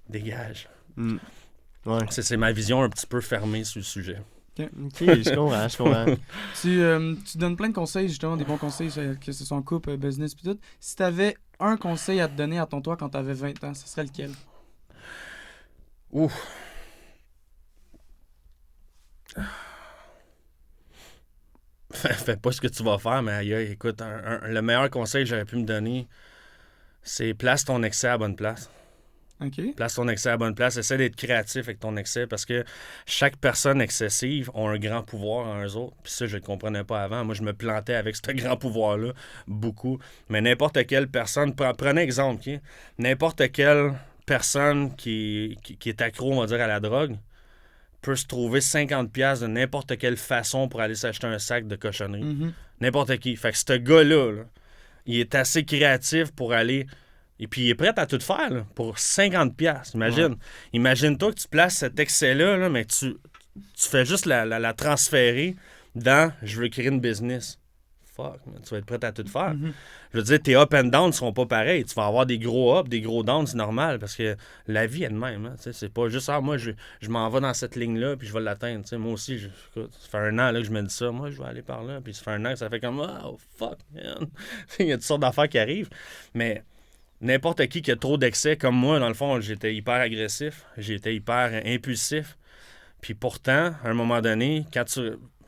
Dégage. Ouais. C'est ma vision un petit peu fermée sur le sujet. OK, je comprends. Tu donnes plein de conseils, justement, des bons conseils, que ce soit en couple, business, puis tout. Si tu avais un conseil à te donner à ton toi quand tu avais 20 ans, ce serait lequel? Ouf. Fais pas ce que tu vas faire, mais aïe, écoute, le meilleur conseil que j'aurais pu me donner, c'est place ton excès à la bonne place. Okay. Place ton excès à la bonne place. Essaie d'être créatif avec ton excès parce que chaque personne excessive a un grand pouvoir en eux autres. Puis ça, je ne le comprenais pas avant. Moi, je me plantais avec ce grand pouvoir-là beaucoup. Mais n'importe quelle personne, prenez exemple, okay? N'importe quelle personne qui est accro, on va dire, à la drogue peut se trouver 50$ de n'importe quelle façon pour aller s'acheter un sac de cochonnerie. Mm-hmm. N'importe qui. Fait que ce gars-là, là, il est assez créatif pour aller... Et puis, il est prêt à tout faire là, pour 50$. Imagine. Ouais. Imagine-toi que tu places cet excès-là, là, mais tu fais juste la transférer dans « je veux créer une business ». Fuck, man, tu vas être prêt à tout faire. Mm-hmm. Je veux dire, tes up and down ne seront pas pareils. Tu vas avoir des gros up, des gros down, c'est normal, parce que la vie est de même. Hein, c'est pas juste « ah, moi, je m'en vais dans cette ligne-là, puis je vais l'atteindre ». Moi aussi, ça fait un an là, que je me dis ça. Moi, je vais aller par là. Puis ça fait un an que ça fait comme « oh, fuck, man ». Il y a toutes sortes d'affaires qui arrivent. Mais... n'importe qui a trop d'excès, comme moi, dans le fond, j'étais hyper agressif, j'étais hyper impulsif. Puis pourtant, à un moment donné,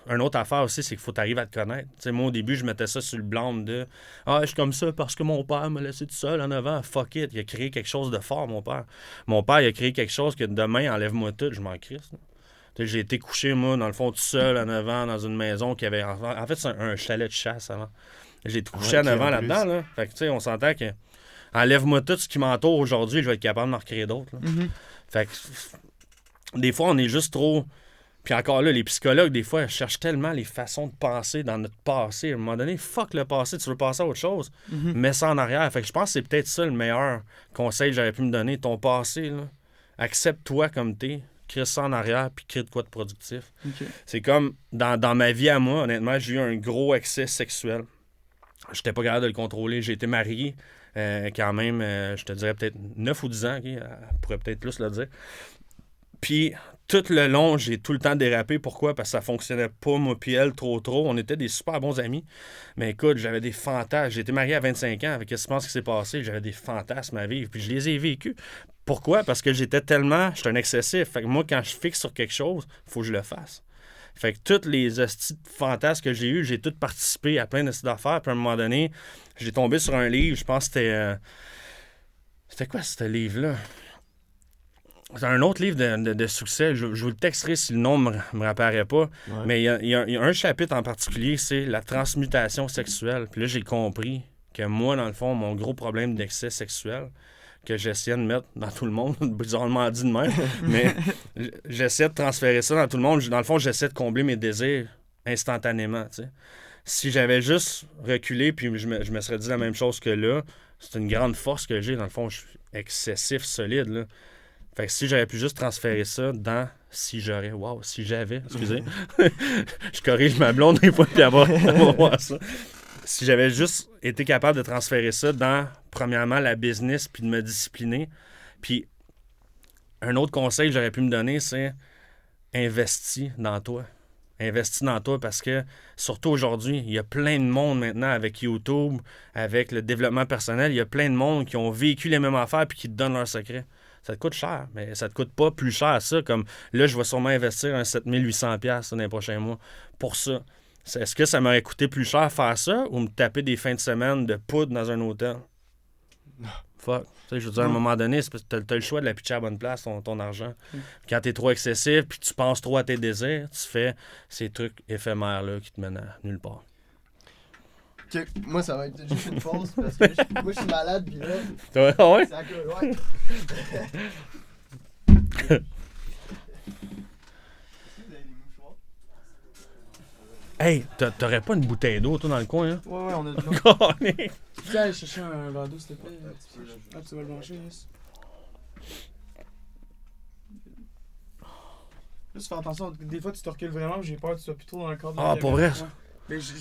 une autre affaire aussi, c'est qu'il faut t'arriver à te connaître. T'sais, moi, au début, je mettais ça sur le blâme de « ah, je suis comme ça parce que mon père m'a laissé tout seul en avant. » Fuck it, il a créé quelque chose de fort, mon père. Mon père, il a créé quelque chose que demain, enlève-moi tout, je m'en crisse. J'ai été couché, moi, dans le fond, tout seul en avant, dans une maison qui avait... En fait, c'est un chalet de chasse avant. J'ai été couché en avant là-dedans, là. Fait que, tu sais, on s'entend que... enlève-moi tout ce qui m'entoure aujourd'hui, je vais être capable de m'en recréer d'autres. Mm-hmm. Fait que des fois, on est juste trop... Puis encore là, les psychologues, des fois, cherchent tellement les façons de penser dans notre passé. À un moment donné, fuck le passé, tu veux passer à autre chose, mets ça en arrière. Fait que je pense que c'est peut-être ça le meilleur conseil que j'aurais pu me donner. Ton passé, là, accepte-toi comme t'es, crée ça en arrière, puis crée de quoi de productif. Okay. C'est comme, dans ma vie à moi, honnêtement, j'ai eu un gros excès sexuel. J'étais pas capable de le contrôler. J'ai été marié quand même, je te dirais peut-être 9 ou 10 ans, okay? Elle pourrait peut-être plus le dire. Puis, tout le long, j'ai tout le temps dérapé. Pourquoi? Parce que ça fonctionnait pas, moi puis elle, trop. On était des super bons amis. Mais écoute, j'avais des fantasmes. J'ai été marié à 25 ans. Avec qu'est-ce que tu penses qui s'est passé? J'avais des fantasmes à vivre. Puis je les ai vécus. Pourquoi? Parce que j'étais un excessif. Fait que moi, quand je fixe sur quelque chose, il faut que je le fasse. Fait que tous les hosties de fantasmes que j'ai eus, j'ai tout participé à plein de petites affaires. Puis à un moment donné, j'ai tombé sur un livre. Je pense que c'était... c'était quoi ce livre-là? C'est un autre livre de succès. Je vous le texterai si le nom me réapparaît pas. Ouais. Mais il y a un chapitre en particulier, c'est la transmutation sexuelle. Puis là, j'ai compris que moi, dans le fond, mon gros problème d'excès sexuel, que j'essayais de mettre dans tout le monde, bizarrement dit de même, mais j'essaie de transférer ça dans tout le monde. Dans le fond, j'essaie de combler mes désirs instantanément, tu sais. Si j'avais juste reculé puis je me serais dit la même chose que là, c'est une grande force que j'ai. Dans le fond, je suis excessif, solide, là. Fait que si j'avais pu juste transférer ça dans si j'avais, excusez. Je corrige ma blonde des fois puis elle va voir ça. Si j'avais juste été capable de transférer ça dans, premièrement, la business puis de me discipliner. Puis un autre conseil que j'aurais pu me donner, c'est investis dans toi. Investis dans toi parce que, surtout aujourd'hui, il y a plein de monde maintenant avec YouTube, avec le développement personnel, il y a plein de monde qui ont vécu les mêmes affaires puis qui te donnent leurs secrets. Ça te coûte cher, mais ça te coûte pas plus cher ça. Comme là, je vais sûrement investir un 7800$ dans les prochains mois pour ça. Est-ce que ça m'aurait coûté plus cher faire ça ou me taper des fins de semaine de poudre dans un hôtel? Fuck. Tu sais, je veux dire, à un moment donné, c'est parce que t'as le choix de la pitcher à la bonne place, ton argent. Quand t'es trop excessif puis tu penses trop à tes désirs, tu fais ces trucs éphémères-là qui te mènent à nulle part. Okay. Moi, ça va être juste une pause parce que moi, je suis malade puis là... Ouais? C'est à cause, ouais. Hey, t'aurais pas une bouteille d'eau, toi, dans le coin, hein? Ouais, on a de l'eau. Tu peux aller chercher un verre d'eau, s'il te plaît? Ah, tu vas le brancher, yes. Juste faire attention, des fois, tu te recules vraiment, j'ai peur que tu sois plus trop dans le cadre de la caméra. Pour vrai? Ouais. Mais je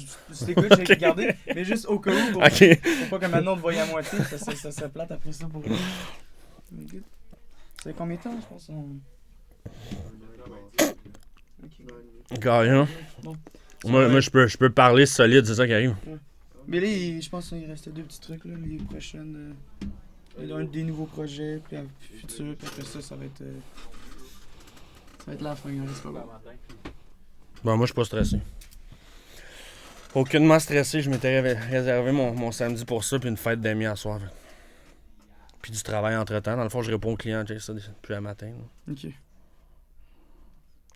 t'écoute, j'ai regardé, mais juste au cas où, pour pas que maintenant on te voie à moitié, ça plate après ça pour... C'est combien de temps, je pense? Carrément. Bon. Moi je peux parler solide, c'est ça qui arrive. Ouais. Mais là, je pense qu'il restait 2 petits trucs, là, les prochaines... des nouveaux projets, puis la future, puis après ça va être la fin, hein, c'est pas grave. Bon, moi, je suis pas stressé. Aucunement stressé, je m'étais réservé mon samedi pour ça, puis une fête d'amis à soir. Puis du travail entre-temps. Dans le fond, je réponds aux clients, j'ai ça depuis le matin. Là. OK.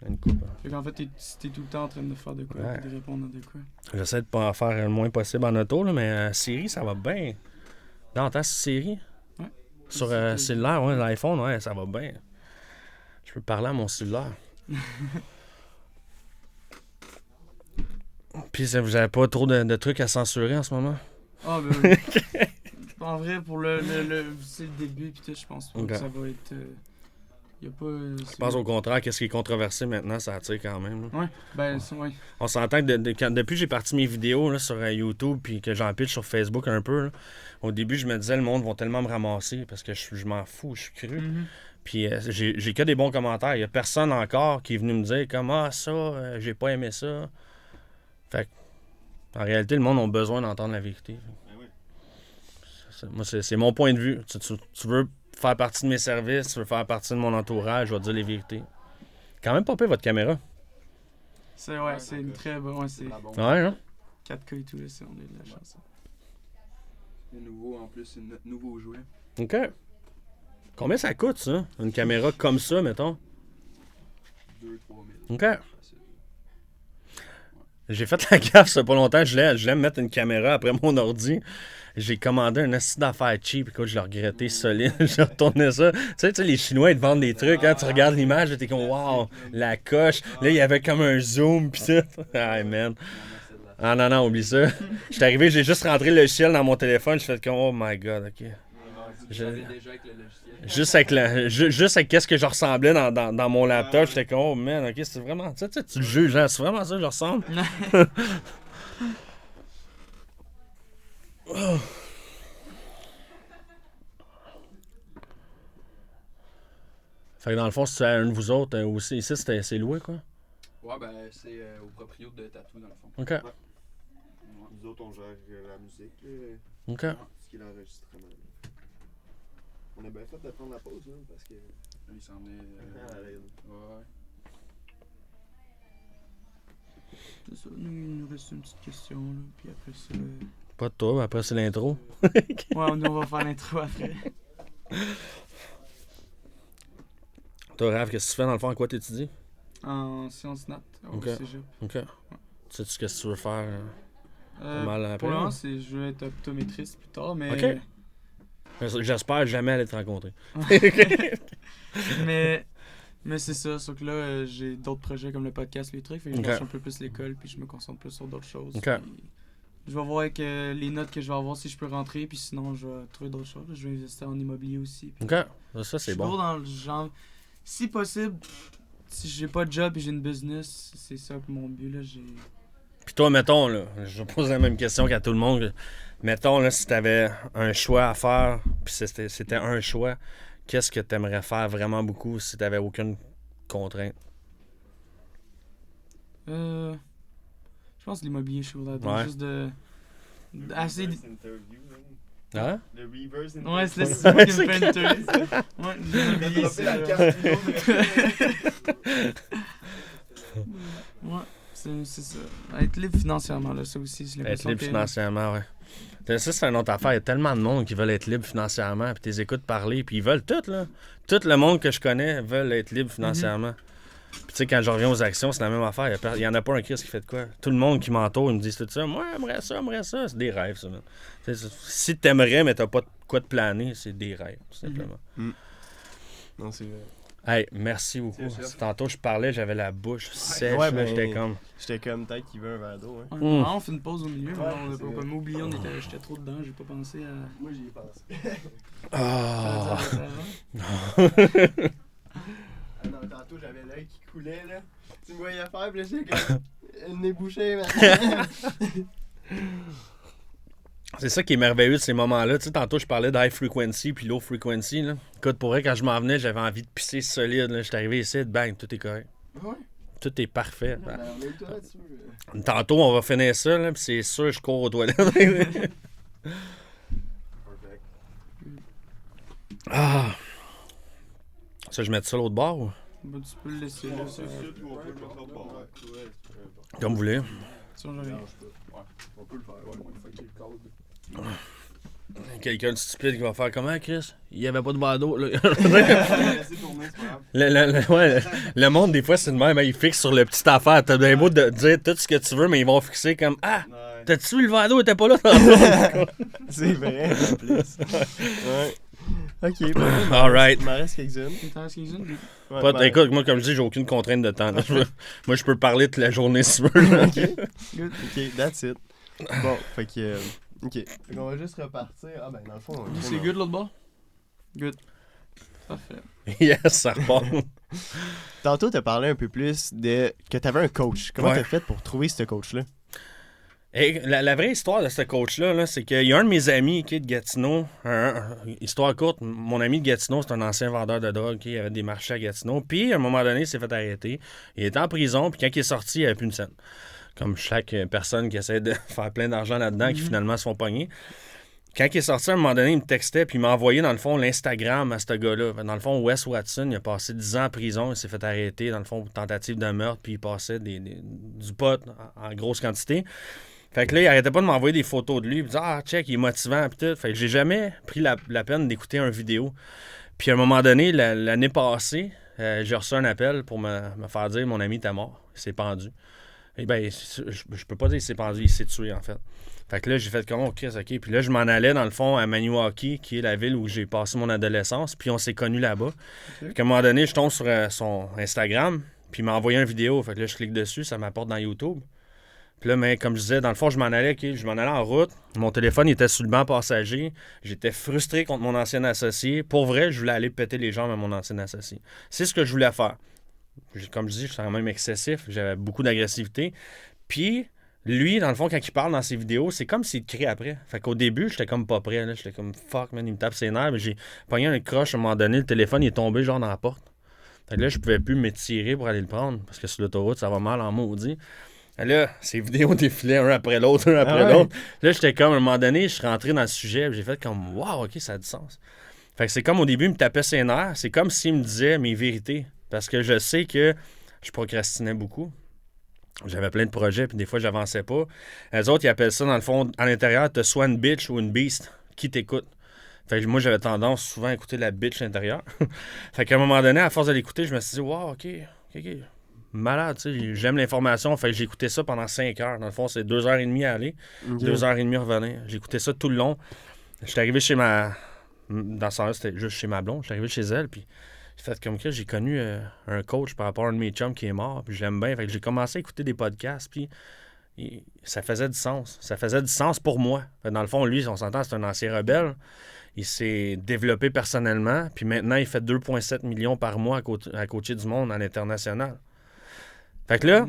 Une coupe. Fait qu'en fait, t'es tout le temps en train de faire de quoi, ouais. De répondre à de quoi. J'essaie de pas en faire le moins possible en auto, là, mais Siri, ça va bien. Non, t'as Siri? Ouais. Sur cellulaire, ouais, l'iPhone, ouais, ça va bien. Je peux parler à mon cellulaire. Puis vous avez pas trop de trucs à censurer en ce moment? Ah, ben oui. En vrai, pour c'est le début, puis tout, je pense pas que ça va être... Y a pas, je pense au contraire, qu'est-ce qui est controversé maintenant, ça attire quand même. Là. Ouais, ben ouais. On s'entend que depuis que j'ai parti mes vidéos là, sur YouTube puis que j'en pitch sur Facebook un peu, là, au début, je me disais, le monde va tellement me ramasser parce que je m'en fous, je suis cru. Mm-hmm. Puis j'ai que des bons commentaires. Il y a personne encore qui est venu me dire comme « Ah, ça, j'ai pas aimé ça. » Fait en réalité, le monde a besoin d'entendre la vérité. Moi, c'est mon point de vue. Tu veux faire partie de mes services, tu veux faire partie de mon entourage, je vais te dire les vérités. Quand même pas pire votre caméra. C'est une très bonne... Ouais, c'est... Ouais, hein? 4K et tout, là, on a de la chance. C'est nouveau, en plus, c'est notre nouveau jouet. OK. Combien ça coûte, ça? Une caméra comme ça, mettons? 2 000 à 3 000. OK. J'ai fait la gaffe, ça pas longtemps. Je voulais me mettre une caméra après mon ordi. J'ai commandé un assis d'affaires cheap. Écoute, je l'ai regretté solide. J'ai retourné ça. Tu sais, les Chinois, ils te vendent des trucs. Hein, tu regardes l'image, t'es comme, wow, la coche. Là, il y avait comme un zoom, pis tout. Ah, man. Ah, non, oublie ça. J'étais arrivé, j'ai juste rentré le logiciel dans mon téléphone. J'ai fait comme, oh my god, ok. Juste avec qu'est-ce que je ressemblais dans mon laptop, j'étais comme, oh man, ok, c'est vraiment. Tu le juges, hein, c'est vraiment ça que je ressemble. Oh. Fait que dans le fond, si tu as un de vous autres aussi, ici, c'est loué, quoi? Ouais, ben, c'est au proprio de Tatou, dans le fond. OK. Ouais. Nous autres, on gère la musique. OK. Ce qui est l'enregistrement. On a bien fait de prendre la pause, là, parce que... Il s'en est... ouais. C'est ça, nous, il nous reste une petite question, là, puis après ça... Pas de toi, après c'est l'intro. Ouais, on va faire l'intro après. Toi, Raph, qu'est-ce que tu fais dans le fond? À quoi t'étudies? En sciences nat au Ok. cégep. OK. Sais-tu ce que tu veux faire? Pas mal après, Pour le moment, hein? je veux être optométriste plus tard, mais... Ok. J'espère jamais aller te rencontrer. mais c'est ça, sauf que là, j'ai d'autres projets comme le podcast, les trucs, fait que je Ok. lâche un peu plus l'école, puis je me concentre plus sur d'autres choses. Ok. Puis je vais voir avec les notes que je vais avoir si je peux rentrer, puis sinon, je vais trouver d'autres choses. Je vais investir en immobilier aussi. Puis OK. Ça, je c'est suis bon. gros dans le genre... Si possible, si j'ai pas de job et j'ai une business, c'est ça mon but, là. Puis toi, mettons, là, je pose la même question qu'à tout le monde. Mettons, là, si t'avais un choix à faire, puis c'était un choix, qu'est-ce que t'aimerais faire vraiment beaucoup si t'avais aucune contrainte? Je pense que l'immobilier, je suis là Ouais. juste de... Assez... Hein? Le reverse interview. Ouais, c'est ça qui me c'est fait une touriste. Ouais, l'immobilier, Dropper c'est... la carte du Ouais, c'est ça. Être libre financièrement, là, ça aussi, c'est Être l'impression libre que... financièrement, ouais. Ça, c'est une autre affaire. Il y a tellement de monde qui veulent être libre financièrement, puis t'es écoutes parler, puis ils veulent tout, là. Tout le monde que je connais veulent être libre financièrement. Puis tu sais, quand je reviens aux actions, c'est la même affaire. Il y en a pas un Chris qui fait de quoi. Tout le monde qui m'entoure, ils me disent tout ça. Moi, j'aimerais ça. C'est des rêves, ça, man. Si t'aimerais, mais t'as pas de quoi te planer, c'est des rêves, tout simplement. Non, c'est vrai. Hey, merci beaucoup. C'est chef. Tantôt, je parlais, j'avais la bouche sèche, Ouais, là, ben, j'étais comme... J'étais comme peut-être qu'il veut un verre d'eau. Hein. Ouais, on fait une pause au milieu, mais Ouais, on a c'est pas vrai. comme oublié, j'étais trop dedans, j'ai pas pensé à... Moi, j'y ai pensé. Ah. Ah non, tantôt j'avais l'œil qui coulait là. Tu me voyais faire, puis là j'étais comme. Le nez bouché, man. C'est ça qui est merveilleux de ces moments-là. Tu sais, tantôt, je parlais d'high frequency puis low frequency. Là. Écoute, pour vrai, quand je m'en venais, j'avais envie de pisser solide. Là. J'étais arrivé ici, bang, tout est correct. Ouais. Tout est parfait. Ben, on a eu le temps là-dessus. Tantôt, on va finir ça, là, puis c'est sûr, je cours aux toilettes. Perfect. Ah! Ça, je mets ça l'autre bord ou? Bah, tu peux le laisser là, ça... C'est tout, on peut le mettre au bord. Ouais, Comme vous voulez. Ça, j'aurais- on peut le faire. Ouais, faut qu'il code. Quelqu'un de stupide qui va faire comment, Chris? Il n'y avait pas de verre d'eau, là. Laissez tourner, c'est pas grave. Ouais, le monde, des fois, c'est de même. Hein, ils fixent sur le petit affaire. T'as bien beau de dire tout ce que tu veux, mais ils vont fixer comme Ah! Ouais. T'as-tu vu le verre d'eau? Il était pas là tantôt? C'est vrai, en plus. Ouais. Ok, ben, Alright. il m'en reste quelques-unes. Il t'en reste quelques-unes? Ouais, Pas- ben, Écoute, moi, comme je dis, j'ai aucune contrainte de temps. Là. Moi, je peux parler toute la journée si tu veux. là. Good. Ok, that's it. Bon, fait que. Ok. Fait qu'on va juste repartir. Ah ben, dans le fond, on C'est good l'autre bord? Good. Parfait. Yes, ça repart. Tantôt, t'as parlé un peu plus de que t'avais un coach. Comment Ouais. t'as fait pour trouver ce coach-là? Hey, la vraie histoire de ce coach-là, là, c'est qu'il y a un de mes amis qui est de Gatineau. Histoire courte, mon ami de Gatineau, c'est un ancien vendeur de drogue qui avait des marchés à Gatineau. Puis, à un moment donné, il s'est fait arrêter. Il était en prison, puis quand il est sorti, il n'y avait plus une scène. Comme chaque personne qui essaie de faire plein d'argent là-dedans, qui finalement se font pogner. Quand il est sorti, à un moment donné, il me textait, puis il m'a envoyé, dans le fond, l'Instagram à ce gars-là. Dans le fond, Wes Watson, il a passé 10 ans en prison, il s'est fait arrêter, dans le fond, pour tentative de meurtre, puis il passait du pot en grosse quantité. Fait que là, il arrêtait pas de m'envoyer des photos de lui, puis il disait Ah, check, il est motivant, puis tout. Fait que j'ai jamais pris la peine d'écouter une vidéo. Puis à un moment donné, l'année passée, j'ai reçu un appel pour me faire dire mon ami était mort, il s'est pendu. Eh bien, je peux pas dire qu'il s'est pendu, il s'est tué, en fait. Fait que là, j'ai fait comme, OK. Puis là, je m'en allais, dans le fond, à Maniwaki, qui est la ville où j'ai passé mon adolescence, puis on s'est connus là-bas. Puis à un moment donné, je tombe sur son Instagram, puis il m'a envoyé une vidéo. Fait que là, je clique dessus, ça m'apporte dans YouTube. Puis là, mais comme je disais, dans le fond, je m'en allais en route. Mon téléphone était sur le banc passager. J'étais frustré contre mon ancien associé. Pour vrai, je voulais aller péter les jambes à mon ancien associé. C'est ce que je voulais faire. Comme je dis, je suis quand même excessif. J'avais beaucoup d'agressivité. Puis, lui, dans le fond, quand il parle dans ses vidéos, c'est comme s'il te crie après. Fait qu'au début, j'étais comme pas prêt. Là. J'étais comme fuck, man, il me tape ses nerfs. Mais j'ai pogné un croche à un moment donné. Le téléphone il est tombé genre dans la porte. Fait que là, je pouvais plus m'étirer pour aller le prendre. Parce que sur l'autoroute, ça va mal en maudit. Et là, ces vidéos défilaient un après l'autre, l'autre. Là, j'étais comme, à un moment donné, je suis rentré dans le sujet. J'ai fait comme, wow, OK, ça a du sens. Fait que c'est comme au début, il me tapait ses nerfs. C'est comme s'il me disait mes vérités. Parce que je sais que je procrastinais beaucoup. J'avais plein de projets, puis des fois, j'avançais pas. Les autres, ils appellent ça, dans le fond, à l'intérieur, t'as soit une bitch ou une beast qui t'écoute. Fait que moi, j'avais tendance souvent à écouter la bitch intérieure. Fait qu'à un moment donné, à force de l'écouter, je me suis dit, wow, OK. Malade, tu sais, j'aime l'information. Fait que j'ai écouté ça pendant 5 heures. Dans le fond, c'est 2h30 à aller, 2h30 à revenir. J'ai écouté ça tout le long. J'étais arrivé chez dans ce temps-là, c'était juste chez ma blonde. J'étais arrivé chez elle, puis j'ai fait comme que j'ai connu un coach par rapport à un de mes chums qui est mort, puis je l'aime bien. Fait que j'ai commencé à écouter des podcasts, puis ça faisait du sens. Ça faisait du sens pour moi. Fait que dans le fond, lui, on s'entend, c'est un ancien rebelle. Il s'est développé personnellement, puis maintenant, il fait 2,7 millions par mois à coacher du monde à l'international. Fait que là,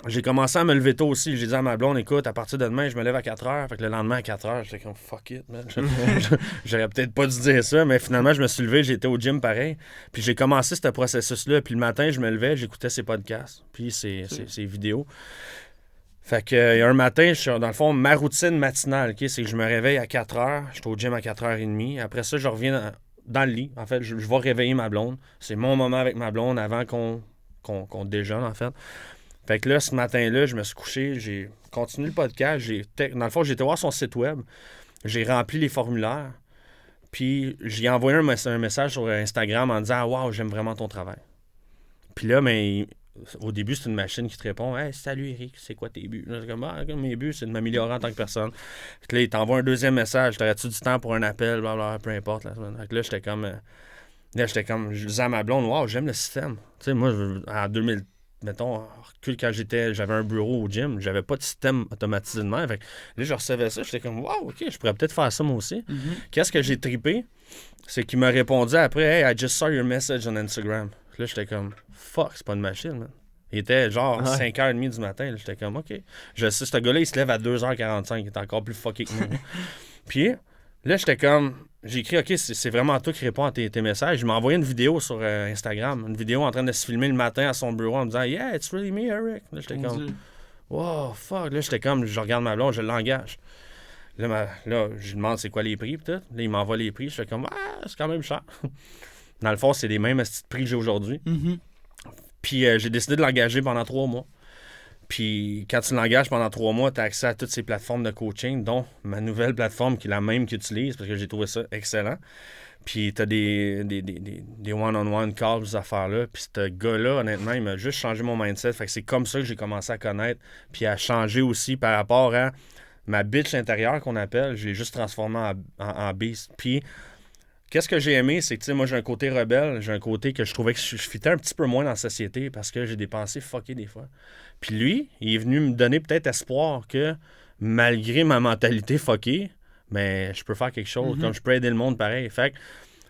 j'ai commencé à me lever tôt aussi. J'ai dit à ma blonde, écoute, à partir de demain, je me lève à 4 heures. Fait que le lendemain, à 4 heures, j'étais comme fuck it, man. J'aurais peut-être pas dû dire ça, mais finalement, je me suis levé, j'étais au gym pareil. Puis j'ai commencé ce processus-là. Puis le matin, je me levais, j'écoutais ses podcasts, puis ses vidéos. Fait que y a un matin, dans le fond, ma routine matinale, okay, c'est que je me réveille à 4 heures, je suis au gym à 4h30. Après ça, je reviens dans le lit. En fait, je vais réveiller ma blonde. C'est mon moment avec ma blonde avant qu'on déjeune, en fait. Fait que là, ce matin-là, je me suis couché, j'ai continué le podcast. Dans le fond, j'ai été voir son site web. J'ai rempli les formulaires. Puis j'ai envoyé un message sur Instagram en disant « Wow, j'aime vraiment ton travail. » Puis là, mais... Au début, c'est une machine qui te répond « Hey, salut Eric, c'est quoi tes buts? » Là, comme, mes buts, c'est de m'améliorer en tant que personne. Fait que là, il t'envoie un deuxième message. T'aurais-tu du temps pour un appel? Blablabla, peu importe. La semaine. Fait que là, j'étais comme... Je disais à ma blonde « Wow, j'aime le système. » Tu sais, moi, en 2000, mettons, quand j'avais un bureau au gym, j'avais pas de système automatisé de même. Fait que là, je recevais ça. J'étais comme « Wow, OK, je pourrais peut-être faire ça moi aussi. Qu'est-ce que j'ai trippé? C'est qu'il m'a répondu après « Hey, I just saw your message on Instagram. » Là, j'étais comme fuck, c'est pas une machine, man. Il était genre 5h30 du matin. Là, j'étais comme OK. Je sais, ce gars-là, il se lève à 2h45. Il est encore plus fucké que moi. Puis là, j'étais comme. J'ai écrit OK, c'est vraiment toi qui réponds à tes messages. Je m'ai envoyé une vidéo sur Instagram. Une vidéo en train de se filmer le matin à son bureau en me disant Yeah, it's really me, Eric. Là, j'étais comme wow, fuck. Là, j'étais comme je regarde ma blonde, je l'engage. Là, je lui demande c'est quoi les prix, peut-être. Là, il m'envoie les prix. Je fais comme c'est quand même cher. Dans le fond, c'est les mêmes petits prix que j'ai aujourd'hui. Puis j'ai décidé de l'engager pendant 3 mois. Puis quand tu l'engages pendant 3 mois, tu as accès à toutes ces plateformes de coaching, dont ma nouvelle plateforme qui est la même qu'il utilise parce que j'ai trouvé ça excellent. Puis tu as des one-on-one calls, ces affaires-là. Puis ce gars-là, honnêtement, il m'a juste changé mon mindset. Fait que c'est comme ça que j'ai commencé à connaître. Puis à changer aussi par rapport à ma bitch intérieure qu'on appelle. J'ai juste transformé en beast. Puis qu'est-ce que j'ai aimé, c'est que, tu sais, moi, j'ai un côté rebelle, j'ai un côté que je trouvais que je fitais un petit peu moins dans la société parce que j'ai des pensées fuckées des fois. Puis lui, il est venu me donner peut-être espoir que, malgré ma mentalité fuckée, ben, je peux faire quelque chose, comme je peux aider le monde pareil. Fait que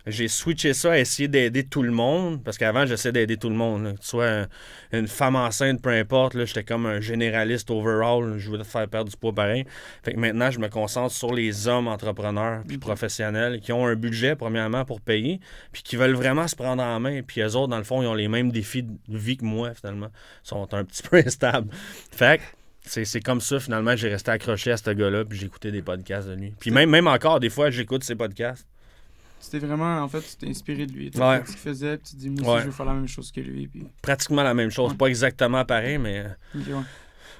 j'ai switché ça à essayer d'aider tout le monde, parce qu'avant, j'essayais d'aider tout le monde. Là. Que tu sois une femme enceinte, peu importe, là, j'étais comme un généraliste overall, je voulais te faire perdre du poids pareil. Fait que maintenant, je me concentre sur les hommes entrepreneurs puis professionnels qui ont un budget, premièrement, pour payer, puis qui veulent vraiment se prendre en main. Puis eux autres, dans le fond, ils ont les mêmes défis de vie que moi, finalement. Ils sont un petit peu instables. Fait que c'est comme ça, finalement, j'ai resté accroché à ce gars-là, puis j'écoutais des podcasts de lui. Puis même encore, des fois, j'écoute ses podcasts. C'était vraiment, en fait, tu t'es inspiré de lui. Tu as fait ce qu'il faisait, puis tu te dis, moi aussi, je veux faire la même chose que lui. Puis... Pratiquement la même chose. Pas exactement pareil, mais...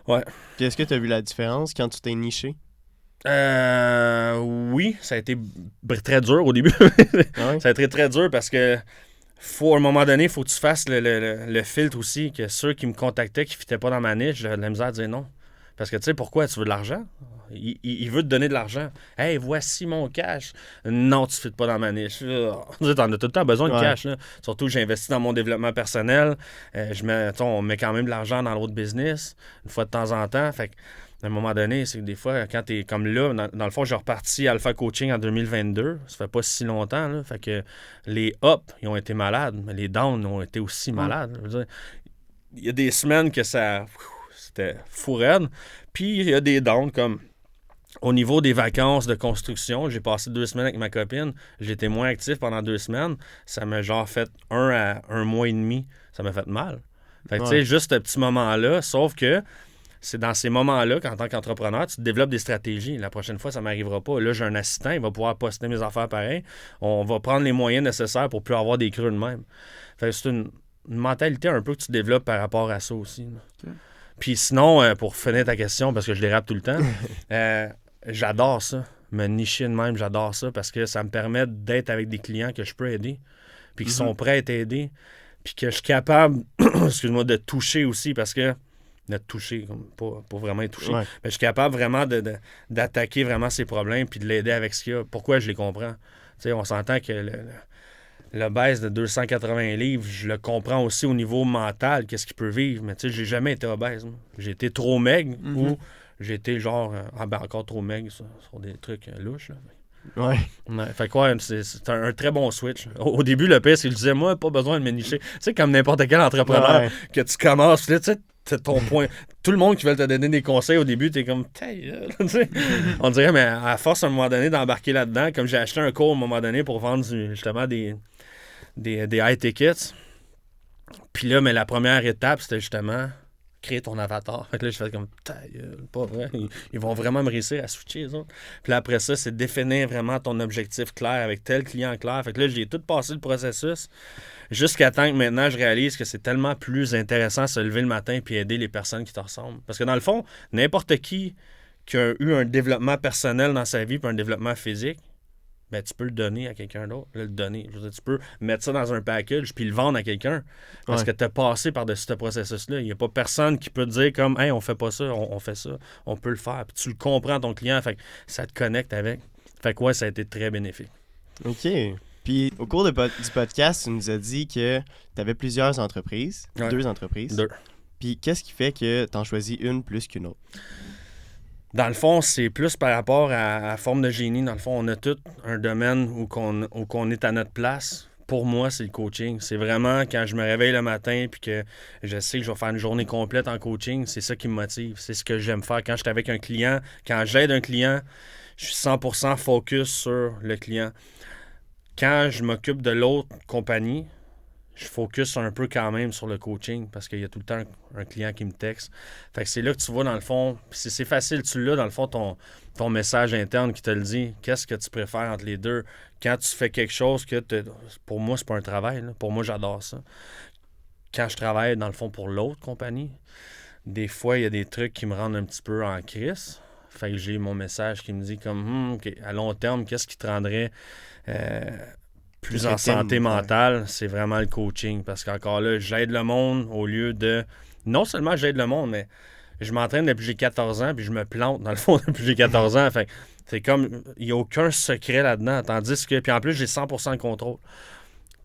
Ouais. Puis est-ce que tu as vu la différence quand tu t'es niché? Oui, ça a été très dur au début. Ça a été très dur parce que à un moment donné, il faut que tu fasses le filtre aussi, que ceux qui me contactaient, qui ne fitaient pas dans ma niche, j'avais de la misère à dire non. Parce que, tu sais, pourquoi? Tu veux de l'argent? Il veut te donner de l'argent. Hey, voici mon cash. Non, tu ne fites pas dans ma niche. Tu en as tout le temps besoin de cash. Là. Surtout que j'ai investi dans mon développement personnel. On met quand même de l'argent dans l'autre business, une fois de temps en temps. Fait à un moment donné, c'est que des fois, quand tu es comme là, dans le fond, j'ai reparti Alpha Coaching en 2022. Ça fait pas si longtemps. Là. Fait que les ups, ils ont été malades, mais les downs ont été aussi malades. Je veux dire, il y a des semaines que ça... C'était fou raide. Puis il y a des downs comme au niveau des vacances de construction. J'ai passé 2 semaines avec ma copine. J'étais moins actif pendant 2 semaines. Ça m'a genre fait 1 à 1 mois et demi. Ça m'a fait mal. Fait que tu sais, juste ce petit moment-là, sauf que c'est dans ces moments-là qu'en tant qu'entrepreneur, tu développes des stratégies. La prochaine fois, ça ne m'arrivera pas. Là, j'ai un assistant, il va pouvoir poster mes affaires pareil. On va prendre les moyens nécessaires pour plus avoir des creux de même. Fait que c'est une mentalité un peu que tu développes par rapport à ça aussi. Okay. Puis sinon, pour finir ta question, parce que je dérape tout le temps, j'adore ça. me nicher de même, j'adore ça parce que ça me permet d'être avec des clients que je peux aider, puis qui sont prêts à être aidés, puis que je suis capable, excuse-moi, de toucher aussi parce que de toucher, comme pas vraiment être touché, mais je suis capable vraiment d'attaquer vraiment ses problèmes puis de l'aider avec ce qu'il y a. Pourquoi je les comprends? Tu sais, on s'entend que le baisse de 280 livres, je le comprends aussi au niveau mental, qu'est-ce qu'il peut vivre, mais tu sais, j'ai jamais été obèse. Moi. J'ai été trop maigre ou j'ai été genre, encore trop maigre sur des trucs louches. Là. Ouais. Fait quoi, c'est un très bon switch. Au début, le pire, c'est qu'il disait, moi, pas besoin de me nicher. Tu sais, comme n'importe quel entrepreneur, que tu commences, là, tu sais, c'est ton point. Tout le monde qui veut te donner des conseils au début, t'es comme, on dirait, mais à force, à un moment donné, d'embarquer là-dedans, comme j'ai acheté un cours à un moment donné pour vendre justement des high tickets. Puis là, mais la première étape, c'était justement créer ton avatar. Fait que là, je fais comme, pas vrai. Ils vont vraiment me réussir à switcher, les autres. Puis là, après ça, c'est définir vraiment ton objectif clair avec tel client clair. Fait que là, j'ai tout passé le processus jusqu'à temps que maintenant, je réalise que c'est tellement plus intéressant de se lever le matin puis aider les personnes qui te ressemblent. Parce que dans le fond, n'importe qui a eu un développement personnel dans sa vie puis un développement physique, ben, tu peux le donner à quelqu'un d'autre. Le donner. Je veux dire, tu peux mettre ça dans un package puis le vendre à quelqu'un. Parce que tu as passé par-dessus ce processus-là. Il n'y a pas personne qui peut te dire comme, hey, on fait pas ça, on fait ça. On peut le faire. Puis tu le comprends, ton client. Fait que ça te connecte avec. Fait que ouais, ça a été très bénéfique. OK. Puis au cours du podcast, tu nous as dit que tu avais plusieurs entreprises. 2 entreprises. 2. Puis qu'est-ce qui fait que tu en choisis une plus qu'une autre? Dans le fond, c'est plus par rapport à la forme de génie. Dans le fond, on a tout un domaine où qu'on est à notre place. Pour moi, c'est le coaching. C'est vraiment quand je me réveille le matin puis que je sais que je vais faire une journée complète en coaching, c'est ça qui me motive. C'est ce que j'aime faire. Quand je suis avec un client, quand j'aide un client, je suis 100% focus sur le client. Quand je m'occupe de l'autre compagnie, je focus un peu quand même sur le coaching parce qu'il y a tout le temps un client qui me texte. Fait que c'est là que tu vois, dans le fond, c'est facile, tu l'as, dans le fond, ton message interne qui te le dit. Qu'est-ce que tu préfères entre les deux? Quand tu fais quelque chose que, pour moi, c'est pas un travail. Là. Pour moi, j'adore ça. Quand je travaille, dans le fond, pour l'autre compagnie, des fois, il y a des trucs qui me rendent un petit peu en crise. Fait que j'ai mon message qui me dit comme, OK, à long terme, qu'est-ce qui te rendrait... plus en santé mentale, c'est vraiment le coaching. Parce qu'encore là, j'aide le monde au lieu de... Non seulement j'aide le monde, mais je m'entraîne depuis que j'ai 14 ans, puis je me plante, dans le fond, depuis que j'ai 14 ans. Fait c'est comme... Il n'y a aucun secret là-dedans. Tandis que... Puis en plus, j'ai 100% de contrôle.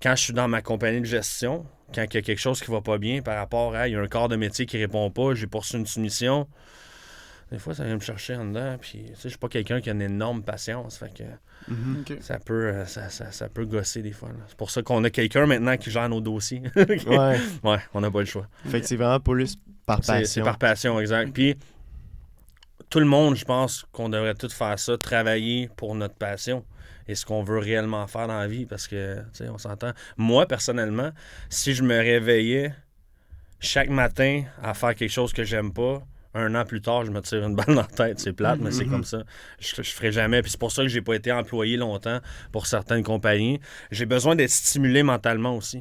Quand je suis dans ma compagnie de gestion, quand il y a quelque chose qui va pas bien par rapport à... Il y a un corps de métier qui répond pas, j'ai poursu une soumission... Des fois, ça vient me chercher en dedans. Puis, tu sais, je suis pas quelqu'un qui a une énorme patience. Fait que ça peut gosser des fois. Là. C'est pour ça qu'on a quelqu'un maintenant qui gère nos dossiers. Ouais, on n'a pas le choix. Fait que c'est vraiment plus par passion. C'est par passion, exact. Puis, tout le monde, je pense qu'on devrait tous faire ça, travailler pour notre passion et ce qu'on veut réellement faire dans la vie. Parce que, tu sais, on s'entend. Moi, personnellement, si je me réveillais chaque matin à faire quelque chose que j'aime pas, 1 an plus tard, je me tire une balle dans la tête. C'est plate, mais c'est comme ça. Je ferai jamais. Puis c'est pour ça que j'ai pas été employé longtemps pour certaines compagnies. J'ai besoin d'être stimulé mentalement aussi.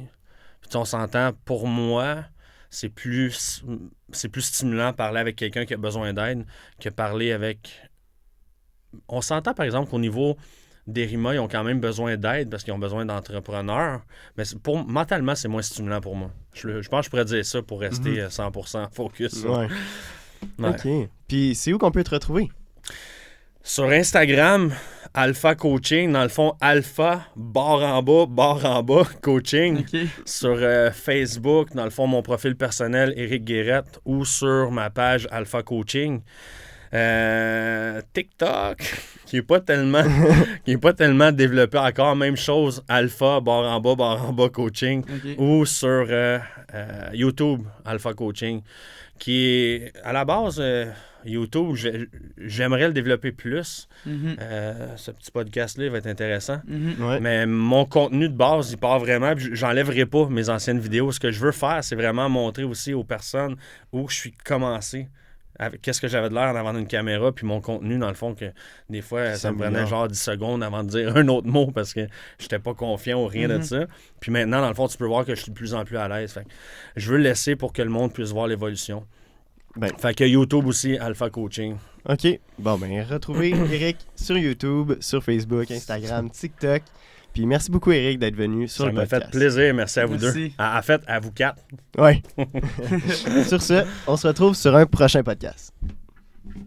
Puis on s'entend, pour moi, c'est plus stimulant de parler avec quelqu'un qui a besoin d'aide que parler avec... On s'entend, par exemple, qu'au niveau des RIMA, ils ont quand même besoin d'aide parce qu'ils ont besoin d'entrepreneurs. Mais mentalement, c'est moins stimulant pour moi. Je pense que je pourrais dire ça pour rester 100% focus. Ouais. OK. Puis c'est où qu'on peut te retrouver? Sur Instagram, Alpha Coaching. Dans le fond, Alpha, barre en bas, coaching. Okay. Sur Facebook, dans le fond, mon profil personnel, Éric Guérette, ou sur ma page Alpha Coaching. TikTok, qui n'est pas tellement développé encore. Même chose, Alpha, barre en bas, coaching. Okay. Ou sur YouTube, Alpha Coaching. Qui est, à la base, YouTube, j'aimerais le développer plus. Ce petit podcast-là va être intéressant. Ouais. Mais mon contenu de base, il part vraiment. J'enlèverai pas mes anciennes vidéos. Ce que je veux faire, c'est vraiment montrer aussi aux personnes où je suis commencé. Qu'est-ce que j'avais de l'air en avant d'une caméra, puis mon contenu, dans le fond, que des fois, ça me prenait genre 10 secondes avant de dire un autre mot parce que j'étais pas confiant ou rien de ça. Puis maintenant, dans le fond, tu peux voir que je suis de plus en plus à l'aise. Fait que je veux le laisser pour que le monde puisse voir l'évolution. Ben. Fait que YouTube aussi, Alpha Coaching. OK. Bon, ben, retrouvez Eric sur YouTube, sur Facebook, Instagram, TikTok. Puis merci beaucoup, Eric, d'être venu sur Ça le m'a podcast. fait plaisir. Merci à vous Merci. deux. En fait, à vous quatre. Ouais. Sur ce, on se retrouve sur un prochain podcast.